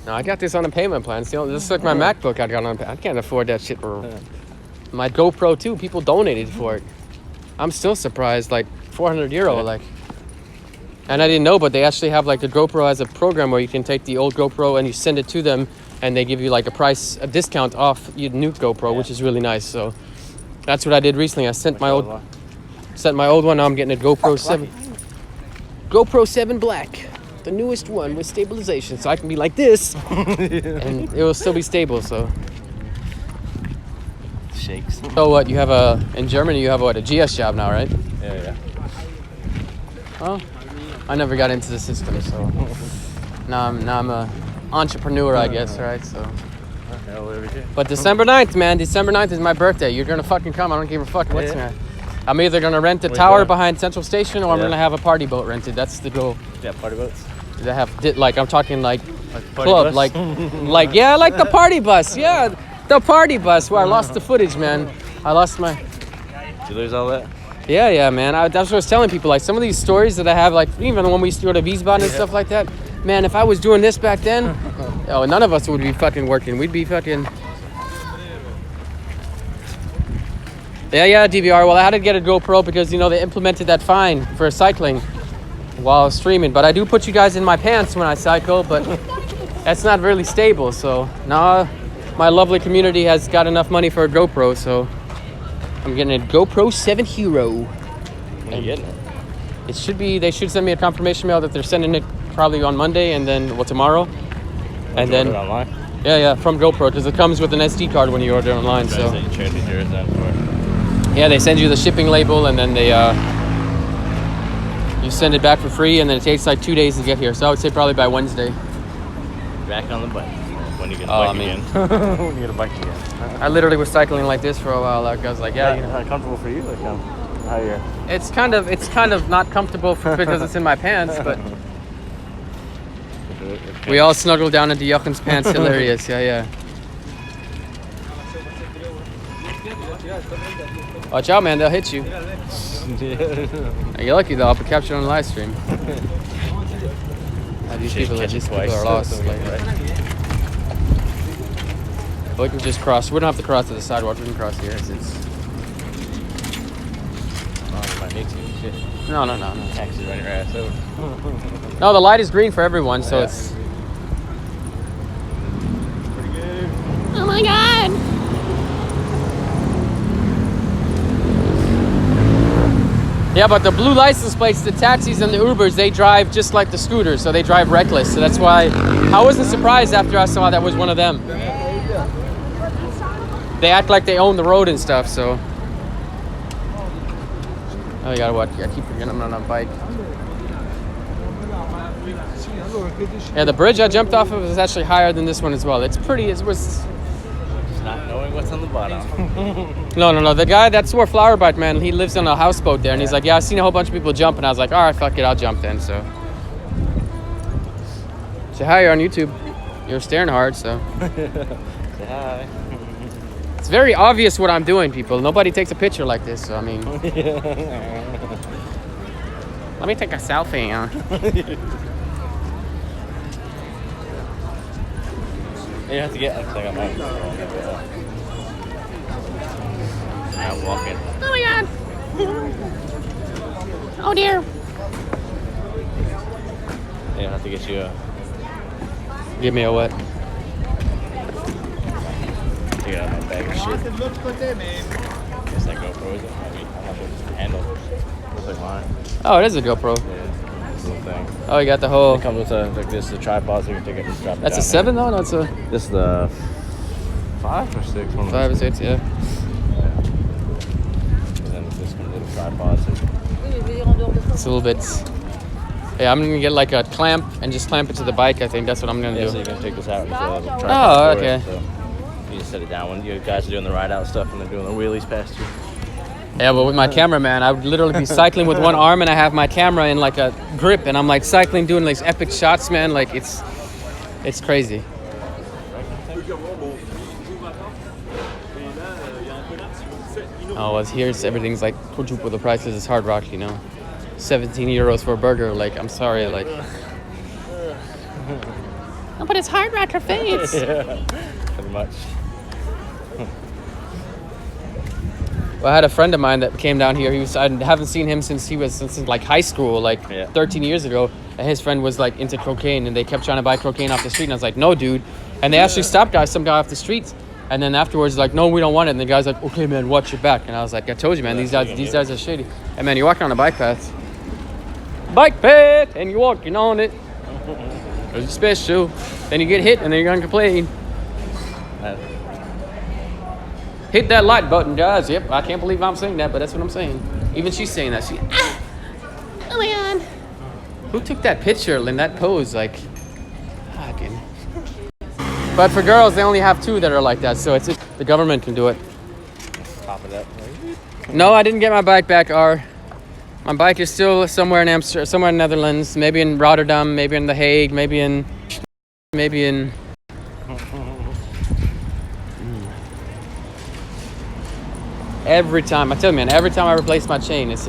No, I got this on a payment plan. See, this is like my MacBook I got on. I can't afford that shit. My GoPro too. People donated for it. I'm still surprised. Like €400, like. And I didn't know, but they actually have like the GoPro as a program where you can take the old GoPro and you send it to them, and they give you like a discount off your new GoPro, which is really nice. So that's what I did recently. I sent my old one. Now I'm getting a GoPro 7. GoPro 7 Black, the newest one with stabilization, so I can be like this, and it will still be stable. So. Shakes. So what? You have in Germany? You have a GS job now, right? Yeah. Oh. I never got into the system, so now I'm a entrepreneur, I guess, right? So. But December 9th, man. December 9th is my birthday. You're gonna fucking come. I don't give a fuck what's there. I'm either gonna rent a tower behind Central Station, or I'm gonna have a party boat rented. That's the goal. Yeah, party boats. They have like I'm talking like bus? club, like like the party bus. Yeah, the party bus where I lost the footage, man. I lost my. Did you lose all that? Yeah, man. That's what I was telling people. Like some of these stories that I have, like even when we used to go to Wiesbaden and stuff like that. Man, if I was doing this back then, none of us would be fucking working. We'd be fucking. Yeah, DVR. Well, I had to get a GoPro because they implemented that fine for cycling while streaming. But I do put you guys in my pants when I cycle, but that's not really stable. So now my lovely community has got enough money for a GoPro, so. I'm getting a GoPro 7 Hero. When are you getting it? It should be. They should send me a confirmation mail that they're sending it probably on Monday and then tomorrow, and You then ordered online. yeah, from GoPro because it comes with an SD card when you order online. So So you traded yours then for. yeah, they send you the shipping label and then they you send it back for free, and then it takes like 2 days to get here. So I would say probably by Wednesday. Back on the bike. When you get a Oh, bike I mean- again. When you get a bike again. I literally was cycling like this for a while. Like I was like, yeah, you know. How comfortable for you? Like how you're. It's kind of not comfortable because it's in my pants, but we all snuggle down into Jochen's pants. Hilarious, yeah. Watch out, man! They'll hit you. You're lucky though. I'll be captured on the live stream. These people are lost. Like, we can just cross. We don't have to cross to the sidewalk. We can cross here. It's no. Actually running your ass over. No, the light is green for everyone, so Yeah. it's. Oh my god! Yeah, but the blue license plates, the taxis and the Ubers, they drive just like the scooters, so they drive reckless. So that's why I wasn't surprised after I saw that was one of them. They act like they own the road and stuff, so. Oh, you gotta watch. I keep forgetting I'm not on a bike. Yeah, the bridge I jumped off of is actually higher than this one as well. It's pretty. It was. Just not knowing what's on the bottom. No. The guy that's where Flower Bike Man, he lives on a houseboat there, and he's like, yeah, I've seen a whole bunch of people jump, and I was like, all right, fuck it, I'll jump then. So. Say hi, you're on YouTube. You're staring hard, so. Say hi. It's very obvious what I'm doing, people. Nobody takes a picture like this, so I mean. Let me take a selfie. You have to get. Looks like I'm out. I'm walking. Oh my god. Oh dear. You have to get you a. Give me a what? Take it out of my bag of shit. Guess that GoPro is it? Maybe. I'm not sure if it's the handle. Looks like mine. Oh, it is a GoPro. Yeah. This little thing. Oh, you got the whole. It comes with like this, the tripod, so you can take it and drop it That's down a 7 though? No, it's a there. This is the 5 or 6 one. 5 or 6, yeah. And then this one, little tripod. So It's a little bit. Yeah, I'm gonna get like a clamp and just clamp it to the bike. I think that's what I'm gonna yeah, do. so you can take this out and put a little tripod Oh, for okay. it, so you just set it down when you guys are doing the ride out stuff and they're doing the wheelies past you. Yeah, but with my cameraman, I would literally be cycling with one arm and I have my camera in like a grip, and I'm like cycling, doing these epic shots, man. Like it's crazy. Oh, well, here's everything's like quadruple the price because it's Hard Rock, you know. 17 euros for a burger. Like, I'm sorry, like. Oh, but it's Hard Rock face. Yeah, pretty much. Well, I had a friend of mine that came down here. I haven't seen him since like high school, like Yeah. 13 years ago. And his friend was like into cocaine, and they kept trying to buy cocaine off the street. And I was like, no, dude. And they actually stopped some guy off the street. And then afterwards, like, no, we don't want it. And the guy's like, okay, man, watch your back. And I was like, I told you, man, these guys are shady. And man, you're walking on a bike path, and you're walking on it. It's special. Then you get hit, and then you're gonna complain. Hit that like button, guys. Yep, I can't believe I'm saying that, but that's what I'm saying. Even she's saying that. Oh my god. Who took that picture in that pose? Like, fucking. But for girls, they only have 2 that are like that, so the government can do it. Pop it up. No, I didn't get my bike back. My bike is still somewhere in Amsterdam, somewhere in Netherlands, maybe in Rotterdam, maybe in The Hague, maybe in. Every time, I tell you, man, every time I replace my chain, it's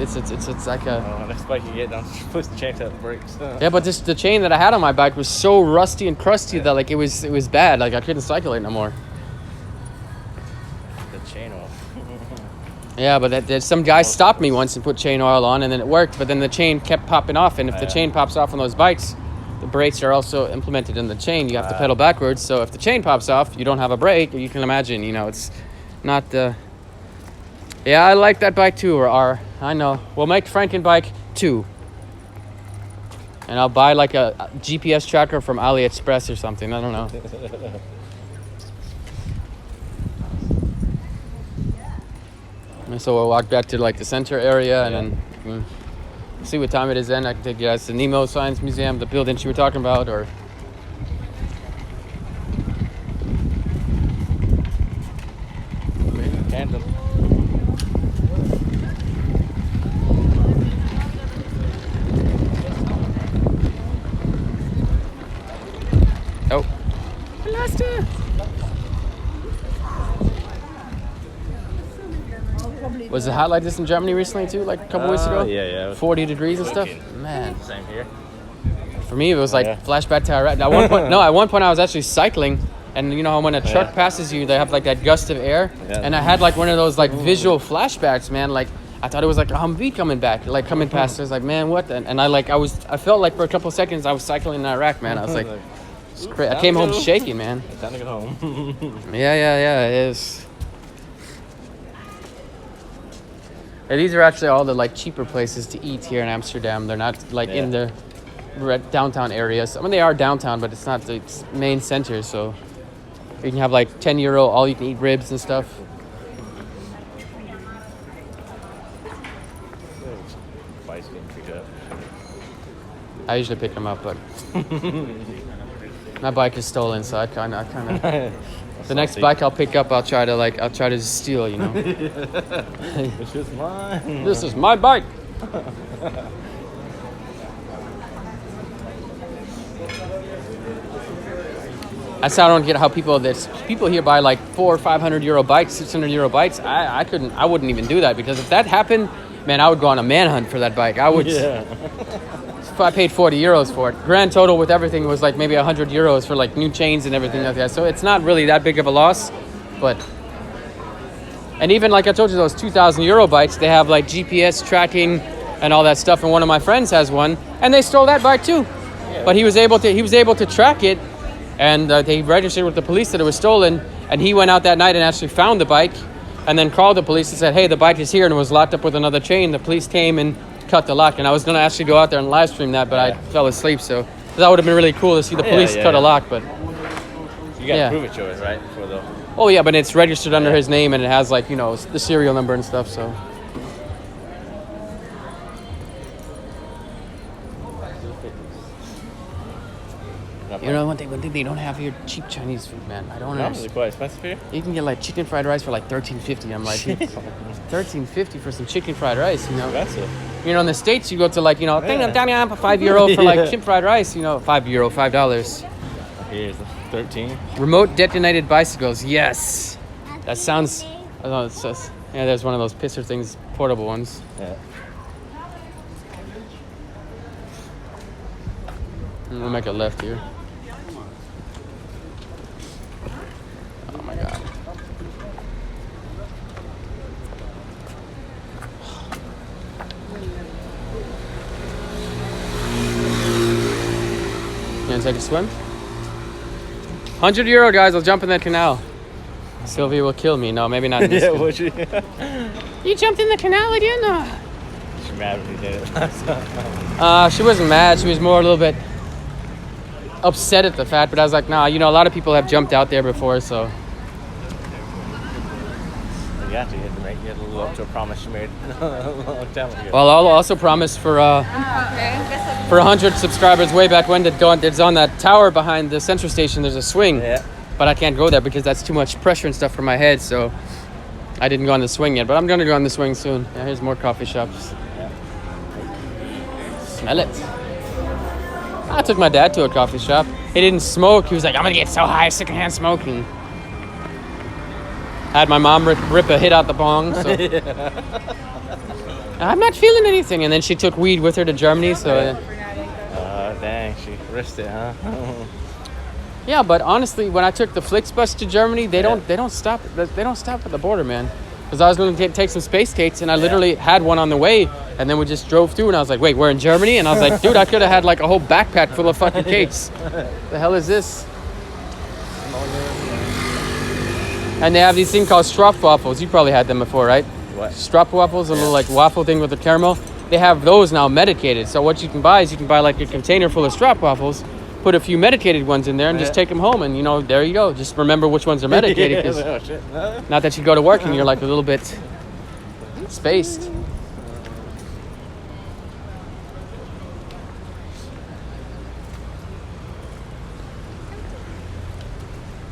like a. Oh, next bike you get down, push the chain out the brakes. Yeah, but the chain that I had on my bike was so rusty and crusty that like it was bad. Like I couldn't cycle it no more. The chain off. Yeah, but some guy stopped me once and put chain oil on, and then it worked. But then the chain kept popping off, and if the chain pops off on those bikes, the brakes are also implemented in the chain. You have to pedal backwards. So if the chain pops off, you don't have a brake. You can imagine, it's not the. Yeah, I like that bike too. I know. We'll make Franken bike 2. And I'll buy like a GPS tracker from AliExpress or something. I don't know. And so we'll walk back to like the center area and then see what time it is then. I can take you guys to Nemo Science Museum, the building you were talking about, or... Candle. Oh. I lost it. Was it hot like this in Germany recently too, like a couple weeks ago? Yeah. 40 degrees and stuff? Man. Same here. For me, it was like flashback to Iraq. At one point I was actually cycling, and you know when a truck passes you, they have like that gust of air, and I had like one of those like visual flashbacks, man. Like I thought it was like a Humvee coming past. I was like, man, what? And I felt like for a couple of seconds I was cycling in Iraq, man. I was like, it's crazy. I came home shaking, man. Time to get home. Yeah, it is. Yeah, these are actually all the like cheaper places to eat here in Amsterdam. They're not like in the downtown areas. I mean, they are downtown, but it's not the main center. So you can have like €10 all you can eat ribs and stuff. Bike's getting picked up. I usually pick them up, but my bike is stolen, so I kind of. The next bike I'll pick up, I'll try to steal, you know. This is mine. This is my bike. I still don't get how people here buy like €400 or €500 bikes, €600 bikes. I wouldn't even do that, because if that happened, man, I would go on a manhunt for that bike. I would. Yeah. If I paid €40 for it, grand total with everything was like maybe €100 for like new chains and everything like that. So it's not really that big of a loss, but. And even like I told you, those €2,000 bikes, they have like GPS tracking and all that stuff. And one of my friends has one, and they stole that bike too. Yeah. But he was able to track it, and they registered with the police that it was stolen. And he went out that night and actually found the bike, and then called the police and said, "Hey, the bike is here," and it was locked up with another chain. The police came and cut the lock, and I was going to actually go out there and live stream that, but I fell asleep. So that would have been really cool to see the police cut a lock. But you got to prove it's yours, right? For the. Oh yeah, but it's registered under his name, and it has like, you know, the serial number and stuff. So. You know, one thing they don't have here, cheap Chinese food, man. I don't understand. Is it quite expensive here? You can get like chicken fried rice for like $13.50. I'm like, $13.50 for some chicken fried rice, you know. Expensive. You know, in the States, you go to like, you know, €5 for like chicken fried rice, you know, $5. Here's the 13. Remote detonated bicycles, yes. That sounds, I don't know, it says, yeah, there's one of those pisser things, portable ones. Yeah. We'll make a left here. Oh my God. You gonna take a swim? €100, guys. I'll jump in that canal. Sylvia will kill me. No, maybe not. Yeah, would you? You jumped in the canal again? She's mad when you did it. She wasn't mad. She was more a little bit upset at the fact, but I was like, nah, you know, a lot of people have jumped out there before, so. You have to live up to a promise you made a long time ago. Well, I'll also promise for 100 subscribers way back when it's on that tower behind the central station. There's a swing, but I can't go there because that's too much pressure and stuff for my head. So I didn't go on the swing yet, but I'm gonna go on the swing soon. Yeah, here's more coffee shops. Smell it. I took my dad to a coffee shop. He didn't smoke. He was like, I'm gonna get so high, secondhand smoking. I had my mom rip a hit out the bong. So. I'm not feeling anything. And then she took weed with her to Germany. So. Dang, she risked it, huh? Yeah, but honestly, when I took the Flixbus to Germany, they don't stop. They don't stop at the border, man. Because I was going to take some space skates, and I literally had one on the way, and then we just drove through, and I was like, wait, we're in Germany? And I was like, dude, I could have had like a whole backpack full of fucking cakes. The hell is this? And they have these things called Stroopwafels. You probably had them before, right? What? Stroopwafels, a little like waffle thing with the caramel. they have those now medicated. So what you can buy is you can buy like a container full of stroopwafels, put a few medicated ones in there, and just take them home. And, you know, there you go. Just remember which ones are medicated. 'Cause Oh, shit. not that you go to work and you're like a little bit spaced.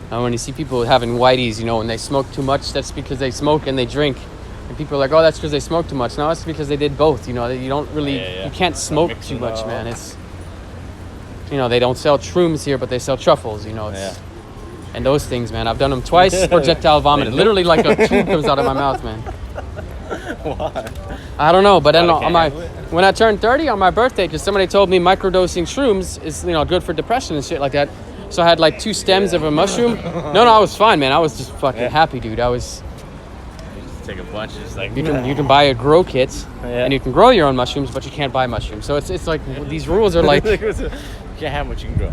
And when you see people having whiteys, you know, when they smoke too much, that's because they smoke and they drink. And people are like, oh, that's because they smoke too much. No, it's because they did both. You know, you don't really, you can't smoke too much, man. It's, you know, they don't sell shrooms here, but they sell truffles, you know. It's, and those things, man, I've done them twice. Projectile vomit. Literally like a tube comes out of my mouth, man. Why? I don't know, but then when I turned 30 on my birthday, because somebody told me microdosing shrooms is, you know, good for depression and shit like that. So I had like 2 stems of a mushroom. No, I was fine, man. I was just fucking happy, dude. I was. You just take a bunch, just like. You can buy a grow kit, and you can grow your own mushrooms, but you can't buy mushrooms. So it's like these rules are like. You can't have what you can grow.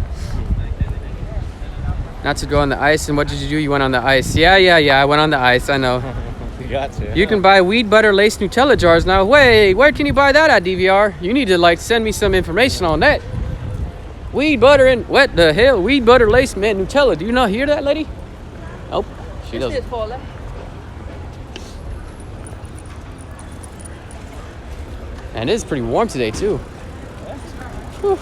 Not to go on the ice. And what did you do? You went on the ice. Yeah. I went on the ice. I know. You got to. You can buy weed butter laced Nutella jars now. Wait, where can you buy that at, DVR? You need to like send me some information on that. Weed butter and what the hell? Weed butter laced man Nutella. Do you not hear that, lady? Nope, she doesn't. And it is pretty warm today too. Whew.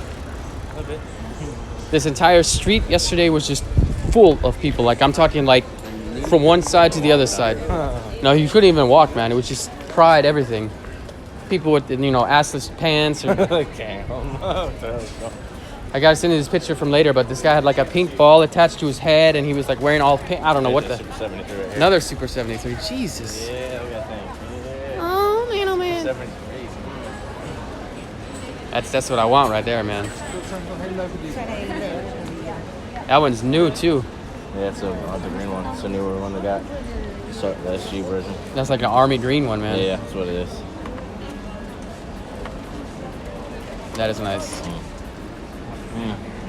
This entire street yesterday was just full of people. Like I'm talking like from one side to the other side. No, you couldn't even walk, man. It was just pride, everything. People with, you know, assless pants. Or, I gotta send you this picture from later, but this guy had like a pink ball attached to his head, and he was like wearing all pink. I don't know what the. Super 73 right here. Another Super 73. Jesus. Yeah, we got things. Yeah. Oh man, oh man. 73. That's what I want right there, man. That one's new too. Yeah, it's the green one. It's a newer one they got. So the SG version. That's like an army green one, man. Yeah, that's what it is. That is nice.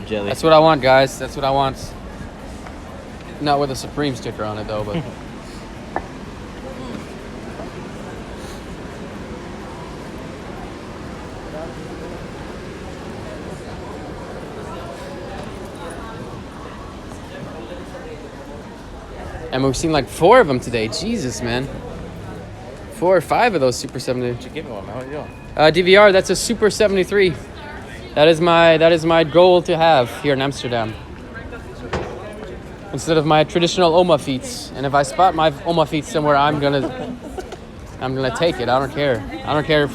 Jelly. That's what I want, guys. That's what I want. Not with a Supreme sticker on it, though, but. And we've seen like 4 of them today. Jesus, man. 4 or 5 of those Super 73. Why don't you give me one, man? What are you doing? DVR, that's a Super 73. That is my goal to have here in Amsterdam. Instead of my traditional Oma fiets. And if I spot my Oma fiets somewhere, I'm gonna take it. I don't care. I don't care if.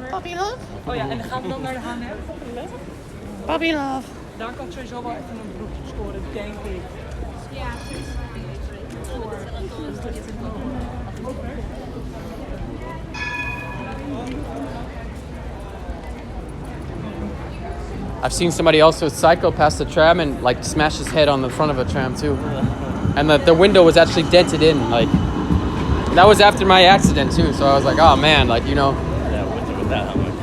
Puppy love? Oh ja, en dan gaan we dan naar de H&M. Puppy love. Daar kan ik sowieso wel even een broekje scoren, denk ik. Ja, I've seen somebody also cycle past the tram and like smash his head on the front of a tram too. And the window was actually dented in. Like that was after my accident too. So I was like, oh man, like, you know. Yeah, with that helmet.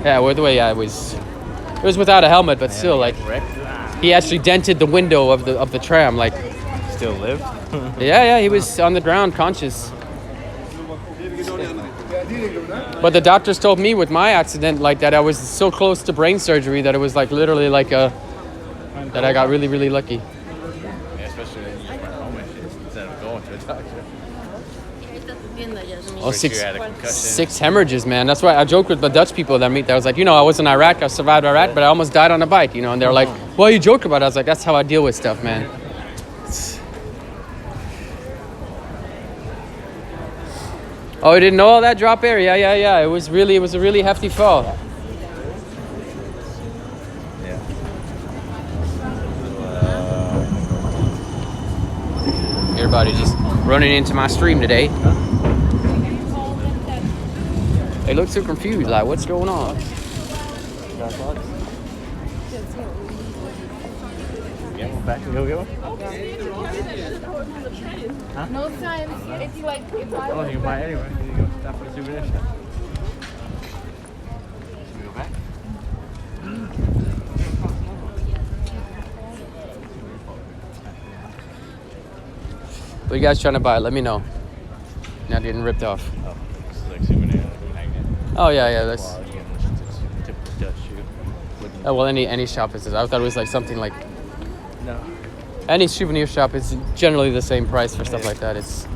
Yeah, with the way it was without a helmet, but still like he actually dented the window of the tram. Like still lived? yeah, he was on the ground conscious. But the doctors told me with my accident like that I was so close to brain surgery that it was like literally like that I got really, really lucky. Yeah, especially when you went home and shit instead of going to a doctor. Oh, 6 hemorrhages, man. That's why I joke with the Dutch people that I meet. I was like, you know, I was in Iraq, I survived Iraq, but I almost died on a bike, you know. And they're like, well, you joke about it. I was like, that's how I deal with stuff, man. Oh, you didn't know all that drop air? Yeah. It was a really hefty fall. Yeah. Everybody just running into my stream today. They look so confused, like, what's going on? Get one back and go get one? Huh? No time. If you like, if I Oh, you can buy it anyway. You go stop for the souvenir shop. Should we go back? What are you guys trying to buy? Let me know. not getting ripped off. Oh, this is like souvenir magnet. Oh yeah, that's. Well, again, it's typical Dutch shoe. Wouldn't- Oh well, any shop is. I thought it was like something like No. any souvenir shop is generally the same price for stuff like that. It's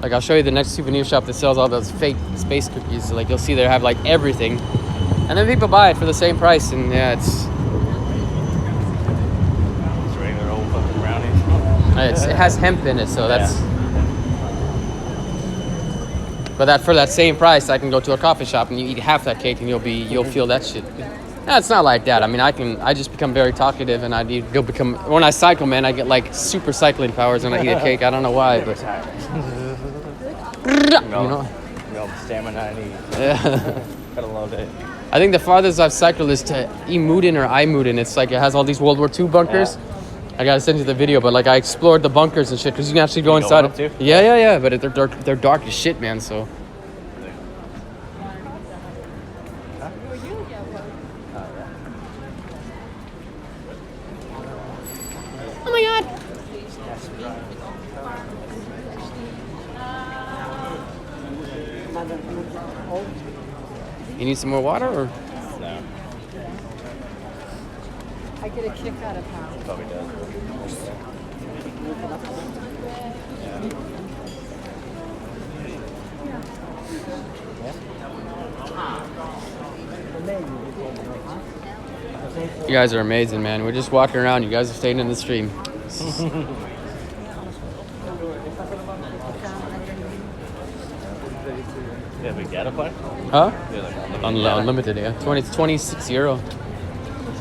like I'll show you the next souvenir shop that sells all those fake space cookies. Like you'll see they have like everything, and then people buy it for the same price, and yeah, It's regular old fucking brownies. it has hemp in it, so that's. But that for that same price, I can go to a coffee shop and you eat half that cake, and you'll feel that shit. No, it's not like that. I mean, I just become very talkative, and you'll become when I cycle, man. I get like super cycling powers when I eat a cake. I don't know why, but you know. Stamina I need. Yeah. Got a long day. I think the farthest I've cycled is to Imudin or Imudin. It's like it has all these World War II bunkers. Yeah. I gotta send you the video, but like I explored the bunkers and shit because you can actually go You inside. going up too? Yeah. But they're dark as shit, man. So. Oh my god. You need some more water, or? No, I get a kick out of how. probably does. You guys are amazing, man. We're just walking around. You guys are staying in the stream. Yeah, we gotta play. Huh? Yeah, like Unlimited, yeah. 26 euro.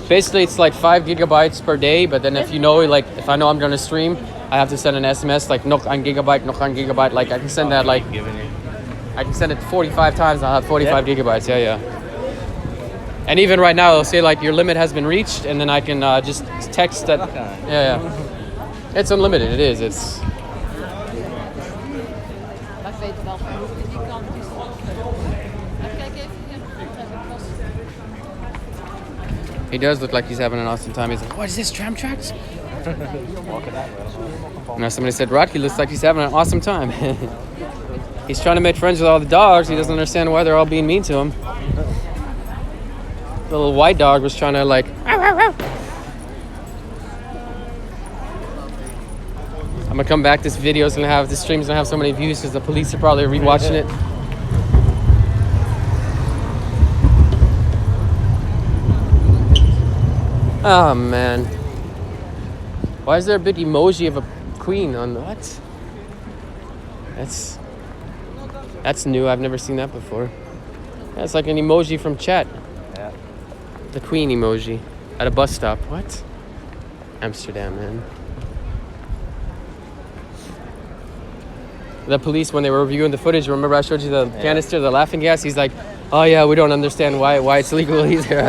Basically, it's like 5 gigabytes per day, but then if you know, like, if I know I'm gonna stream, I have to send an SMS, like, nog een gigabyte. Like, I can send that, like, I can send it 45 times, and I'll have 45 gigabytes, yeah. And even right now, it'll say, like, your limit has been reached, and then I can just text that. Yeah. It's unlimited, it is. It's. Dat weet wel van die kant is kijk even He does look like he's having an awesome time. He's like, what is this, tram tracks? Now somebody said, Rodkey looks like he's having an awesome time. He's trying to make friends with all the dogs. He doesn't understand why they're all being mean to him. The little white dog was trying to like... I'm gonna come back. This video's gonna have, this stream's gonna have so many views because the police are probably rewatching it. Oh man. Why is there a big emoji of a queen on what? That's new. I've never seen that before. That's like an emoji from chat. Yeah. The queen emoji at a bus stop. What? Amsterdam, man. The police, when they were reviewing the footage, remember I showed you the canister, the laughing gas? He's like, oh yeah, we don't understand why it's legal either.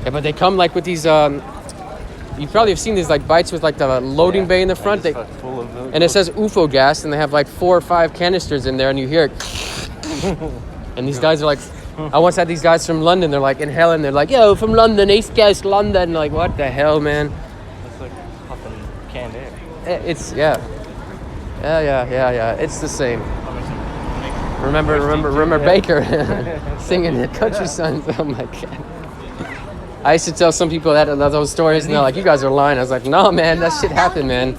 Yeah, but they come like with these, you probably have seen these like bikes with like the loading bay in the front. And it says UFO gas, and they have like 4 or 5 canisters in there, and you hear it. And these guys are like, I once had these guys from London, they're like inhaling, they're like, yo, from London, East Coast, London. Like, what the hell, man? It's like puffing canned air. It's, yeah, it's the same. Remember Baker singing the country songs. Oh my God. I used to tell some people those stories, and they're like, you guys are lying. I was like, no, man, that shit happened, man.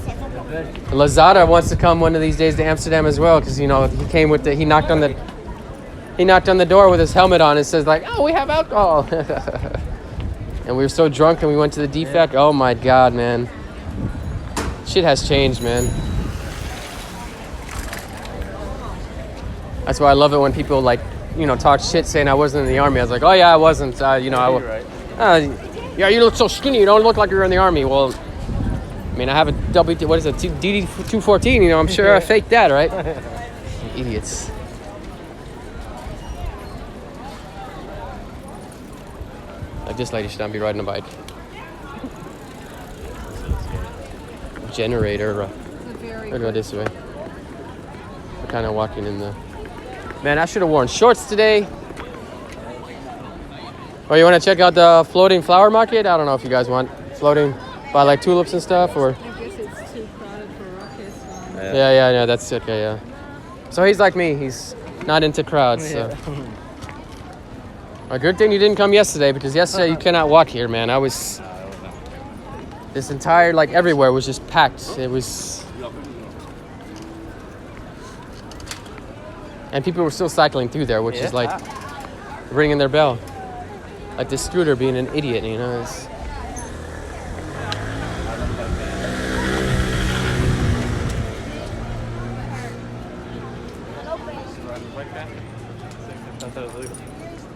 Lazada wants to come one of these days to Amsterdam as well, because, you know, he knocked on the door with his helmet on and says like, oh, we have alcohol. And we were so drunk and we went to the defect. Oh my God, man. Shit has changed, man. That's why I love it when people like, you know, talk shit saying I wasn't in the army. I was like, oh yeah, I wasn't. You know, yeah, you look so skinny. You don't look like you're in the army. Well, I mean, I have a DD-214. You know, I'm sure I faked that, right? Idiots. Like this lady should not be riding a bike. Generator. We'll go this way. We're kind of walking in the... Man, I should have worn shorts today. Oh, you want to check out the floating flower market? I don't know if you guys want floating. Buy like tulips and stuff, or? I guess it's too crowded for rockets. Yeah, that's okay, yeah. So he's like me, he's not into crowds, so. A good thing you didn't come yesterday, because yesterday you cannot walk here, man. This entire, like everywhere was just packed. It was... And people were still cycling through there, which is like ringing their bell. Like this scooter being an idiot, you know? It's...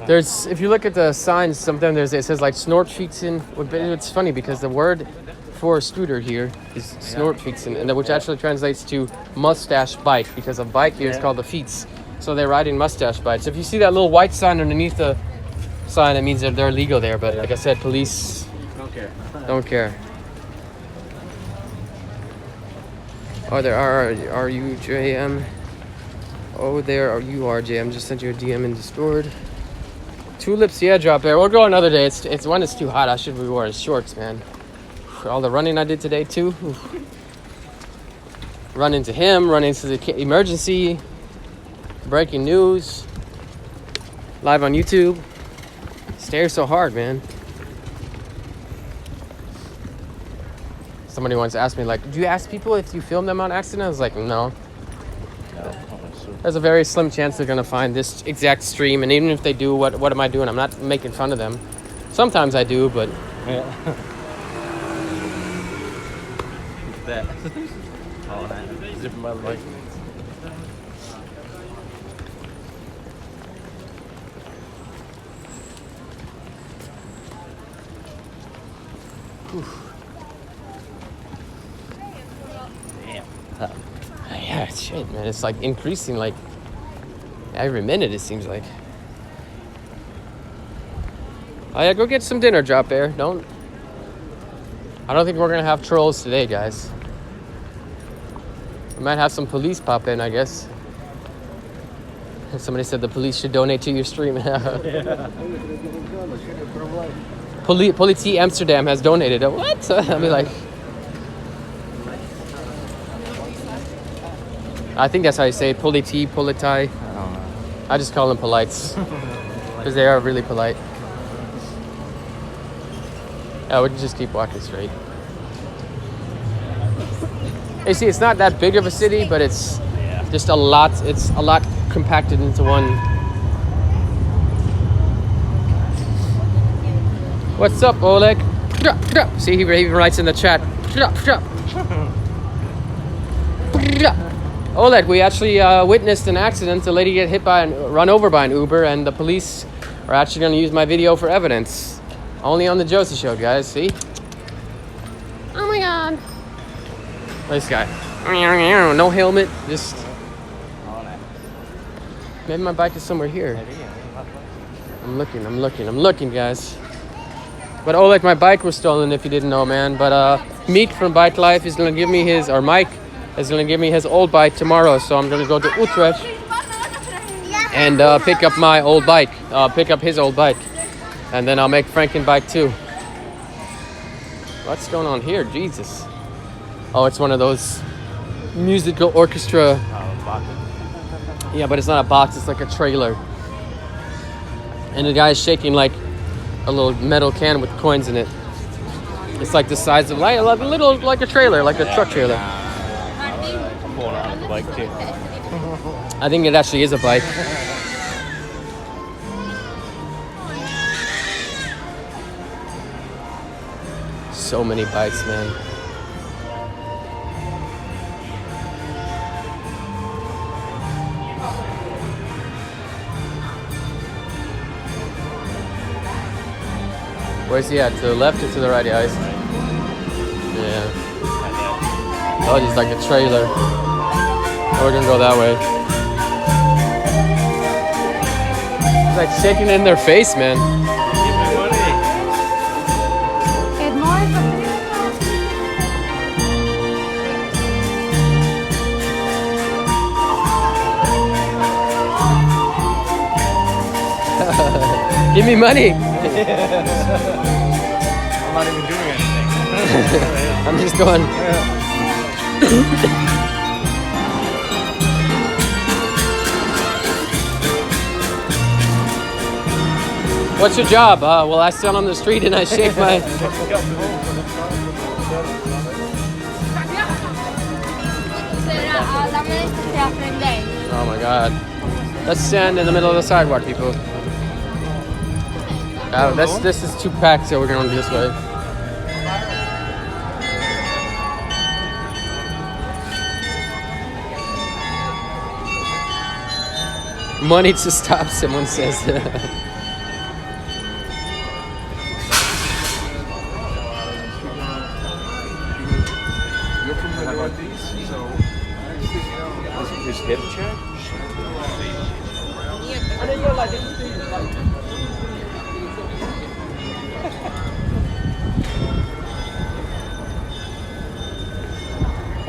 There's, if you look at the signs, sometimes it says like snortfietsen. But it's funny because the word for a scooter here is snortfietsen, and which actually translates to mustache bike, because a bike here is called a fiets. So they're riding mustache bikes. If you see that little white sign underneath the sign, it means that they're legal there. But like I said, police don't care. Oh, there are you, JM? Oh, there are you, JM. Just sent you a DM in Discord. Tulips, yeah, drop there. We'll go another day. It's when it's too hot. I should be wearing shorts, man. All the running I did today too. Run into him. Run into the emergency. Breaking news. Live on YouTube. Stare so hard, man. Somebody once asked me, like, do you ask people if you film them on accident? I was like, no. There's a very slim chance they're gonna find this exact stream, and even if they do, what am I doing? I'm not making fun of them. Sometimes I do, but that. Oh, that. Zipping my leg. Damn. Yeah, shit, man. It's like increasing like every minute, it seems like. Oh yeah, go get some dinner, Drop Bear. I don't think we're gonna have trolls today, guys. We might have some police pop in, I guess. Somebody said the police should donate to your stream. Politie Amsterdam has donated. What? I'll be like... I think that's how you say it. Politie. I don't know. I just call them polites. Because they are really polite. Yeah, we can just keep walking straight. You see, it's not that big of a city, but it's just a lot. It's a lot compacted into one. What's up, Oleg? See, he even writes in the chat. Oleg, we actually witnessed an accident. A lady get hit by and run over by an Uber, and the police are actually going to use my video for evidence. Only on the Josie Show, guys. See? Oh my God! This guy, no helmet, just. Maybe my bike is somewhere here. I'm looking, guys. But Oleg, my bike was stolen, if you didn't know, man. But Meek from Bike Life is gonna give me his, or Mike is gonna give me his old bike tomorrow. So I'm gonna go to Utrecht and pick up my old bike, pick up his old bike, and then I'll make Franken bike too. What's going on here? Jesus. Oh, it's one of those musical orchestra. Yeah, but it's not a box, it's like a trailer. And the guy is shaking like a little metal can with coins in it. It's like the size of like a little, like a trailer, like a truck trailer. I'm pulling around the bike too. I think it actually is a bike. So many bikes, man. Where's he at? To the left or to the right, guys? Yeah. Oh, he's like a trailer. Oh, we're gonna go that way. He's like shaking in their face, man. Give me money. I'm not even doing anything. I'm just going. What's your job? Well, I stand on the street and I shake my... Oh my God. Let's stand in the middle of the sidewalk, people. This is too packed, so we're going this way. Money to stop, someone says. His hip check?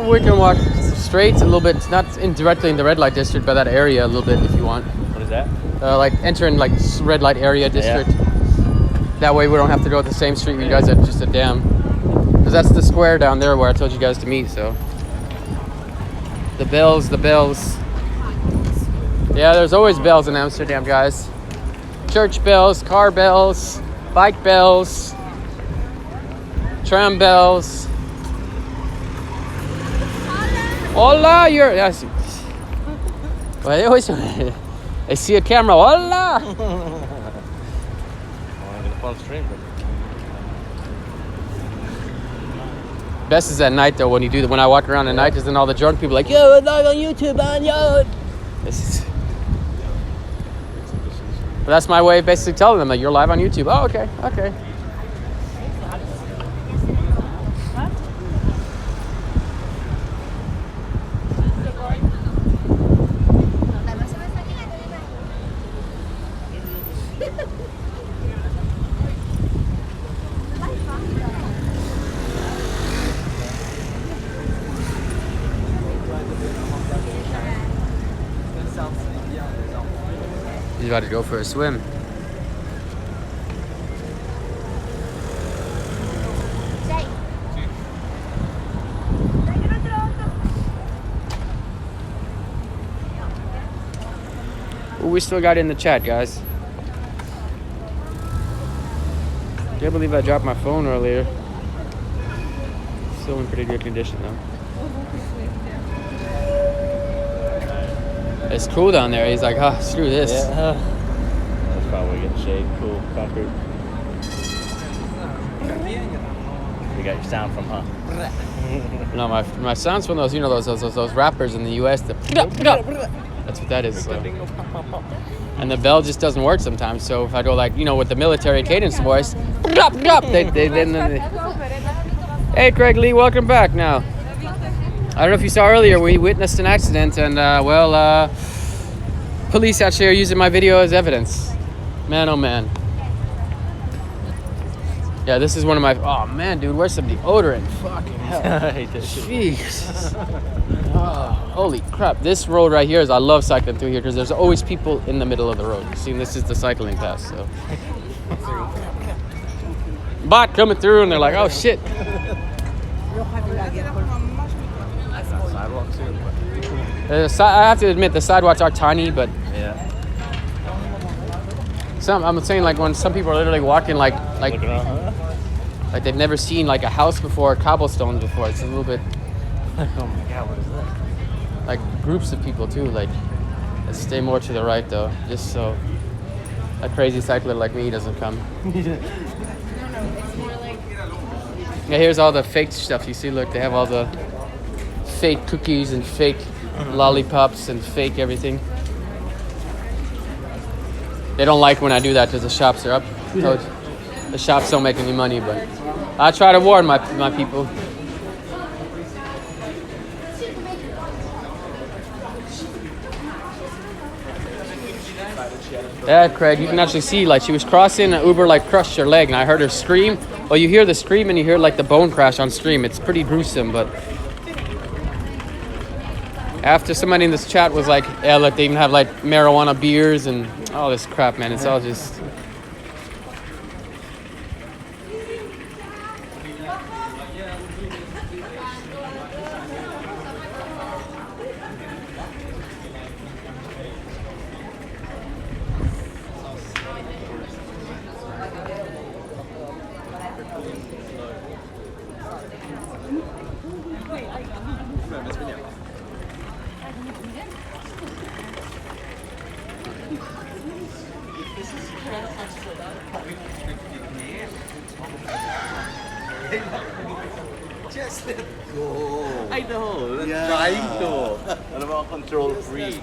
We can walk straight a little bit, not directly in the red light district, but that area a little bit if you want. What is that? Like entering like red light area district. Yeah. That way we don't have to go to the same street you guys have just a dam. Because that's the square down there where I told you guys to meet, so. The bells. Yeah, there's always bells in Amsterdam, guys. Church bells, car bells, bike bells, tram bells. Hola, you're... Yes. Well, they always... They see a camera. Hola! Best is at night though. When you do when I walk around at night, isn't all the drunk people like, yo, we're live on YouTube, man, yo. But that's my way of basically telling them that you're live on YouTube. Oh, okay. He's about to go for a swim. Ooh, we still got in the chat, guys. Can't believe I dropped my phone earlier. Still in pretty good condition though. It's cool down there. He's like, screw this. Yeah. That's probably getting shade. Cool. Concrete. You got your sound from, huh? No, my sound's from those, you know, those rappers in the U.S. That's what that is. So. And the bell just doesn't work sometimes. So if I go like, you know, with the military cadence voice, hey, Craig Lee, welcome back now. I don't know if you saw earlier, we witnessed an accident and, police actually are using my video as evidence. Man, oh man. Yeah, this is one of my, oh man, dude, where's some deodorant? Fucking hell. I hate that shit. Jeez. Oh, holy crap. This road right here I love cycling through here because there's always people in the middle of the road. See, this is the cycling path, so. Bot coming through and they're like, oh shit. I have to admit the sidewalks are tiny, but yeah. I'm saying like when some people are literally walking like they've never seen like a house before, cobblestones before. It's a little bit. Oh my God, what is that? Like groups of people too. Like, let's stay more to the right though, just so a crazy cycler like me doesn't come. Yeah, here's all the fake stuff you see. Look, they have all the fake cookies and fake lollipops and fake everything. They don't like when I do that because the shops are up. So the shops don't make any money, but I try to warn my people. Yeah, Craig, you can actually see like she was crossing, an Uber like crushed her leg and I heard her scream. Well, you hear the scream and you hear like the bone crash on stream. It's pretty gruesome, but after somebody in this chat was like, yeah, look, they even have like marijuana beers and all this crap, man. It's all just... I know, that's trying to. What about control free?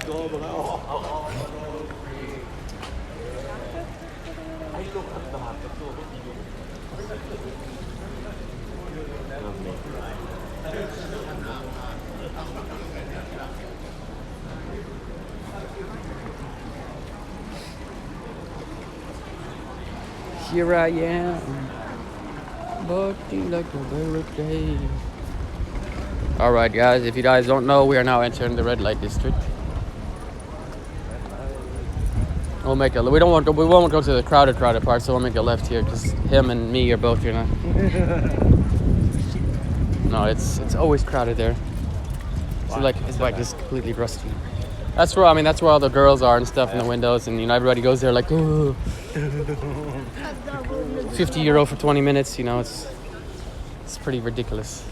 Here I am, barking like a barricade. All right, guys. If you guys don't know, we are now entering the red light district. We'll make a. We don't want. We won't go to the crowded part, so we'll make a left here because him and me are both here now. No, it's always crowded there. So like his bike is completely rusty. That's where that's where all the girls are and stuff in the windows, and everybody goes there like, ooh. 50 euro for 20 minutes. It's pretty ridiculous.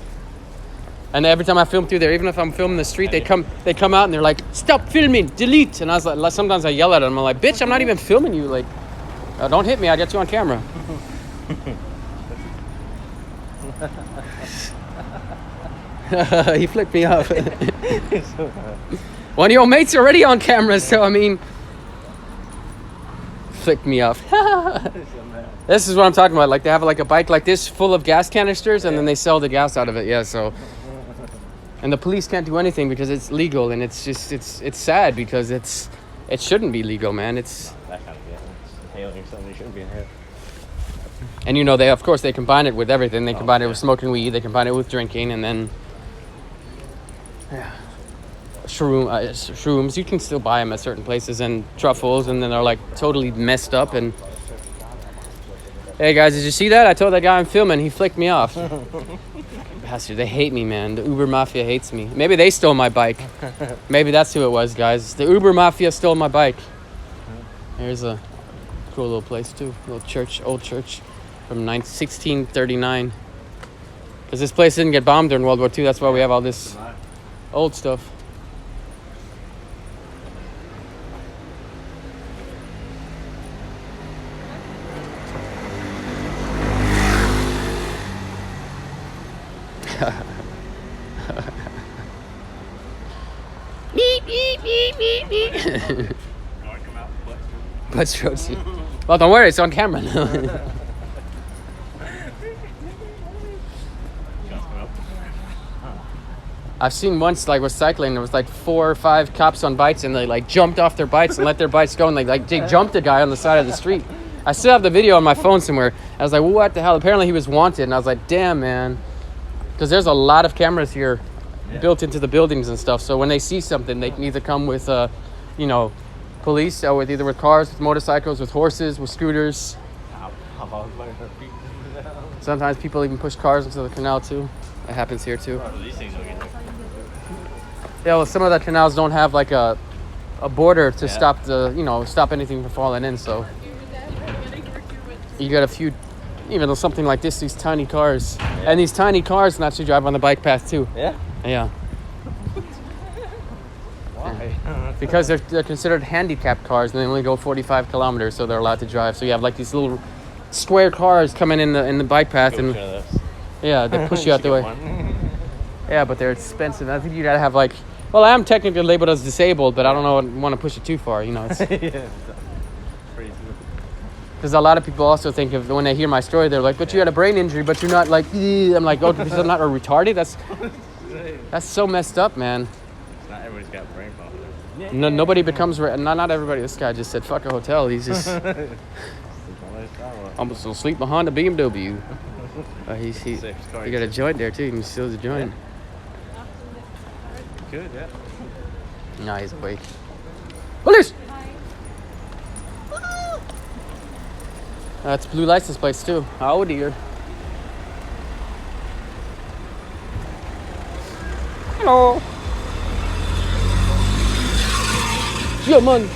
And every time I film through there, even if I'm filming the street, they come out and they're like, stop filming, delete. And I was like, sometimes I yell at them. I'm like, bitch, I'm not even filming you. Like, don't hit me. I got you on camera. He flipped me off. One of your mates already on camera, so flipped me off. This is what I'm talking about. Like they have like a bike like this full of gas canisters, and then they sell the gas out of it. Yeah, so. And the police can't do anything because it's legal, and it's just it's sad because it shouldn't be legal, man. It's that kind of thing. It's inhaling something you shouldn't be inhaling. And they of course they combine it with everything. They combine it with smoking weed. They combine it with drinking, and then shrooms. You can still buy them at certain places, and truffles, and then they're like totally messed up. And hey guys, did you see that? I told that guy I'm filming. He flicked me off. Bastard, they hate me, man. The Uber Mafia hates me. Maybe they stole my bike. Maybe that's who it was, guys. The Uber Mafia stole my bike. Here's a cool little place too. Little church, old church from 1639. Because this place didn't get bombed during World War II. That's why we have all this old stuff. Beep, beep, beep, beep, beep. Butt strokes you. Well, don't worry, it's on camera now. I've seen once, like, with cycling, there was like 4 or 5 cops on bikes, and they like jumped off their bikes and let their bikes go, and they jumped a guy on the side of the street. I still have the video on my phone somewhere. I was like, what the hell? Apparently he was wanted, and I was like, damn, man. Because there's a lot of cameras here built into the buildings and stuff. So when they see something, they can either come with, police, or either with cars, with motorcycles, with horses, with scooters. Sometimes people even push cars into the canal too. That happens here too. Yeah, well, some of the canals don't have like a border to stop anything from falling in. So you got a few. Even though something like this, these tiny cars. Yeah. And these tiny cars not to drive on the bike path too. Yeah? Yeah. Why? Because they're considered handicapped cars, and they only go 45 kilometers, so they're allowed to drive. So you have like these little square cars coming in the bike path, and yeah, they push you out the way. Yeah, but they're expensive. I think you gotta have like, well, I'm technically labeled as disabled, but I don't know, want to push it too far, It's, yeah. Because a lot of people also think of, when they hear my story, they're like, but you had a brain injury, but you're not like, I'm like, oh, because I'm not a retarded? That's so messed up, man. Not everybody's got brain problems. No, nobody becomes, not everybody. This guy just said, fuck a hotel. He's just, almost will sleep behind a BMW. He got a joint there too. He steals a joint. Good, yeah. No, he's awake. Police! That's blue license plates too. Oh dear. Hello. Yeah, man.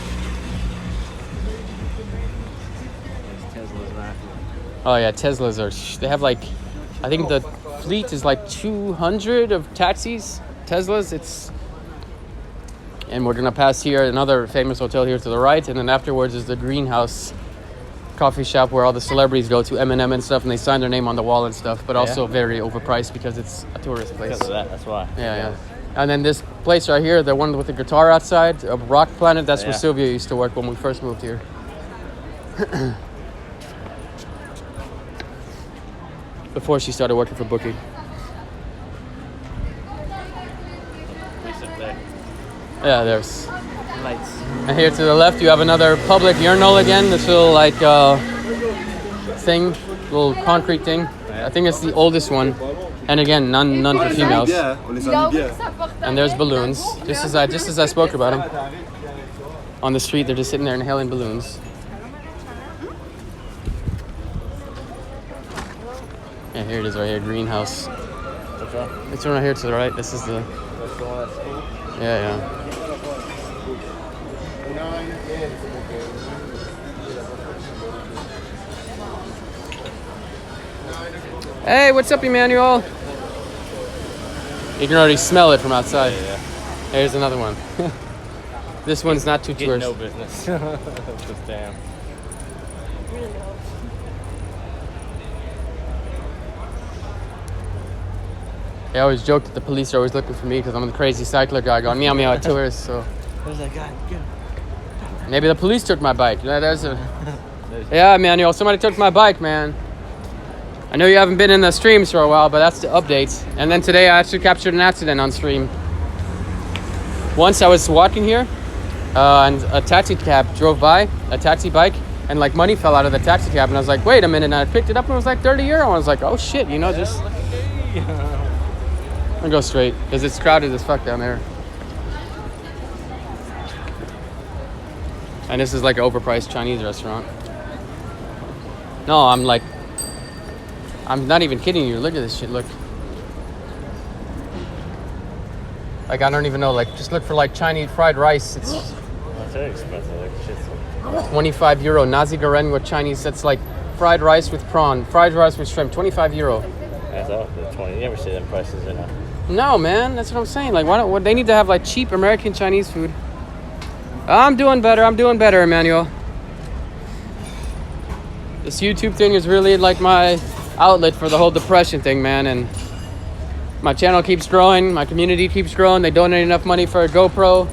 Oh yeah, Teslas are. They have like, I think the fleet is like 200 of taxis. Teslas. And we're gonna pass here, another famous hotel here to the right, and then afterwards is the Greenhouse coffee shop where all the celebrities go to, Eminem and stuff, and they sign their name on the wall and stuff, but also very overpriced because it's a tourist place. Because of that, that's why. Yeah. And then this place right here, the one with the guitar outside, Rock Planet, that's where Yeah. Sylvia used to work when we first moved here. Before she started working for Booking. Yeah, there's Lights. And here to the left, you have another public urinal again. This little like thing, little concrete thing. I think it's the oldest one. And again, none for females. And there's balloons, just as I spoke about them. On the street, they're just sitting there inhaling balloons. Yeah, here it is right here, Greenhouse. Which one? It's right here to the right. This is the. That's the one that's cool. Yeah. Hey, what's up, Emmanuel? You can already smell it from outside. Yeah. Here's another one. This one's not too Get tourist. no business. Just damn. I always joke that the police are always looking for me because I'm the crazy cycler guy going meow meow at tourists. So Where's that guy? Get him. maybe the police took my bike. You know, there's a. Yeah, Emmanuel, somebody took my bike, man. I know you haven't been in the streams for a while, but that's the updates. And then today I actually captured an accident on stream. Once I was walking here, and a taxi cab drove by, a taxi bike, and like money fell out of the taxi cab, and I was like, wait a minute, and I picked it up and it was like 30 euro. I was like, oh shit, you know, just. I'm gonna go straight because it's crowded as fuck down there. And this is like an overpriced Chinese restaurant. No, I'm not even kidding you. Look at this shit. Look. Like, I don't even know. Like, just look for like Chinese fried rice. It's That's very expensive. Like, shit's 25 euro. Nasi goreng with Chinese. That's like fried rice with prawn, fried rice with shrimp. 25 euro. That's off the 20. You never see them prices in a. No, man. That's what I'm saying. Like, why don't they need to have like cheap American Chinese food? I'm doing better, Emmanuel. This YouTube thing is really like my outlet for the whole depression thing, man. And my channel keeps growing, my community keeps growing. They donate enough money for a GoPro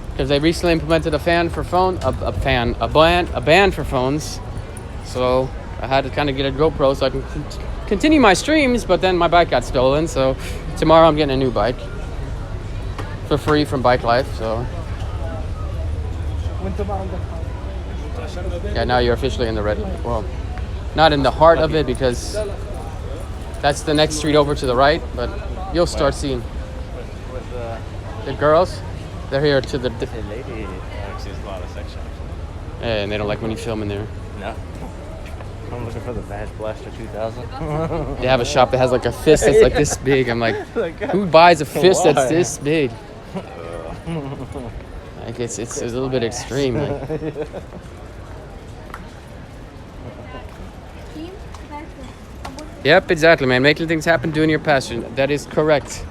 because they recently implemented a ban for phones. So I had to kind of get a GoPro so I can continue my streams. But then my bike got stolen, so tomorrow I'm getting a new bike for free from Bike Life. So. Yeah, now you're officially in the red light. Well, not in the heart of it because that's the next street over to the right, but you'll start seeing the girls. They're here to the lady. There's a lot of sex shops. Yeah, and they don't like when you film in there. No. I'm looking for the Badge Blaster 2000. They have a shop that has like a fist that's like this big. I'm like, who buys a fist that's this big? Like it's a little bit extreme. Like. Yep, exactly, man. Making things happen, doing your passion. That is correct.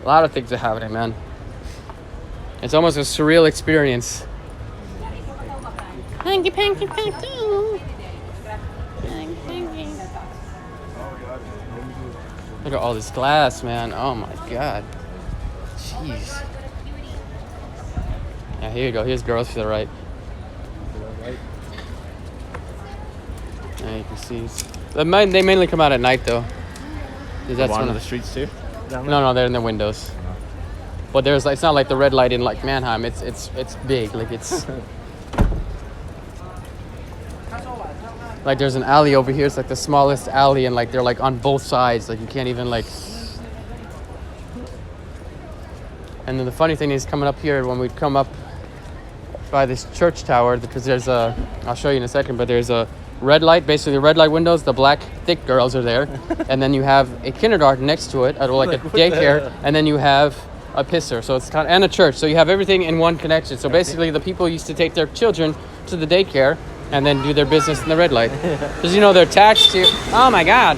A lot of things are happening, man. It's almost a surreal experience. Hanky panky panky. Look at all this glass, man. Oh my god. Jeez. Yeah, here you go. Here's girls to the right. Yeah, you can see. They mainly come out at night, though. That's one of the streets too. No, they're in the windows. But there's like, it's not like the red light in like Mannheim. It's big. Like it's. Like there's an alley over here. It's like the smallest alley, and like they're like on both sides. Like you can't even like. And then the funny thing is, coming up here, when we come up by this church tower, because there's a, I'll show you in a second, but there's a red light, basically the red light windows, the black thick girls are there. And then you have a kindergarten next to it, or like a daycare, and then you have a pisser. So it's kind of, and a church. So you have everything in one connection. So basically the people used to take their children to the daycare and then do their business in the red light. Because you know, they're taxed here. Oh my God.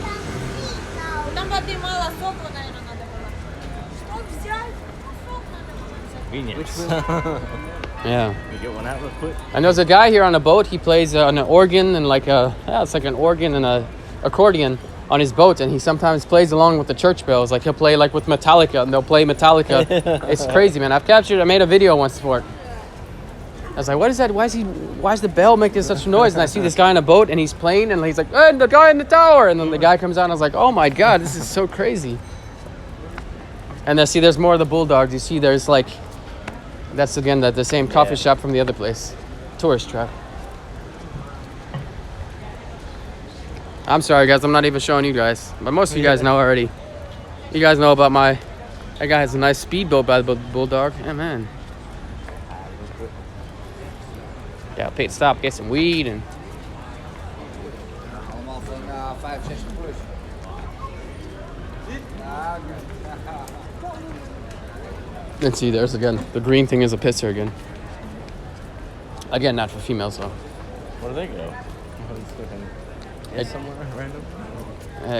Convenience. Yeah. You get one out real quick. And there's a guy here on a boat. He plays an organ and it's like an organ and a accordion on his boat, and he sometimes plays along with the church bells. Like he'll play like with Metallica, and they'll play Metallica. It's crazy, man. I made a video once for it. I was like, what is that? Why is the bell making such a noise? And I see this guy on a boat, and he's playing, and he's like, hey, the guy in the tower. And then the guy comes out, and I was like, oh my God, this is so crazy. And then see, there's more of the bulldogs. You see, there's like, that's again the same coffee shop from the other place. Tourist trap. I'm sorry, guys. I'm not even showing you guys. But most of you guys know already. You guys know about that guy has a nice speedboat by the bulldog. Yeah, man. Yeah, pit stop, get some weed and... Allemaal van 65 plus. And see, there's again, the green thing is a pisser again. Again, not for females though. Where do they go? Somewhere random?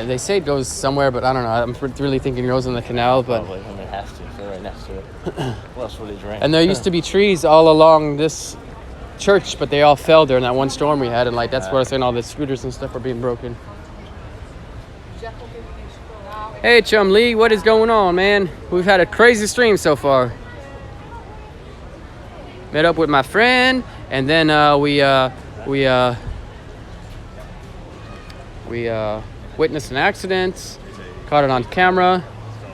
They say it goes somewhere, but I don't know. I'm really thinking it goes in the canal, but... Probably, it has to. They're right next to it. What else would it drink? And there used to be trees all along this church, but they all fell during that one storm we had, and like that's where I'm saying all the scooters and stuff are being broken. Hey Chum Lee, what is going on, man? We've had a crazy stream so far. Met up with my friend, and then we witnessed an accident, caught it on camera,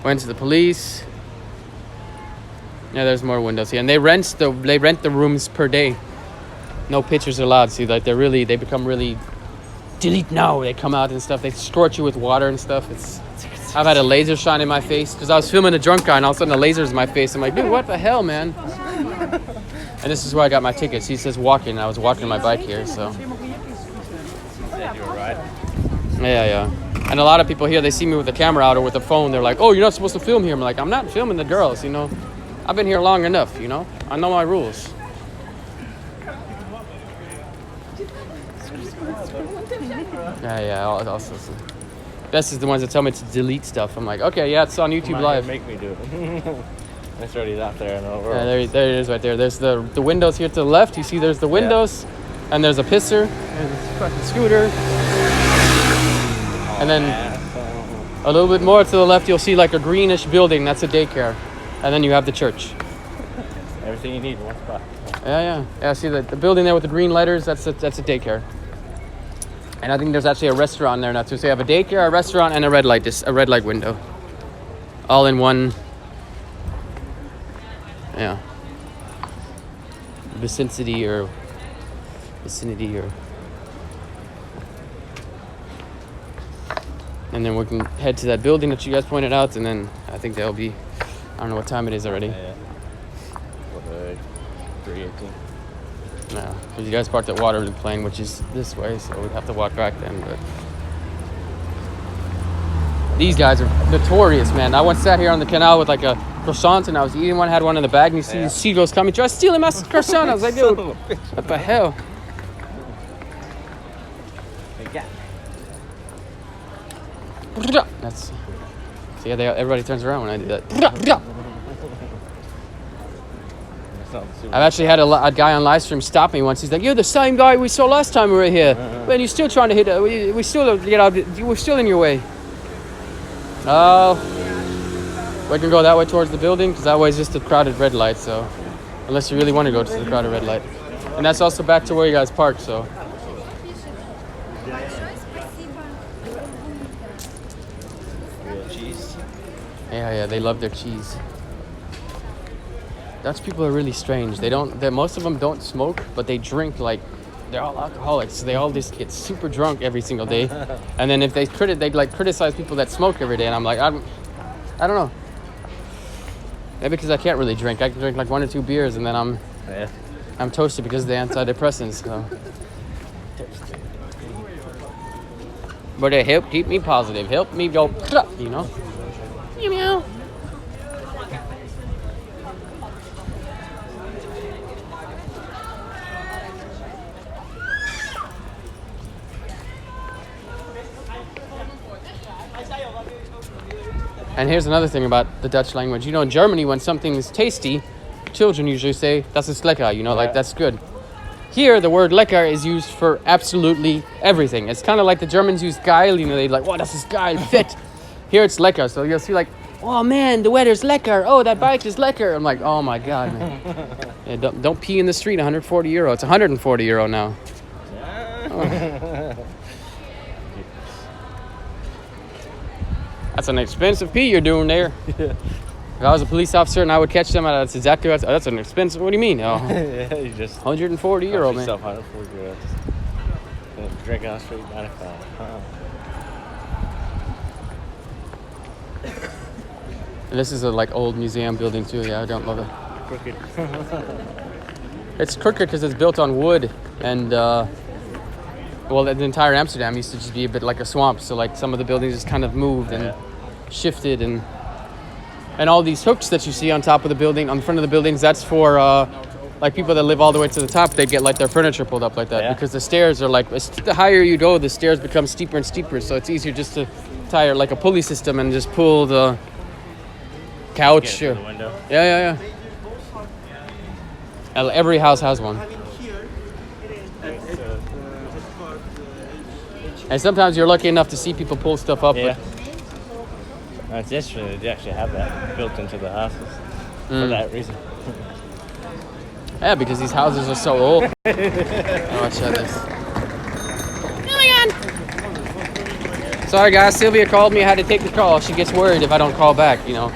went to the police. Yeah, there's more windows here, and they rent the rooms per day. No pictures allowed. See, like they become really delete now. They come out and stuff. They scorch you with water and stuff. I've had a laser shine in my face because I was filming a drunk guy, and all of a sudden a laser's in my face. I'm like, dude, what the hell, man? And this is where I got my tickets. He says walking, and I was walking my bike here, so. Yeah. And a lot of people here, they see me with the camera out or with the phone. They're like, oh, you're not supposed to film here. I'm like, I'm not filming the girls, you know. I've been here long enough, you know. I know my rules. Yeah. Also, best is the ones that tell me to delete stuff. I'm like, okay, yeah, it's on YouTube Live. Make me do it. It's already out there in the world. Yeah, there it is right there. There's the windows here to the left. You see there's the windows, and there's a pisser, there's a fucking scooter. And then a little bit more to the left, you'll see like a greenish building. That's a daycare. And then you have the church. Everything you need in one spot. Yeah. See the building there with the green letters, that's a daycare. And I think there's actually a restaurant there now too. So you have a daycare, a restaurant, and a red light window. All in one, vicinity or... And then we can head to that building that you guys pointed out, and then I think there'll be, I don't know what time it is already. Yeah. 3:18. No, because you guys parked at Waterloo Plain, which is this way, so we'd have to walk back then. But these guys are notorious, man. I once sat here on the canal with like a croissant, and I was eating one, had one in the bag, and you see these seagulls coming, try stealing my croissant. I was like, dude, what the hell? That's, so yeah, everybody turns around when I do that. I've actually had a guy on live stream stop me once. He's like, "You're the same guy we saw last time we were here. Man, you're still trying to hit. We still get out. We're still in your way." Oh, we can go that way towards the building because that way is just a crowded red light. So, unless you really want to go to the crowded red light, and that's also back to where you guys parked. So. Yeah, they love their cheese. Dutch people are really strange. Most of them don't smoke, but they drink like they're all alcoholics. They all just get super drunk every single day, and then if they criticize people that smoke every day, and I'm like, I don't know. Maybe because I can't really drink. I can drink like 1 or 2 beers, and then I'm toasted because of the antidepressants. So. But they help keep me positive. Help me go, you know. Meow. And here's another thing about the Dutch language. You know, in Germany, when something is tasty, children usually say, "Das ist lecker," you know, like that's good. Here, the word lecker is used for absolutely everything. It's kind of like the Germans use geil, you know, they're like, "Oh, das ist geil, fit." Here it's lecker, so you'll see like, "Oh man, the weather's lekker. Oh, that bike is lekker." I'm like, "Oh my god, man." Yeah, don't pee in the street. 140 euro. It's 140 euro now. Oh. That's an expensive pee you're doing there. Yeah. If I was a police officer and I would catch them, that's exactly what. That's an expensive. What do you mean? Oh, yeah, you just 140 euro, man. 140 euro. Drink on the street, 95. And this is a like old museum building too. Yeah, I don't love it. Crooked. It's crooked because it's built on wood, and well, the entire Amsterdam used to just be a bit like a swamp. So like some of the buildings just kind of moved and shifted, and all these hooks that you see on top of the building, on the front of the buildings, that's for like people that live all the way to the top. They get like their furniture pulled up like that because the stairs are like, the higher you go, the stairs become steeper and steeper. So it's easier just to tie like a pulley system and just pull the couch. The window. Yeah. Every house has one. And sometimes you're lucky enough to see people pull stuff up. Yeah. It's interesting they actually have that built into the houses for that reason. Yeah, because these houses are so old. Watch this. Oh my god! Sorry guys, Sylvia called me. I had to take the call. She gets worried if I don't call back, you know.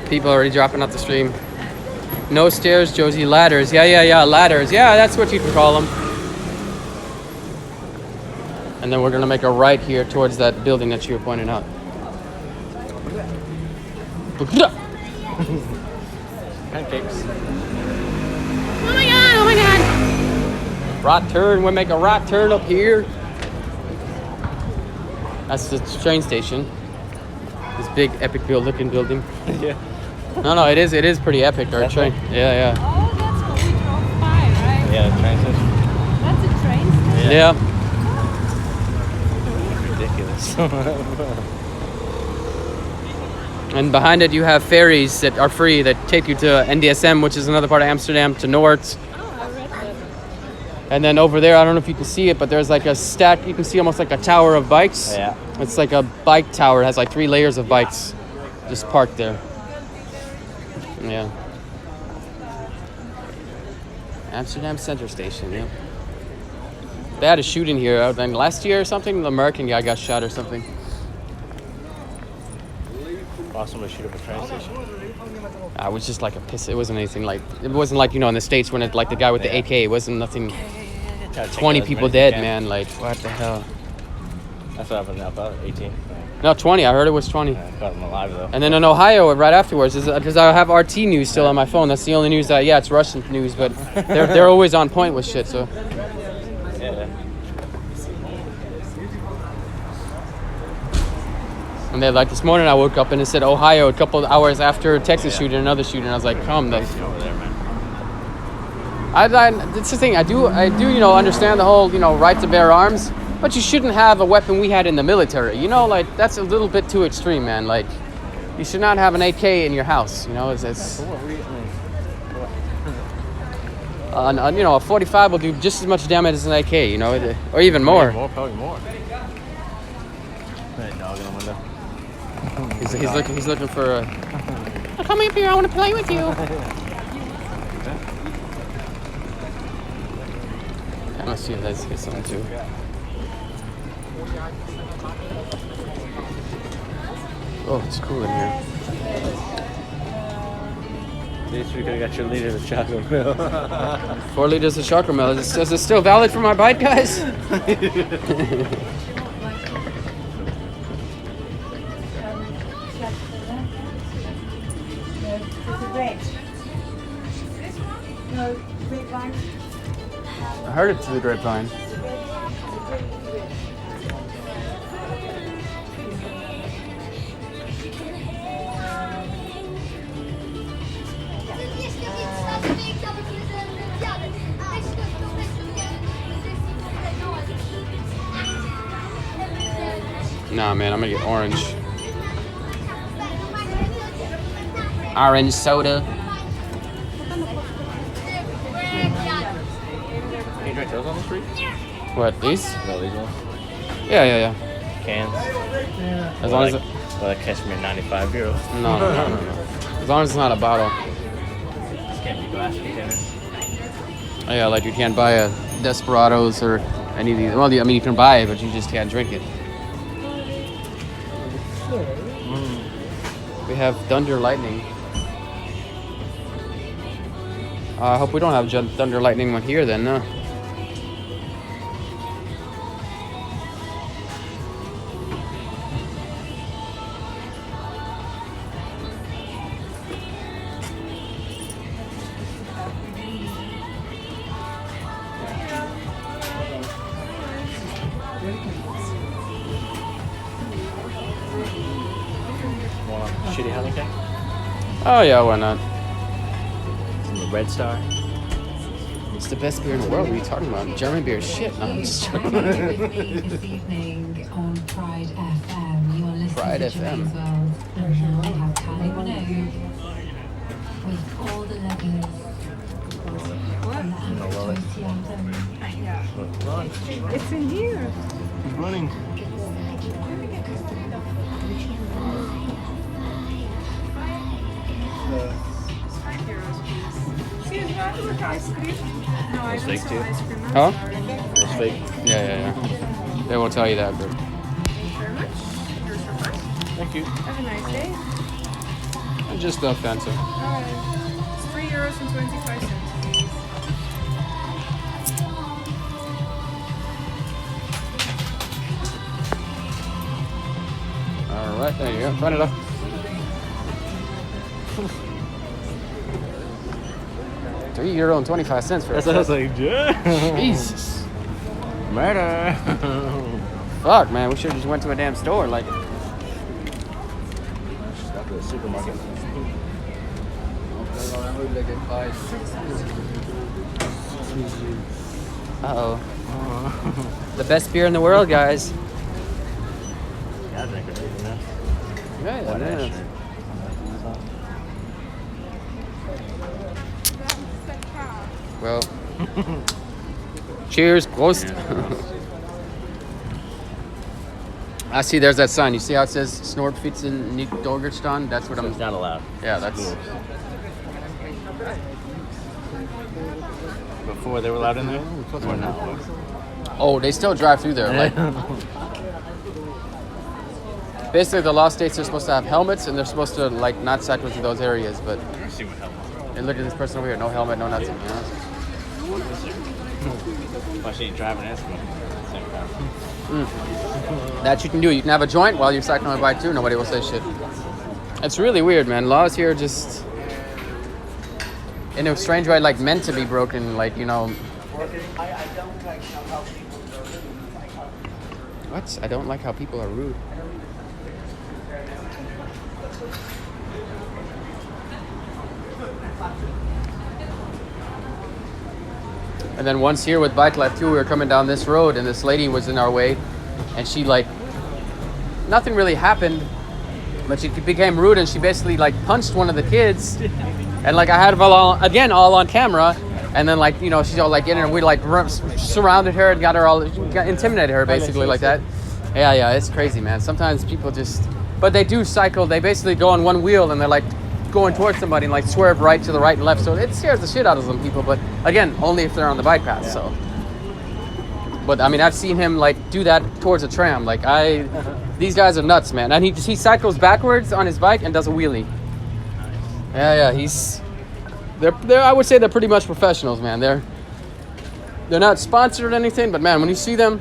People already dropping off the stream. No stairs, Josie. Ladders. Yeah. Ladders. Yeah, that's what you can call them. And then we're going to make a right here towards that building that you were pointing out. Pancakes. Oh my god. Right turn. We'll make a right turn up here. That's the train station. This big epic looking building. Yeah. No, it is pretty epic. Our train. Yeah. Oh, that's what we drove by, right? Yeah, the train station. That's a train station? Yeah. Ridiculous. And behind it, you have ferries that are free that take you to NDSM, which is another part of Amsterdam, to Noord. Oh, I read that. And then over there, I don't know if you can see it, but there's like a stack. You can see almost like a tower of bikes. Yeah. It's like a bike tower. It has like 3 layers of bikes just parked there. Yeah. Amsterdam Center Station, yeah. They had a shooting here, I think last year or something. The American guy got shot or something. Awesome to shoot up a train station. It was just like a piss. It wasn't anything like, it wasn't like, you know, in the States when it, like the guy with the AK, it wasn't nothing. 20 people dead, man. Like, what the hell? That's what happened now, about 18. No, 20. I heard it was 20. I caught him alive though. And then in Ohio, right afterwards, because I have RT news still on my phone. That's the only news that, it's Russian news, but they're always on point with shit. So. Yeah. And then, like this morning, I woke up and it said Ohio a couple of hours after Texas shooting, another shooting. I was like, come, Over there, man. That's the thing. I do, you know, understand the whole, you know, right to bear arms. But you shouldn't have a weapon we had in the military. You know, like, that's a little bit too extreme, man. Like, you should not have an AK in your house. You know, it's you know, a 45 will do just as much damage as an AK, you know, or even more. Probably more. That dog in the window. He's looking for a... Oh, come up here, I want to play with you. Let's see if that's something too. Oh, it's cool in here. At least we could have got your liters of chocolate milk. 4 liters of chocolate milk. Is it still valid for my bike, guys? I heard it through the grapevine. Nah, man, I'm gonna get orange. Orange soda. What, these? No, these ones. Yeah. Cans. As long as Well, that cost me 95 euros. no. As long as it's not a bottle. This can't be glass containers. Yeah, like you can't buy a Desperados or any of these. Well, I mean, you can buy it, but you just can't drink it. We have Thunder Lightning. I hope we don't have Thunder Lightning one here then, no. Want a shitty honey cake? Oh yeah, why not? Some of the Red Star. It's the best beer in the world. What are you talking about? German beer is shit. No, I'm just joking. This evening on Pride FM, you're listening Pride to FM. Joey's World. And now we have Callie Minogue with all the letters and the Anti-Josie anthem. It's in here. He's running. See, do you want to look ice cream? No, I It's don't fake sell too. ice cream. I'm Huh? sorry. It's fake. Yeah. They won't tell you that, but Thank you very much. Here's your purse. Thank you. Have a nice day. I'm just offensive. Alright. It's €3.25. All right, there you go. Run it up. €3.25 for That's what I was it. like, yeah. Jesus. Murder. Fuck, man. We should have just went to a damn store. Like, Stop at the supermarket. uh-oh. The best beer in the world, guys. Yeah, I drink it. You know? Yeah, it is. Well, cheers, Prost. I see there's that sign. You see how it says Snortfitzen nicht Dogerstand? That's what So I'm... it's not allowed. Yeah, that's... Cool. Before they were allowed in there? Or now? Oh, they still drive through there. Like, basically, the law states they're supposed to have helmets and they're supposed to like not cycle through those areas. But See what helmet. and look at this person over here, no helmet, no nothing. You know? Why she ain't driving and smoking at the same time? That you can do. You can have a joint while you're cycling on a bike too. Nobody will say shit. It's really weird, man. Laws here are just in a strange way, like meant to be broken. Like, you know. What? I don't like how people are rude. And then once here with Bike Life too, we were coming down this road and this lady was in our way and she like, nothing really happened, but she became rude and she basically like punched one of the kids and like I had it all on camera and then like, you know, she's all like in and we like surrounded her and got intimidated her basically like that. Yeah, it's crazy, man. Sometimes people just, but they do cycle, they basically go on one wheel and they're like going towards somebody and like swerve right to the right and left, so it scares the shit out of some people, but again, only if they're on the bike path. So but I mean, I've seen him like do that towards a tram. Like these guys are nuts, man. And he cycles backwards on his bike and does a wheelie. Yeah, they're I would say they're pretty much professionals, man. They're not sponsored or anything, but man, when you see them,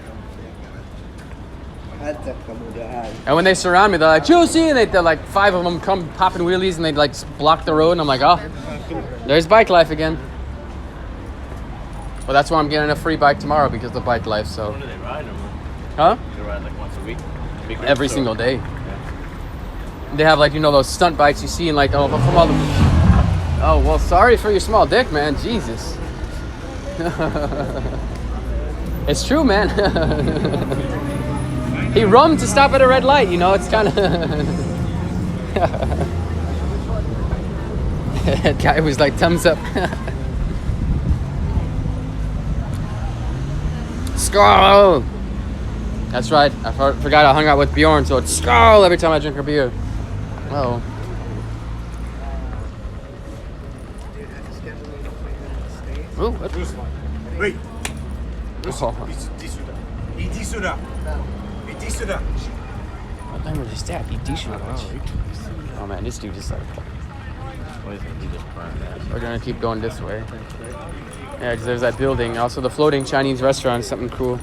and when they surround me, they're like, Josie, and they're like 5 of them come popping wheelies and they like block the road and I'm like, oh, there's Bike Life again. Well, that's why I'm getting a free bike tomorrow because of the Bike Life. So When do they ride? huh? They ride like once a week? Every single day. They have like, you know, those stunt bikes you see in like, oh, from all the... Oh, well, sorry for your small dick, man. Jesus. It's true, man. He rummed to stop at a red light, you know, it's kind of... That guy was like, thumbs up. Skål! That's right. I forgot I hung out with Bjorn, so it's Skål every time I drink a beer. Oh. Ooh, what? Wait. Oh. What language is that? Oh man, this dude is like... We're gonna keep going this way. Yeah, because there's that building. Also the floating Chinese restaurant is something cool.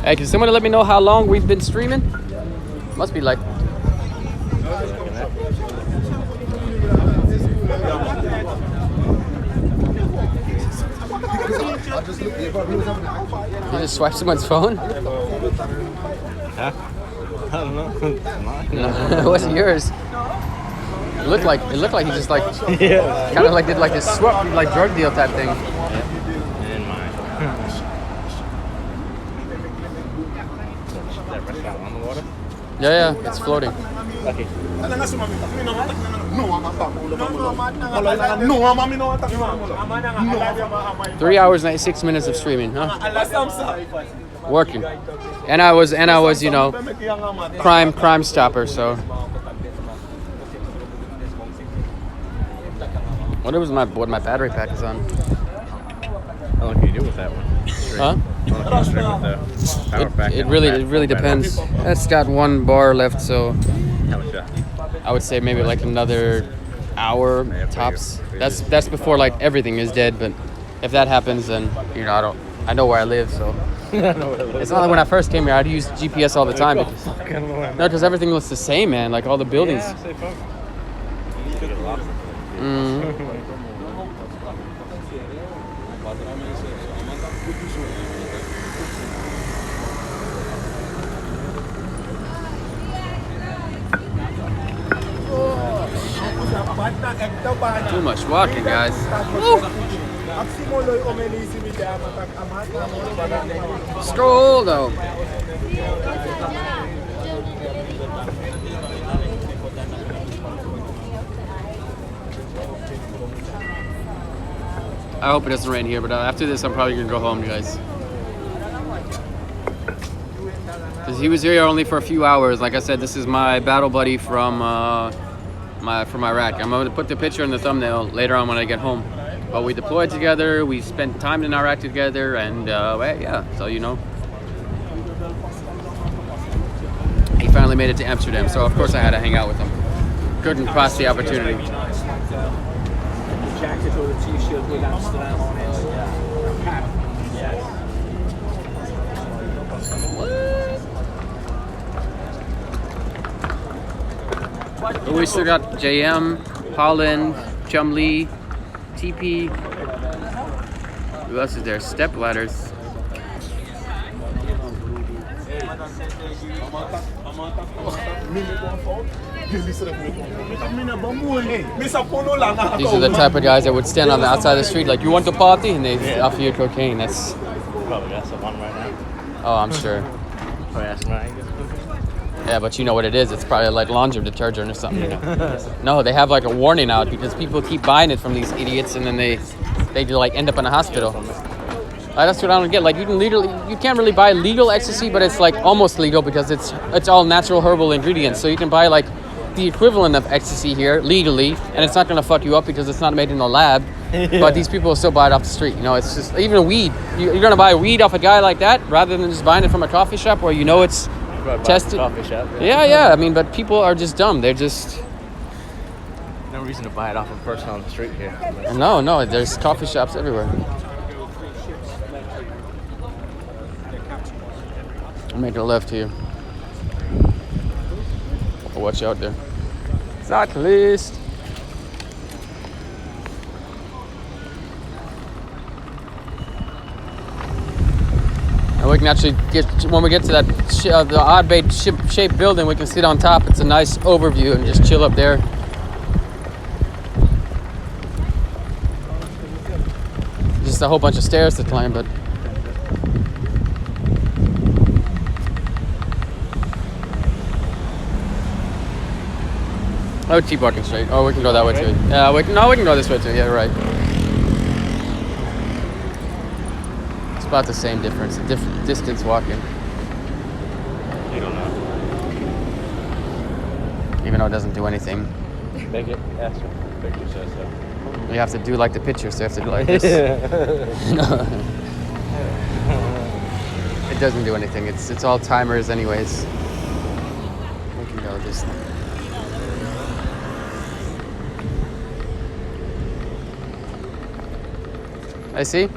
Hey, can someone let me know how long we've been streaming? Must be like... You just swipe someone's phone? Huh? I don't know. No, it wasn't yours. It looked like he just like Yeah. kind of like did like this swap like drug deal type thing. And mine. That restaurant on the water? Yeah, it's floating. Okay. 3 hours and 6 minutes of streaming, huh? Working. And I was, you know, crime stopper, so. What my battery pack is on? How long can you do with that one? Huh? How long can you stream with the power pack? It really depends. It's got 1 bar left, so How much that? I would say maybe like another hour tops. That's before like everything is dead, but if that happens, then you know I know where I live, so. It's not like when I first came here, I'd use GPS all the time. No, because everything looks the same, man. Like all the buildings. Too much walking, guys. Woo. Stroll though. I hope it doesn't rain here, but after this, I'm probably gonna go home, guys. Because he was here only for a few hours. Like I said, this is my battle buddy from Iraq. I'm gonna put the picture in the thumbnail later on when I get home. But we deployed together. We spent time in Iraq together, and well, yeah. So you know, he finally made it to Amsterdam. So of course I had to hang out with him. Couldn't pass the opportunity. Jacket or a t-shirt with Amsterdam on it. But we still got JM, Holland, Chumlee, TP. Who else is there? Step ladders. These are the type of guys that would stand on the outside of the street like, you want to party? And they offer you cocaine. That's... Probably that's the one right now. Oh, I'm sure. Probably that's right. Yeah, but you know what it is. It's probably like laundry detergent or something. You know? No, they have like a warning out because people keep buying it from these idiots, and then they like end up in a hospital. That's what I don't get. Like you can't really buy legal ecstasy, but it's like almost legal because it's all natural herbal ingredients. So you can buy like the equivalent of ecstasy here legally, and it's not gonna fuck you up because it's not made in a lab. Yeah. But these people will still buy it off the street. You know, it's just even weed. You're gonna buy weed off a guy like that rather than just buying it from a coffee shop where you know it's tested. Coffee shop. Yeah. I mean, but people are just dumb. They're just no reason to buy it off a person on the street here. No. There's coffee shops everywhere. I'll make a left here. Oh, watch out there. Cyclist. And we can actually get, when we get to that the odd bait shaped building, we can sit on top. It's a nice overview and just chill up there. Just a whole bunch of stairs to climb, but Oh, keep walking straight. Oh, we can go that way too. Yeah, we can go this way too. Yeah, right. It's about the same difference. A different distance walking. You don't know. Even though it doesn't do anything. Make it. Yes. Picture says so. You have to do like the picture, so you have to do like this. No. It doesn't do anything. It's all timers anyways. We can go this thing. I see.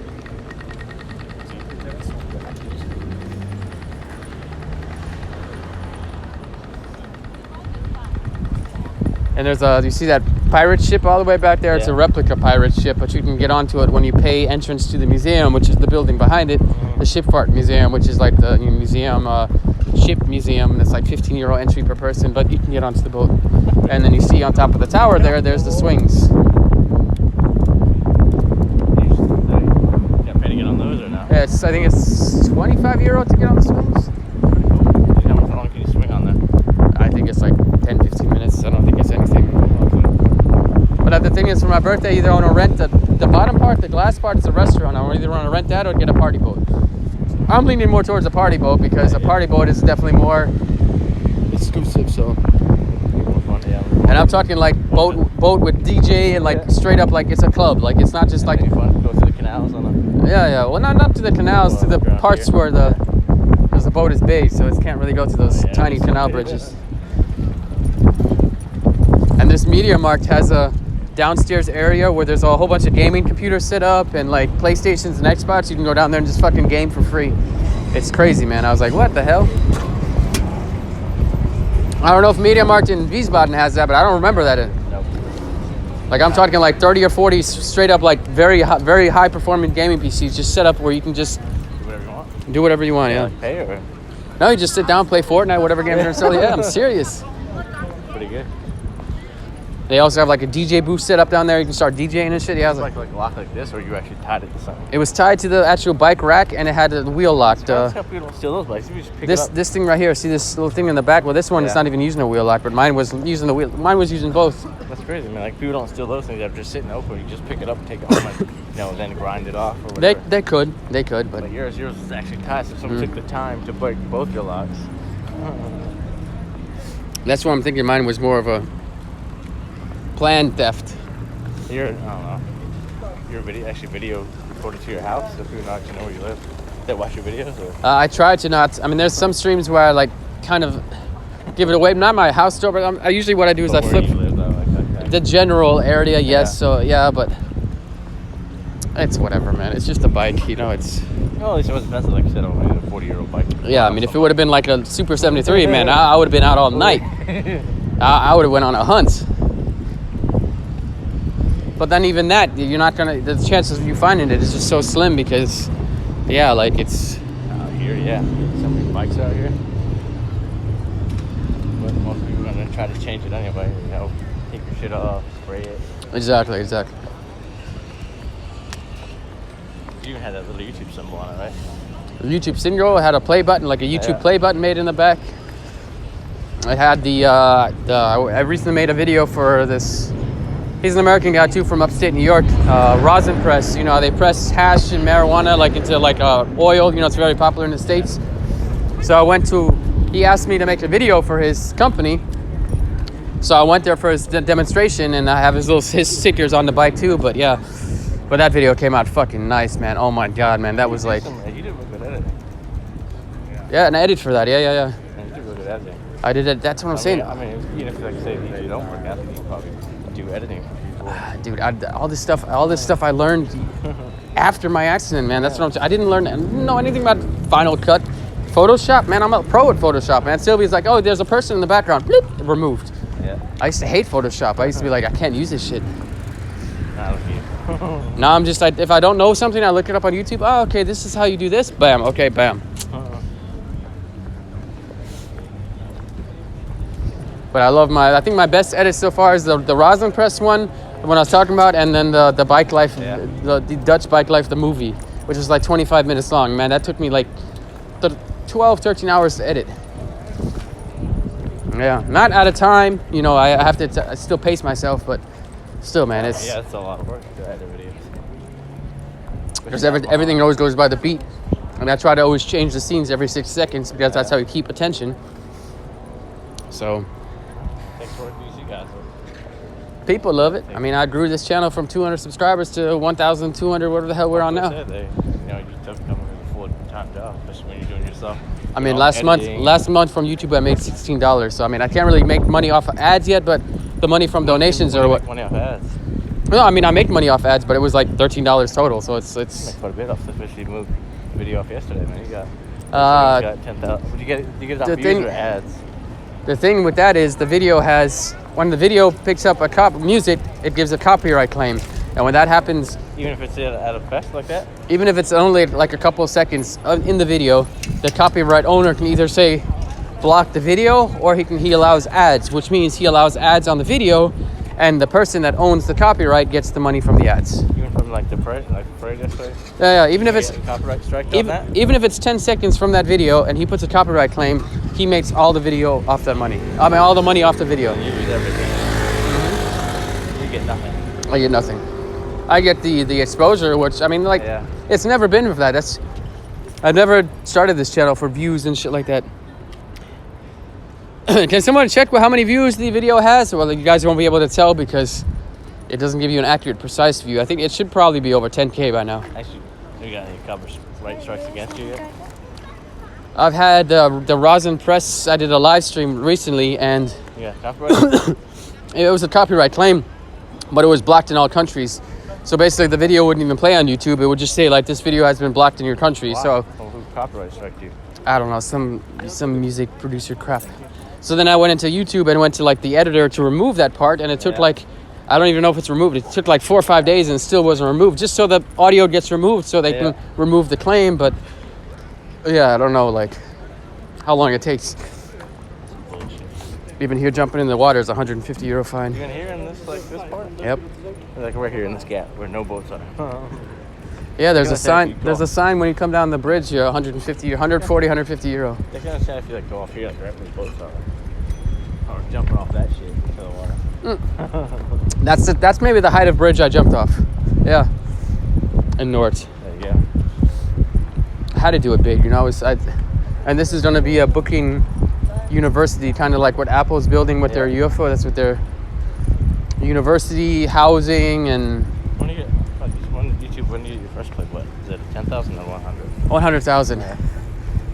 And there's you see that pirate ship all the way back there? It's a replica pirate ship, but you can get onto it when you pay entrance to the museum, which is the building behind it, the Shipfart Museum, which is like the museum, ship museum, and it's like €15 entry per person, but you can get onto the boat. And then you see on top of the tower there's the swings. Yeah, pay to get on those or no? Yeah, I think it's €25 to get on the swings. How long can you swing on there? I think it's like 10-15 minutes. I don't think it's anything. But the thing is, for my birthday, either I want to rent the bottom part, the glass part is a restaurant. I either want to rent that or get a party boat. I'm leaning more towards a party boat because a party boat is definitely more exclusive. So, and I'm talking like boat with DJ and like straight up like it's a club. Like it's not just like fun. Go through the canals on them. Yeah. Well, not to the canals, to the parts where because the boat is big, so it can't really go to those tiny canal bridges. And this Media Markt has a downstairs area where there's a whole bunch of gaming computers set up and like PlayStations and Xbox. You can go down there and just fucking game for free. It's crazy, man. I was like, what the hell? I don't know if Media Markt in Wiesbaden has that, but I don't remember that. Nope. Like I'm talking like 30 or 40 straight up like very high performing gaming PCs just set up where you can just do whatever you want. Yeah. Like pay or? No, you just sit down, play Fortnite, whatever game you're gonna sell. Yeah, I'm serious. Pretty good. They also have like a DJ booth set up down there. You can start DJing and shit. Yeah, I was like locked like this, or you actually tied it to something? It was tied to the actual bike rack, and it had the wheel locked. How people don't steal those bikes? You just pick it up. This thing right here. See this little thing in the back? Well, this one is not even using a wheel lock, but mine was using the wheel. Mine was using both. That's crazy, man. Like people don't steal those things. They're just sitting open. You just pick it up, and take it home, and then grind it off or whatever. They could, but yours is actually tied. So someone took the time to break both your locks. That's why I'm thinking mine was more of a planned theft. I don't know. You're video recorded to your house, so people don't actually know where you live. They watch your videos, or? I try to not. I mean, there's some streams where I like kind of give it away. Not my house store, but I usually what I do is I flip the general area. Yes, so yeah, but it's whatever, man. It's just a bike, you know. It's. Well, at least it wasn't expensive, like you said. Only a 40-year-old bike. Yeah, I mean, if it would have been like a Super 73, man, I would have been out all night. I would have went on a hunt. But then even that, you're not gonna. The chances of you finding it is just so slim because, like it's. Out here, so many bikes out here. But most people are gonna try to change it anyway. Take your shit off, spray it. Exactly. You even had that little YouTube symbol on it, right? The YouTube symbol had a play button, like a YouTube play button made in the back. I had I recently made a video for this. He's an American guy too from upstate New York. Rosin press. You know, they press hash and marijuana like into like oil. You know, it's very popular in the States. So he asked me to make a video for his company. So I went there for his demonstration, and I have his stickers on the bike too. But that video came out fucking nice, man. Oh my god, man, that was like. You did a good edit. Yeah, and I edited for that. Yeah. You did really good editing. I did it. That's what I'm saying. I mean, even if like say you don't work out, you can probably do editing for people. Dude, all this stuff I learned after my accident, man. That's what I'm saying. I didn't know anything about Final Cut. Photoshop, man, I'm a pro at Photoshop, man. Sylvia's like, oh, there's a person in the background. Bloop, removed. Yeah. I used to hate Photoshop. I used to be like, I can't use this shit. Nah, look at you. Now I'm just like, if I don't know something, I look it up on YouTube. Oh, okay, this is how you do this. Bam. Okay, bam. But I think my best edit so far is the rosin press one, the one I was talking about, and then the bike life, the Dutch bike life, the movie. which is like 25 minutes long. Man, that took me like 12, 13 hours to edit. Yeah, not at a time. You know, I have to I still pace myself, but still, man, it's... Yeah, it's a lot of work to edit videos. Because everything always goes by the beat. And I try to always change the scenes every 6 seconds because that's how you keep attention. So... Thanks for working you guys. People love it. I mean, I grew this channel from 200 subscribers to 1,200, whatever the hell we're on now. You took coming with a full-time job, especially when you're doing yourself. I mean, last month from YouTube, I made $16. So, I mean, I can't really make money off of ads yet, but the money from donations are what... Money off ads. No, I mean, I make money off ads, but it was like $13 total, so it's... You make quite a bit off, especially you moved the video off yesterday, man. You got 10,000. Would you get it off views or ads? The thing with that is the video has... When the video picks up music, it gives a copyright claim. And when that happens... Even if it's at a fest like that? Even if it's only like a couple of seconds in the video, the copyright owner can either say block the video or he allows ads, which means he allows ads on the video and the person that owns the copyright gets the money from the ads. Even from like the parade yesterday? Yeah, even if it's... Copyright strike on that? Even if it's 10 seconds from that video and he puts a copyright claim, he makes all the video off that money. I mean, all the money off the video. You lose everything. You get nothing. I get nothing. I get the exposure, which, I mean, like, it's never been for that. I've never started this channel for views and shit like that. Can someone check how many views the video has? Well, you guys won't be able to tell because it doesn't give you an accurate, precise view. I think it should probably be over 10K by now. Actually, you got any copyright strikes against you yet? I've had the Rosin Press. I did a live stream recently, and copyright? It was a copyright claim, but it was blocked in all countries. So basically, the video wouldn't even play on YouTube. It would just say like, "This video has been blocked in your country." Wow. So, well, who copyright struck you? I don't know, some music producer crap. So then I went into YouTube and went to like the editor to remove that part, and it took like, I don't even know if it's removed. It took like 4 or 5 days and it still wasn't removed, just so the audio gets removed so they can remove the claim. But yeah, I don't know like how long it takes. Even here jumping in the water is €150 fine. Even here in this this part? Yep. Like we're here in this gap where no boats are. Yeah, there's a sign. There's a sign when you come down the bridge here, 150, 140, 150 euro. They can understand if you like go off here, like right where the boats are, or jumping off that shit into the water. That's maybe the height of bridge I jumped off. Yeah, in North. There you go. I had to do it big, you know. And this is going to be a booking university, kind of like what Apple's building with their UFO. That's what their university housing and. When you get YouTube, when you first played, what is it? 10,000 or 100? 100,000. Yeah.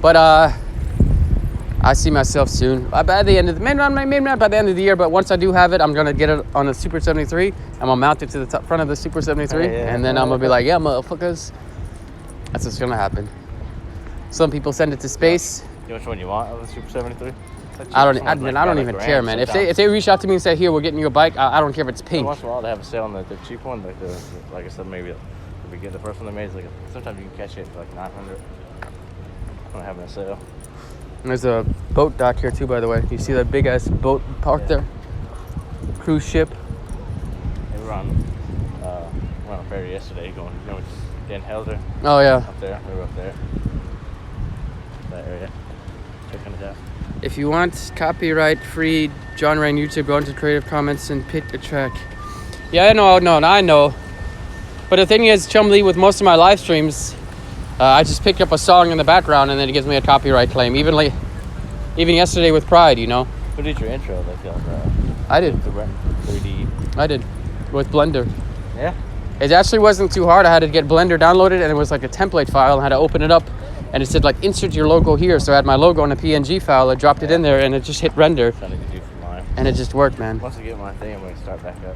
But I see myself soon. By the end of maybe not by the end of the year, but once I do have it, I'm gonna get it on the Super 73. I'm gonna mount it to the front of the Super 73, and then I'm gonna be like, yeah, motherfuckers. That's what's gonna happen. Some people send it to space. You know which one you want of the Super 73? I don't even care, man. If they reach out to me and say, here, we're getting you a bike, I don't care if it's pink. Once in a while, they have a sale on the cheap one, like I said, maybe we get the first one they made. Is like sometimes you can catch it for like 900. I'm having a sale. There's a boat dock here too, by the way. You see that big ass boat parked there? Cruise ship. They were on a ferry yesterday going, you know, Dan Helder. Oh yeah. Up there, we were up there. That area. Checking it out. If you want copyright-free genre on YouTube, go into Creative Commons and pick a track. Yeah, I know. But the thing is, Chumley, with most of my live streams, I just pick up a song in the background and then it gives me a copyright claim. Even yesterday with Pride, you know. Who did your intro? I did. The 3D. I did. With Blender. Yeah? It actually wasn't too hard. I had to get Blender downloaded and it was like a template file. I had to open it up and it said like insert your logo here. So I had my logo in a PNG file. I dropped it in there and it just hit render. And it just worked, man. Once I get my thing, I'm going to start back up.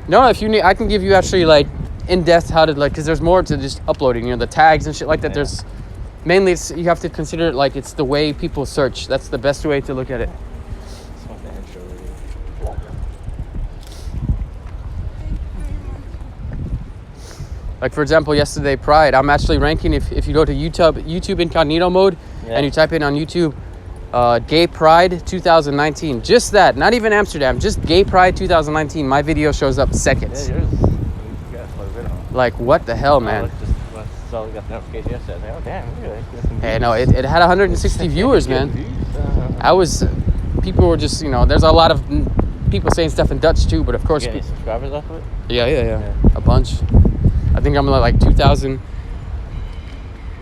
No, if you need, I can give you actually like in-depth how to because there's more to just uploading, you know, the tags and shit like that. Yeah. There's mainly you have to consider it like it's the way people search. That's the best way to look at it. Like for example, yesterday Pride, I'm actually ranking if you go to YouTube incognito mode and you type in on YouTube Gay Pride 2019, just that, not even Amsterdam, just Gay Pride 2019, my video shows up seconds. Yeah, yours. You got quite a bit on. Like what the hell, man? saw we got the notification yesterday. Oh damn, look at that. Hey, no, it had 160 viewers, man. People were just, there's a lot of people saying stuff in Dutch too, but of course. You get any subscribers off of it? Yeah. A bunch. I think I'm like 2,000.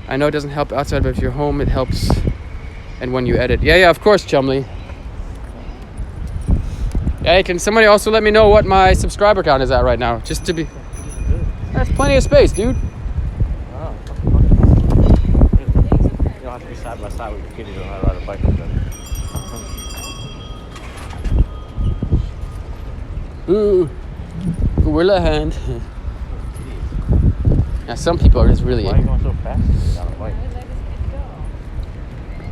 I know it doesn't help outside, but if you're home, it helps. And when you edit. Yeah, of course, Chumley. Hey, can somebody also let me know what my subscriber count is at right now? Just to be... That's plenty of space, dude. Oh. You don't have to be side by side with your kid. You don't know how to ride a bike. Ooh. Gorilla hand. Now, some people are just really... Why are you going so fast on a bike?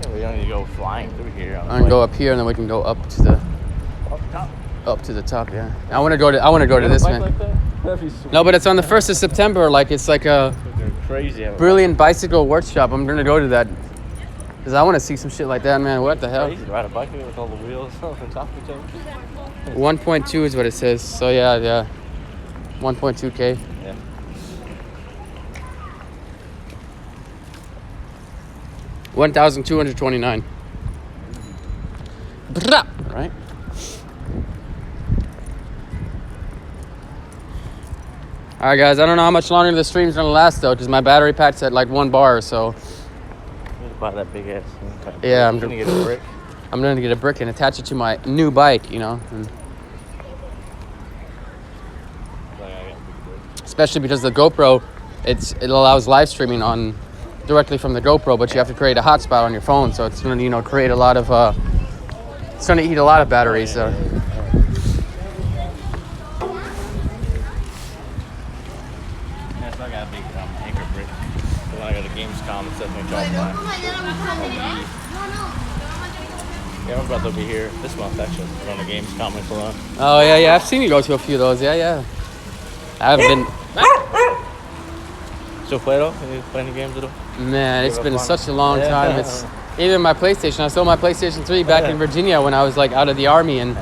Yeah, we don't need to go flying through here. I'm gonna go up here, and then we can go up to the... Up to the top, yeah. I want to go to this, man. Like No, but it's on the 1st of September. Like, it's like a crazy. brilliant bicycle workshop. I'm gonna go to that because I want to see some shit like that, man. What the hell? Crazy to ride a bike with all the wheels on top of each other. 1.2 is what it says. So yeah. 1.2K. Yeah. $1,229. Right? All right, guys. I don't know how much longer the stream's gonna last though, because my battery pack's at like 1 bar. So. Buy that big ass. Yeah, I'm gonna get a brick. I'm gonna get a brick and attach it to my new bike. And especially because the GoPro, it allows live streaming on directly from the GoPro, but you have to create a hotspot on your phone, so it's gonna create a lot of it's gonna eat a lot of batteries. So. I got a big anchor brick. When I go to Gamescom and stuff, yeah, my brother will be here this month actually. Going to Gamescom in Cologne. Oh yeah. I've seen you go to a few of those. Yeah. I haven't been. Still play though? You play any games at all? Man, it's been such a long time. It's even my PlayStation. I sold my PlayStation 3 back in Virginia when I was like out of the army, and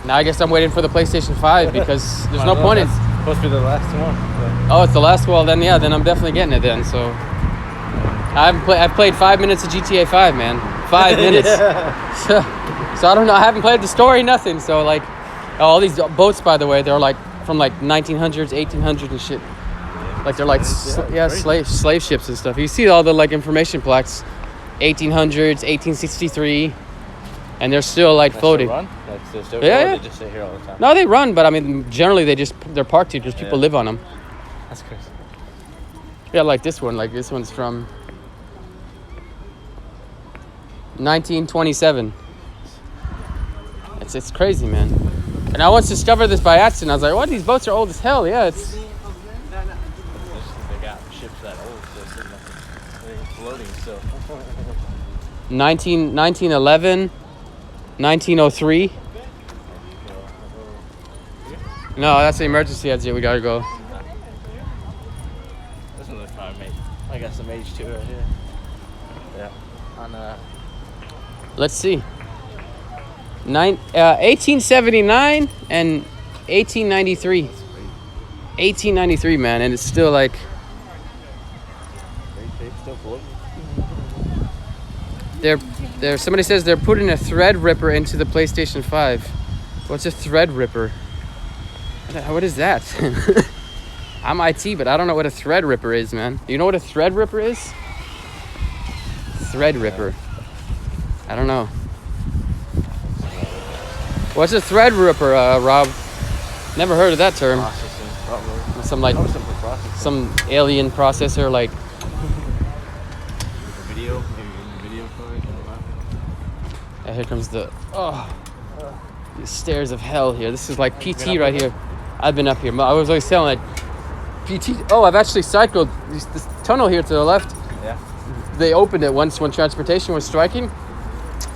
now I guess I'm waiting for the PlayStation 5 because there's no point in. Supposed to be the last one. So. Oh, it's the last one. Then I'm definitely getting it then. So I've played 5 minutes of GTA 5, man. 5 minutes. So I don't know. I haven't played the story, nothing. So like, all these boats, by the way, they're like from like 1900s, 1800s and shit. Like they're like slave ships and stuff. You see all the like information plaques, 1800s, 1863, and they're still like floating. Still run? Like, still yeah. They just sit here all the time. No, they run, but I mean generally they're parked here because people live on them. That's crazy. Yeah, like this one. Like this one's from 1927. It's crazy, man. And I once discovered this by accident. I was like, "What? These boats are old as hell." Yeah, it's. They got ships that old, so they're floating still. 1911, 1903. No, that's the emergency exit. We gotta go. This one looks kind of made. I got some age to it right here. Yeah. On Let's see. 1879 and 1893. 1893, man, and it's still like. Still floating. They're. Somebody says they're putting a thread ripper into the PlayStation 5. What's a thread ripper? What is that? I'm IT, but I don't know what a thread ripper is, man. Do you know what a thread ripper is? Thread ripper. I don't know. What's a thread ripper, Rob? Never heard of that term. Processing, probably. Some alien processor, like. Video card. Yeah, here comes the these stairs of hell here. This is like PT right here. I've been up here. I was always telling like PT. Oh, I've actually cycled this tunnel here to the left. Yeah. They opened it once when transportation was striking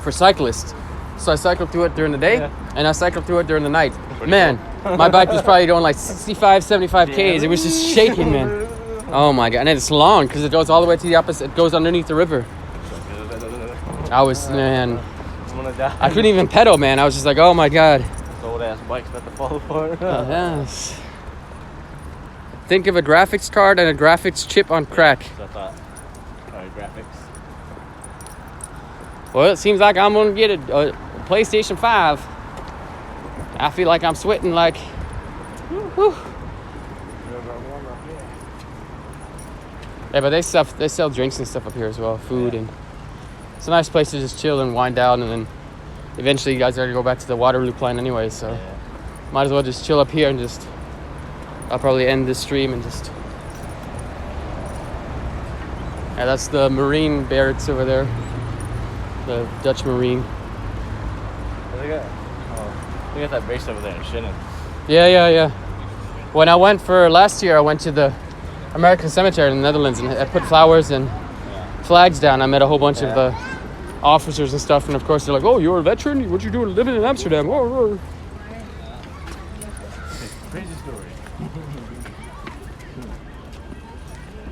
for cyclists. So I cycled through it during the day, and I cycled through it during the night. Man, my bike was probably going like 65, 75 Ks. It was just shaking, man. Oh my God. And it's long because it goes all the way to the opposite. It goes underneath the river. I was, man. I couldn't even pedal, man. I was just like, oh my God. This old ass bike's about to fall apart. Yes. Think of a graphics card and a graphics chip on crack. So I thought, graphics. Well, it seems like I'm gonna get a PlayStation 5. I feel like I'm sweating like. Whew. Yeah, but they sell drinks and stuff up here as well, food, and it's a nice place to just chill and wind down, and then eventually you guys are gonna go back to the Waterloo plant anyway, so might as well just chill up here and just. I'll probably end this stream and just. Yeah, that's the Marine barracks over there, the Dutch Marine. They got that base over there in Shannon. Yeah. When I went for last year, I went to the American Cemetery in the Netherlands, and I put flowers and flags down. I met a whole bunch of the officers and stuff, and of course they're like, "Oh, you're a veteran? What you doing living in Amsterdam?" Oh. Crazy story.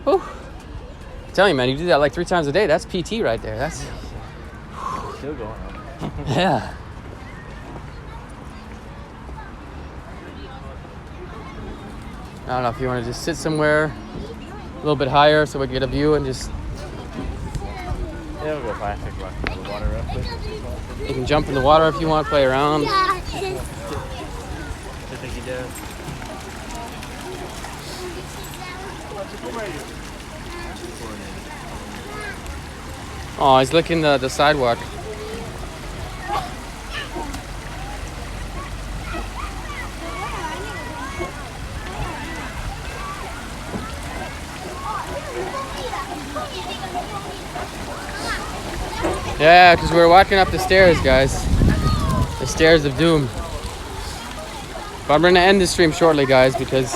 I'm telling you, man, you do that like 3 times a day. That's PT right there. That's Still going on. yeah. I don't know if you want to just sit somewhere a little bit higher so we can get a view and just. Yeah, we'll go find the water real quick. You can jump in the water if you want, play around. I think he does. Oh, he's licking the sidewalk. Yeah, because we're walking up the stairs, guys. The stairs of doom. But I'm going to end the stream shortly, guys, because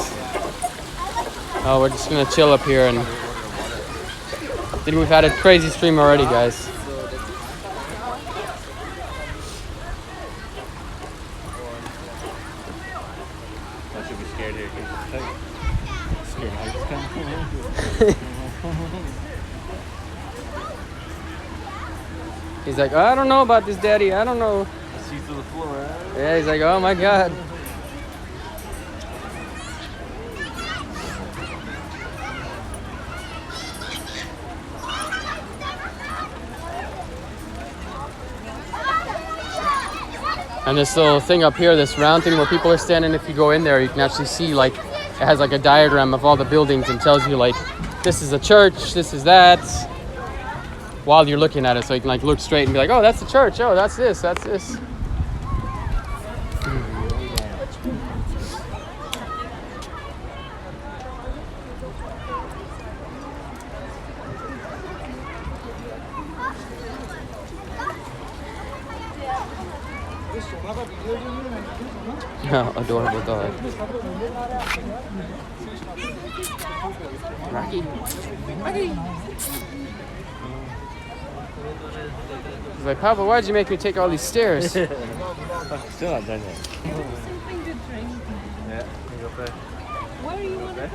we're just going to chill up here. And I think we've had a crazy stream already, guys. I should be scared here. Scared heights coming. He's like, I don't know about this, Daddy. I don't know. I see through the floor. Right? Yeah, he's like, oh my God. And this little thing up here, this round thing where people are standing, if you go in there, you can actually see, like, it has like a diagram of all the buildings and tells you, like, this is a church, this is that, while you're looking at it. So you can, like, look straight and be like, oh, that's the church, oh, that's this, that's this. Oh, adorable dog. Rocky. Rocky. He's like, Papa, why'd you make me take all these stairs? Still not done yet. Something to drink. Yeah, you go play. Where do you want to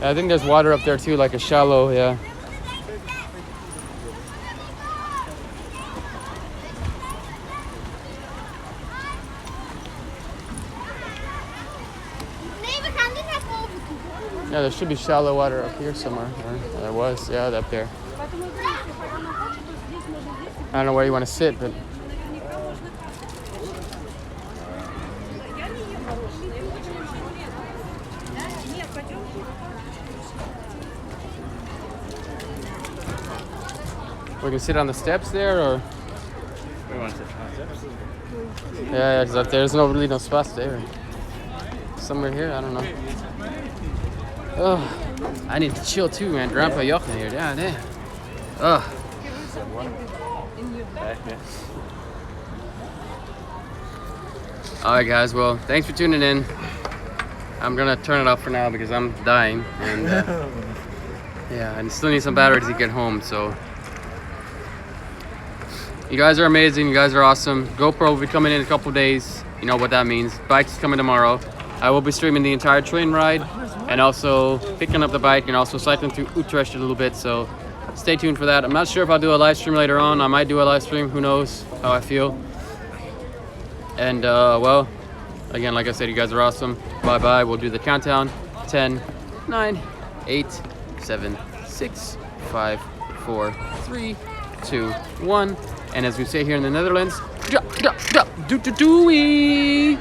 go? I think there's water up there too, like a shallow, yeah. Yeah, there should be shallow water up here somewhere. Or there was, yeah, up there. I don't know where you want to sit, but. We can sit on the steps there, or. We want to sit on the steps. Yeah, because there's really no spots there. Somewhere here, I don't know. Oh, I need to chill too, man. Grandpa Jochen here, down there. Oh. All right, guys. Well, thanks for tuning in. I'm gonna turn it off for now because I'm dying, and yeah, I still need some batteries to get home. So, you guys are amazing. You guys are awesome. GoPro will be coming in a couple days. You know what that means. Bike's coming tomorrow. I will be streaming the entire train ride and also picking up the bike and also cycling through Utrecht a little bit. So stay tuned for that. I'm not sure if I'll do a live stream later on. I might do a live stream. Who knows how I feel. And well, again, like I said, you guys are awesome. Bye-bye. We'll do the countdown. 10, 9, 8, 7, 6, 5, 4, 3, 2, 1. And as we say here in the Netherlands, doei!